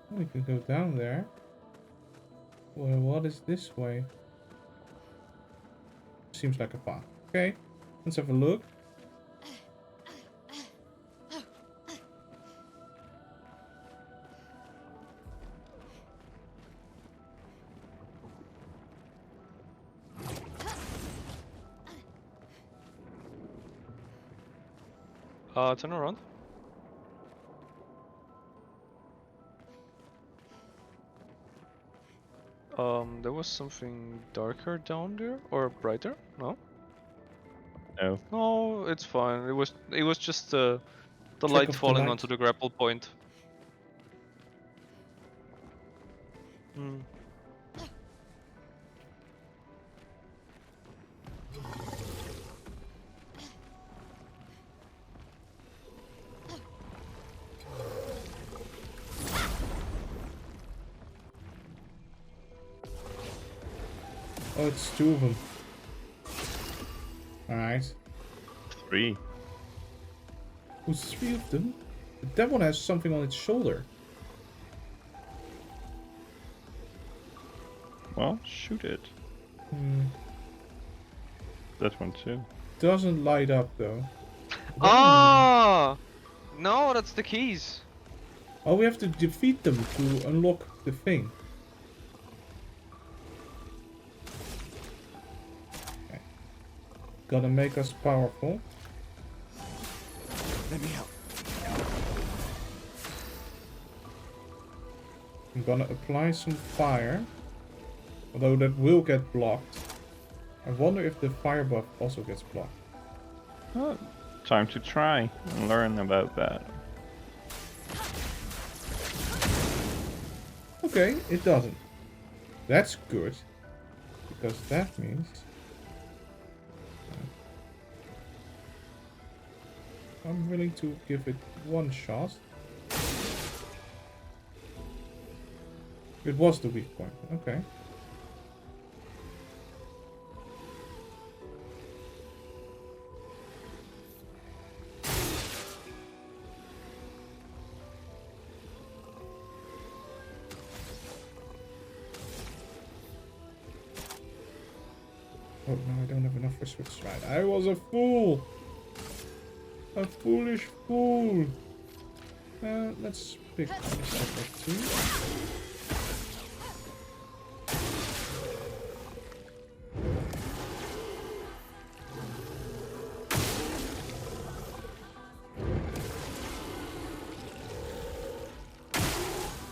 We could go down there. Well, what is this way? Seems like a path. Okay, let's have a look. Turn around. There was something darker down there, or brighter? No? No. No, it's fine. It was just the Trick light of the falling light. onto the grapple point. Hmm. Oh, it's two of them. Alright. 3. Who's 3 of them? But that one has something on its shoulder. Well, shoot it. That one too. Doesn't light up though. Oh! No, that's the keys. Oh, we have to defeat them to unlock the thing. Okay. Gotta make us powerful. Let me help. I'm gonna apply some fire. Although that will get blocked. I wonder if the fire buff also gets blocked. Oh, time to try and learn about that. Okay, it doesn't. That's good. Because that means... I'm willing to give it one shot. It was the weak point. Okay. Oh no, I don't have enough for switch stride. I was a fool! A foolish fool! Let's pick this up at 2.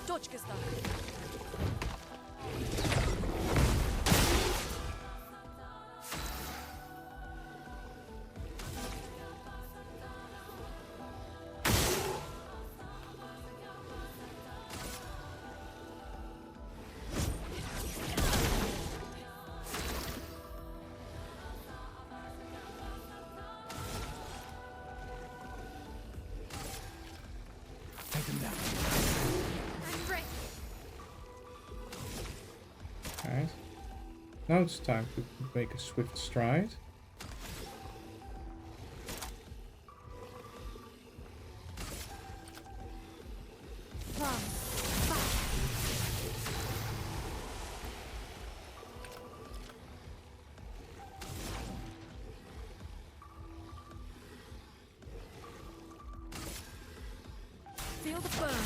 Точка ставка. Take them down. I'm ready. Alright. Now it's time to make a swift stride. Feel the burn.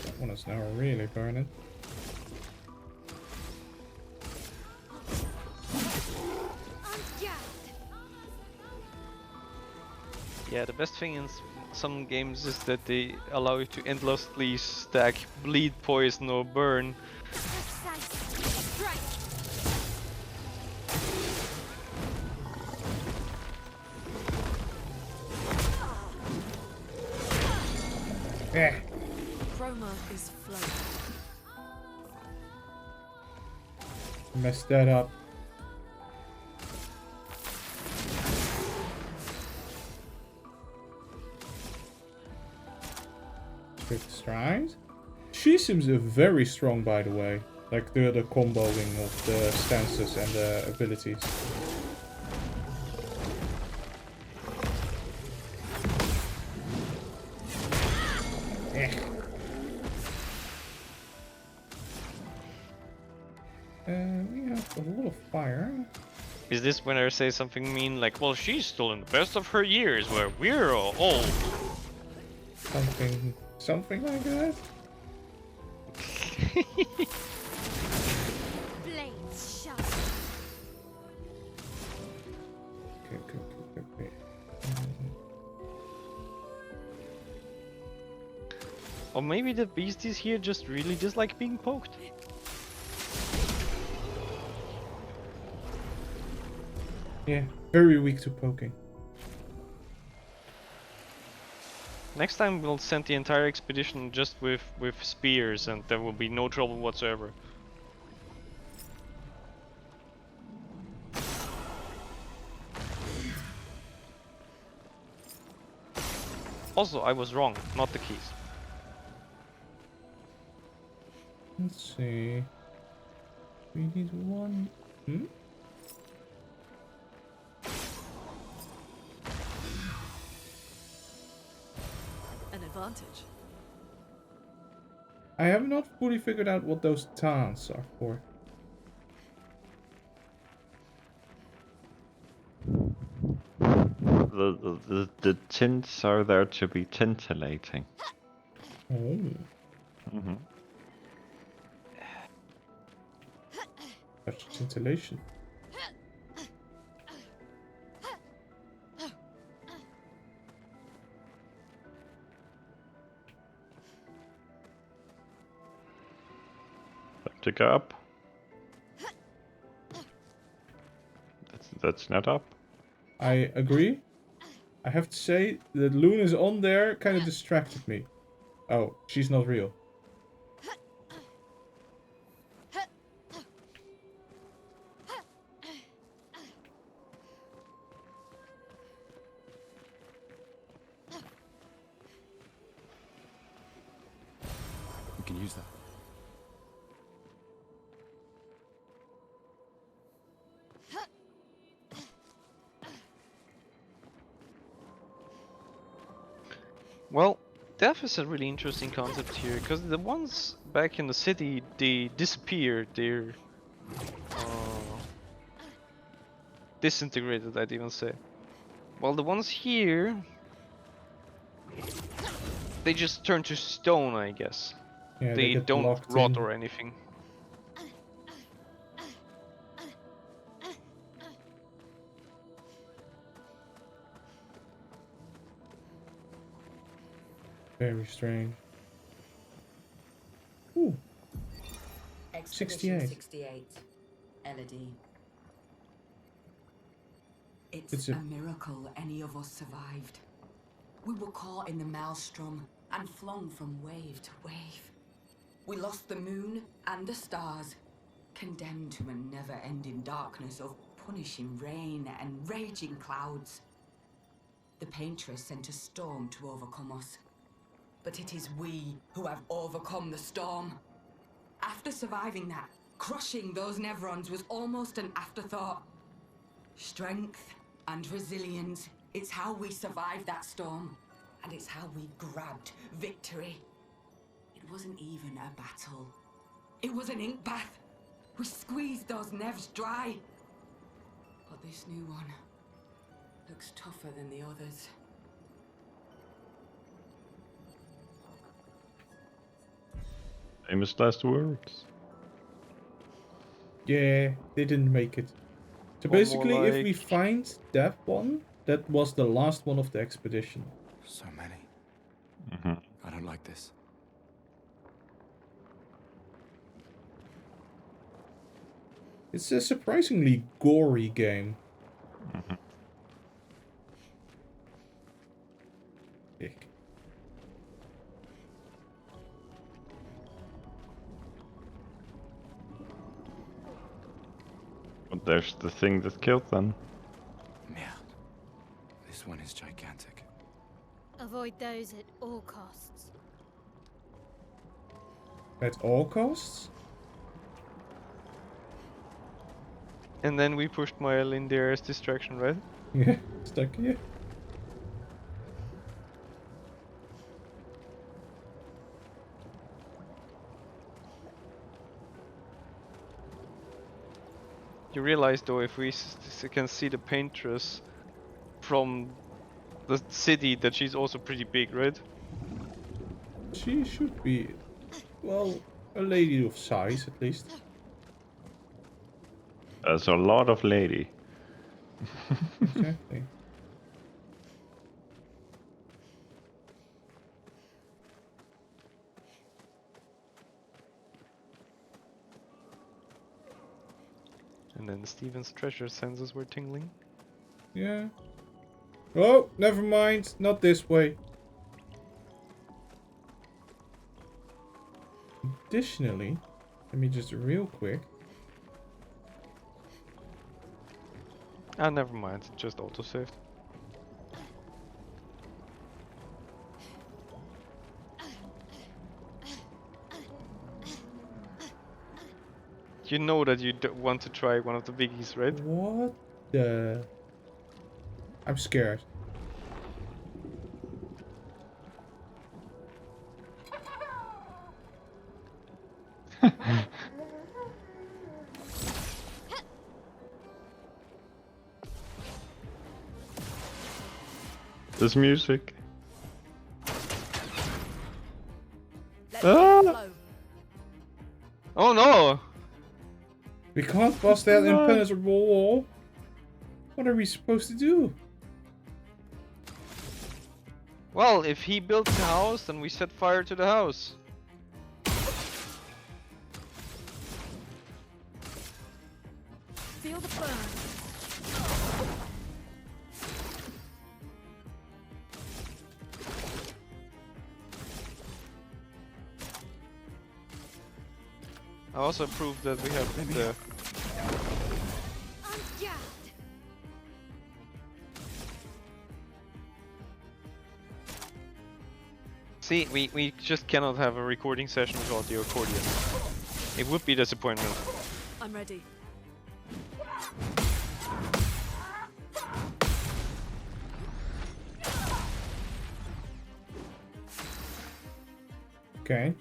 That one is now really burning. Yeah, the best thing in some games is that they allow you to endlessly stack bleed, poison, or burn. Eh. Chroma is flowing. Messed that up. Swift stride. She seems very strong, by the way. Like the comboing of the stances and the abilities. Eh. We have a lot of fire. Is this when I say something mean like, well, she's still in the best of her years, where we're all old? Something like that. Blades sharp. Okay. Or maybe the beasties here just really dislike being poked. Yeah, very weak to poking. Next time we'll send the entire expedition just with spears, and there will be no trouble whatsoever. Also, I was wrong, not the keys. Let's see. We need one. advantage. I have not fully figured out what those tans are for. The tints are there to be tintillating. Oh, Mm-hmm. that's scintillation. To go up. That's not up. I agree. I have to say, that Luna's on there kind of distracted me. Oh, she's not real. We can use that. Well, death is a really interesting concept here, because the ones back in the city, they disappeared, they're disintegrated, I'd even say. While the ones here, they just turn to stone, I guess. Yeah, They get don't locked rot in. or anything. Very strange. Ooh, Expedition 68. 68. Elodie. It's It's a a- miracle any of us survived. We were caught in the maelstrom and flung from wave to wave. We lost the moon and the stars, condemned to a never-ending darkness of punishing rain and raging clouds. The Paintress sent a storm to overcome us. But it is we who have overcome the storm. After surviving that, crushing those Nevrons was almost an afterthought. Strength and resilience, it's how we survived that storm. And it's how we grabbed victory. It wasn't even a battle. It was an ink bath. We squeezed those Nevs dry. But this new one looks tougher than the others. Famous last words. Yeah, they didn't make it. So One more basically, if we like- find that one, that was the last one of the expedition. So many. Mm-hmm. I don't like this. It's a surprisingly gory game. Mm-hmm. Ick. But there's the thing that killed them. Merde. This one is gigantic. Avoid those at all costs. At all costs? And then we pushed Mael in there as distraction, right? Yeah, stuck here. You realize though, if we can see the Paintress from the city, that she's also pretty big, right? She should be, well, a lady of size at least. There's a lot of lady. Exactly. And then Steven's treasure senses were tingling. Yeah. Oh, never mind. Not this way. Additionally, let me just real quick. Ah, never mind, it just auto-saved. You know that you want to try one of the biggies, right? What the? I'm scared. This music. Let Ah! it flow. Oh no! We can't bust that impenetrable wall. What are we supposed to do? Well, if he built the house, then we set fire to the house. Feel the burn. I also proved that we have the... Ungagged. See, we just cannot have a recording session without the accordion. It would be disappointment. I'm ready. Okay.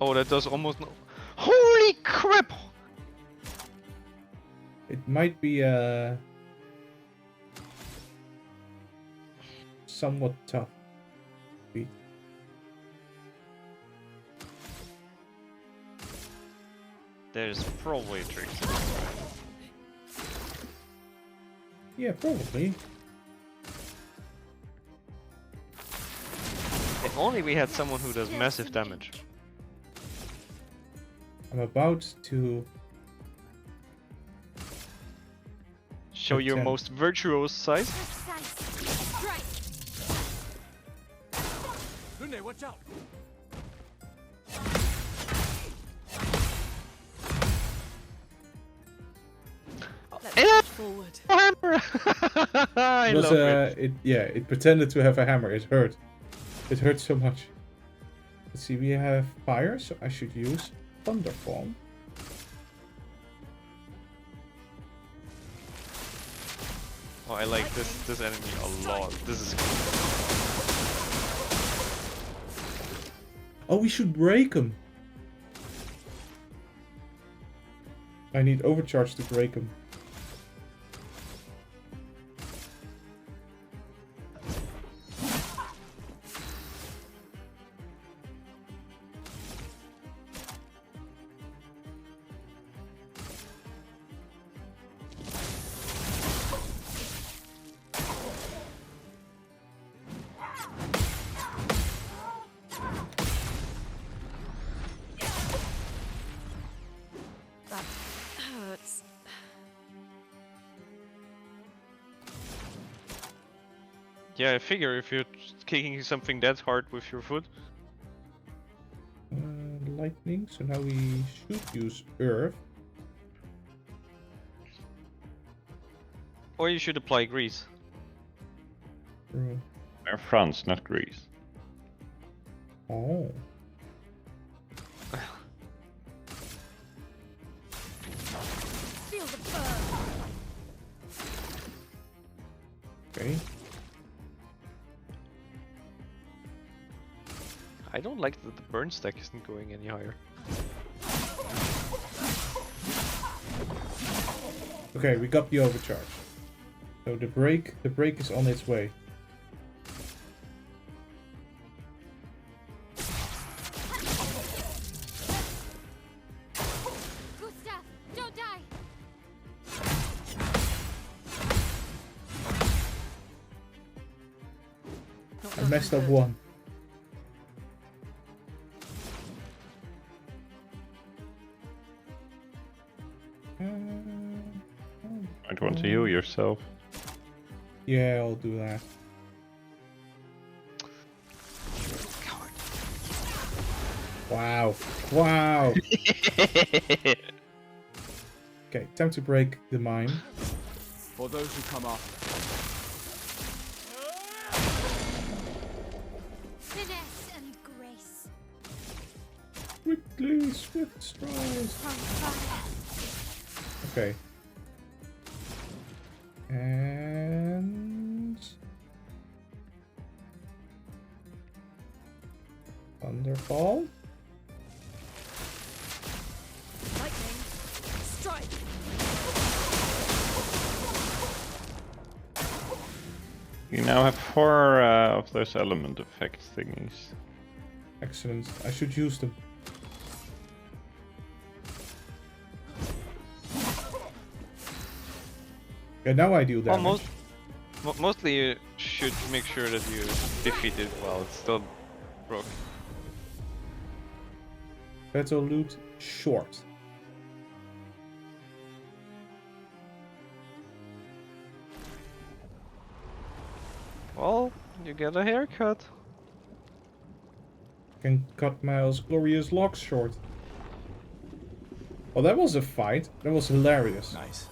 Oh, that does almost no... Holy crap! It might be somewhat tough. Beat. There's probably tricks. Yeah, probably. If only we had someone who does massive damage. I'm about to Show your Attempt. most virtuous side. Precise. Strike. Lune, watch out! Let's Yeah. push forward. Hammer! I was love it. it pretended to have a hammer. It hurt. It hurt so much. Let's see, we have fire, so I should use Thunderfall. Oh, I like this enemy a lot. This is cool. Oh, we should break him. I need overcharge to break him. That hurts. Yeah, I figure if you're kicking something that hard with your foot. Lightning, so now we should use Earth. Or you should apply grease. They're France, not Greece. Oh. Feel the burn. Okay. I don't like that the burn stack isn't going any higher. Okay, we got the overcharge. So the break is on its way. Gustav, don't die. Not I messed up looking good. one. Might want to heal yourself. Yeah, I'll do that. Wow. Wow. Okay, time to break the mine. For those who come after. Finesse and grace. Quickly, swift strides. From fire. Okay. And Thunderfall. Lightning. Strike. You now have 4 of those element effect thingies. Excellent. I should use them. Okay, now I deal damage. Almost. Mostly you should make sure that you defeat it while it's still broke. Battle loot short. Well, you get a haircut. Can cut Miles' glorious locks short. Well, that was a fight. That was hilarious. Nice.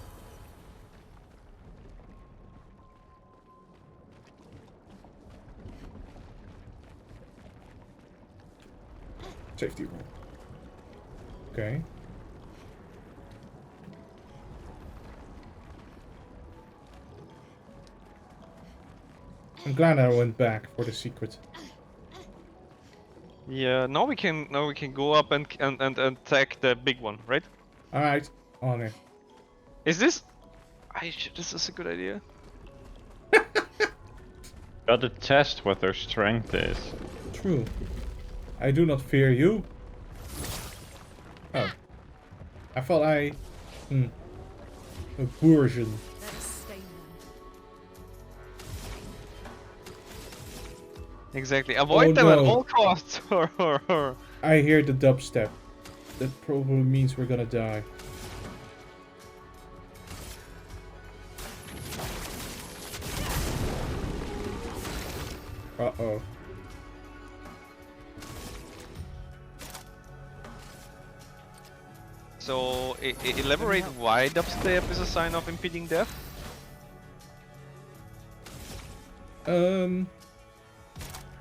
Safety roll. Okay. I'm glad I went back for the secret. Yeah, now we can go up and attack the big one, right? Alright, on it. Is this? This is a good idea. Gotta test what their strength is. True. I do not fear you. Oh. I thought I... Aversion. Let us stay Exactly. Avoid Oh, them at no. all costs. I hear the dubstep. That probably means we're gonna die. Uh-oh. So, elaborate why dubstep is a sign of impeding death?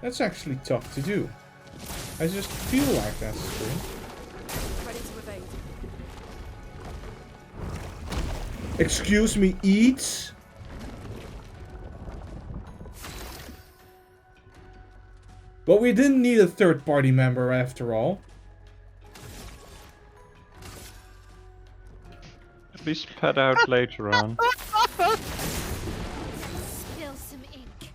That's actually tough to do. I just feel like that's true. ready to evade. Excuse me, eats? But we didn't need a third party member after all. At least pad out later on. Spill some ink.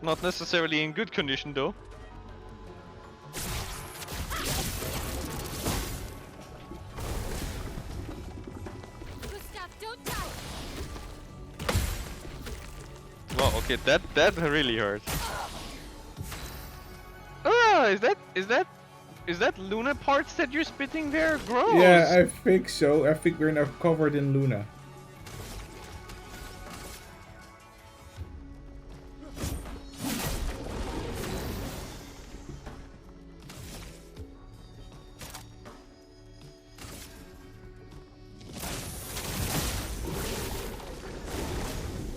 Not necessarily in good condition though. Gustav, don't die. Wow, okay, that really hurt. Ah, is that Luna parts that you're spitting there? Gross. Yeah, I think so. I think we're now covered in Luna.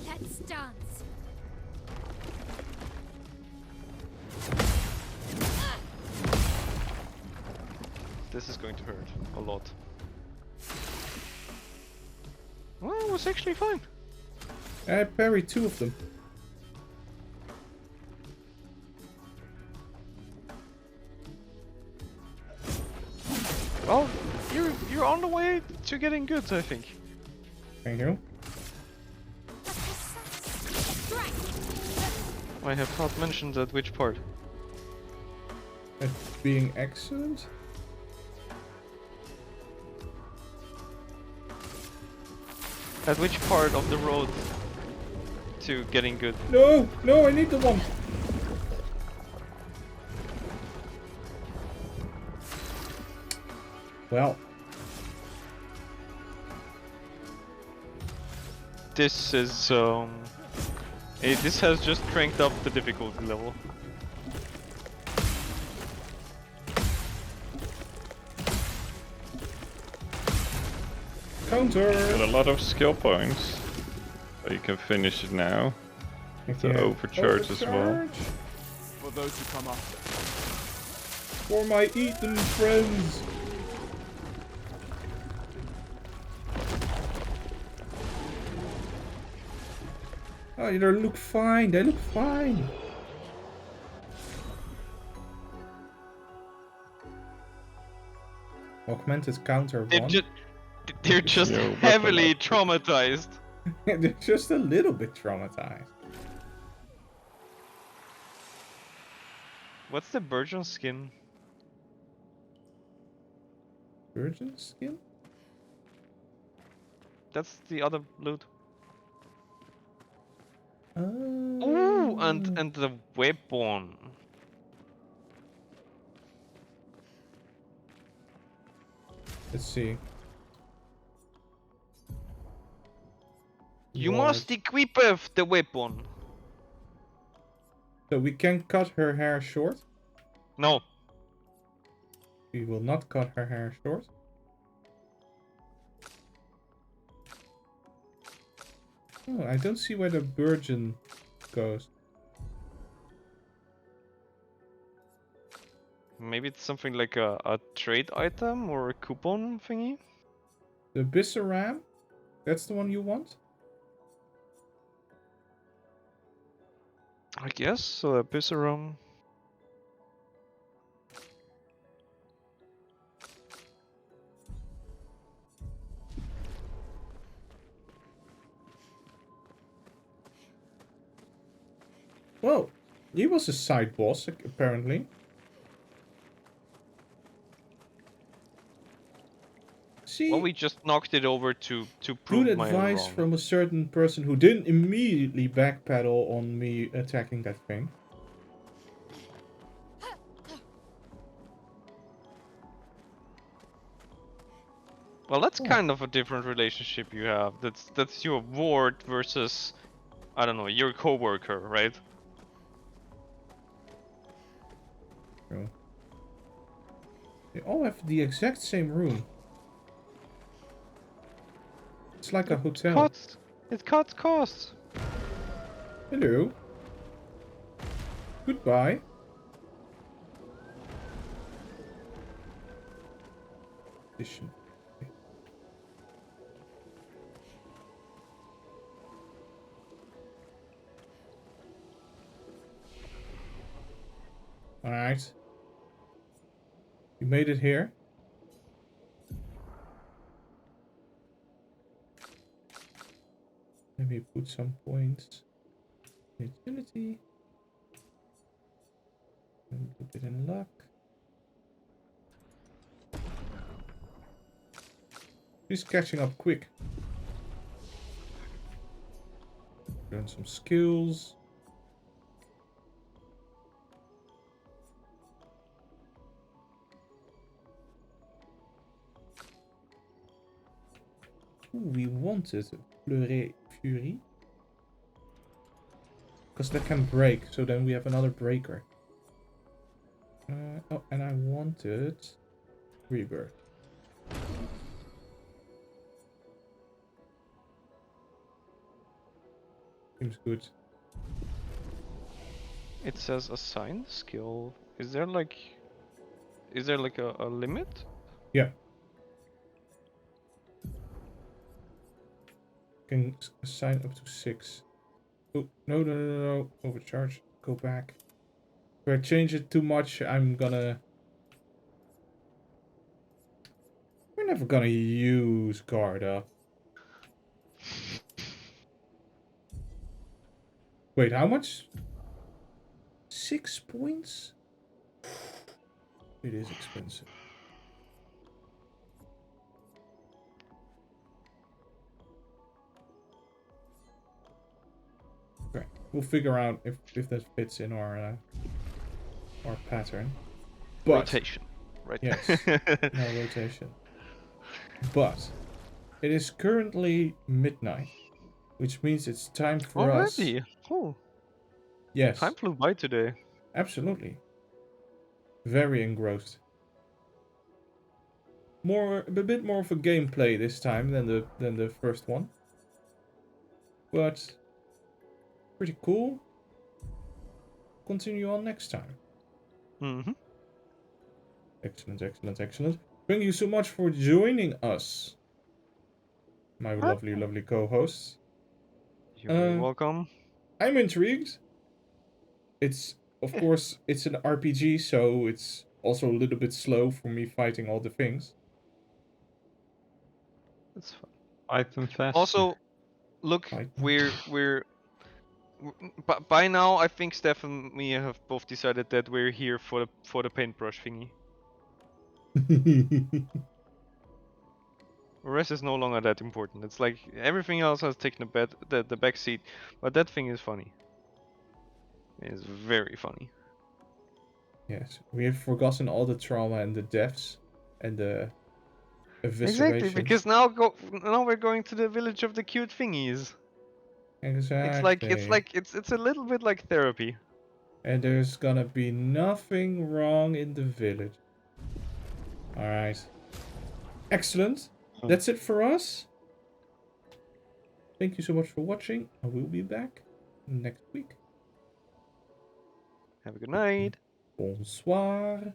Let's dance. This is going to hurt a lot. Well, it was actually fine. I parried 2 of them. Well, you're on the way to getting good, I think. Thank you. I have not mentioned at which part. At being excellent? At which part of the road to getting good? No! No, I need the one! Well. This is this has just cranked up the difficulty level. Counter! Got a lot of skill points. So you can finish it now. To Yeah. overcharge as well. Overcharge? For those who come after. For my Ethan friends! Oh, they look fine. They look fine. Augmented counter 1. They're just Yo, what heavily the- traumatized. They're just a little bit traumatized. What's the virgin skin? Virgin skin? That's the other loot. Oh. Ooh, and the weapon. Let's see. You What? must equip the weapon. So we can cut her hair short? No. We will not cut her hair short. Oh, I don't see where the virgin goes. Maybe it's something like a trade item or a coupon thingy? The Bissaram? That's the one you want? I guess, so a Bissarum. Well, he was a side boss, apparently. See? Well, we just knocked it over to Good prove my advice wrong. from a certain person who didn't immediately backpedal on me attacking that thing. Well, that's Oh. kind of a different relationship you have. That's your ward versus, I don't know, your coworker, right? True. They all have the exact same room. It's like a hotel. It cuts costs. Hello. Goodbye. Edition. Alright. You made it here. Maybe put some points. Utility. A little bit in luck. He's catching up quick. Learn some skills. Ooh, we wanted Fleuret Fury. Because that can break, so then we have another breaker. Oh, and I wanted Rebirth. Seems good. It says assign skill. Is there like a limit? Yeah. Can assign up to 6. Oh, no. Overcharge. Go back. If I change it too much, I'm gonna... We're never gonna use guard up. Wait, how much? 6 points? It is expensive. Okay, we'll figure out if that fits in our pattern. But, Rotation, right? yes, no rotation. But it is currently midnight, which means it's time for us. Already? Oh, Yes, time flew by today. absolutely. Very engrossed. A bit more of a gameplay this time than the first one. But pretty cool. Continue on next time. Mm-hmm. Excellent. Thank you so much for joining us, my lovely co-hosts. You're very welcome. I'm intrigued. It's, of course, it's an RPG, so it's also a little bit slow for me fighting all the things. It's fun. Item faster. Also, Look, Right. by now I think Steph and me have both decided that we're here for the paintbrush thingy. The rest is no longer that important. It's like everything else has taken the back seat, but that thing is funny. It's very funny. Yes, we have forgotten all the trauma and the deaths and the Exactly, eviscerations. because now we're going to the village of the cute thingies. Exactly. It's a little bit like therapy. And there's gonna be nothing wrong in the village. Alright. Excellent. That's it for us. Thank you so much for watching. I will be back next week. Have a good night. Bonsoir.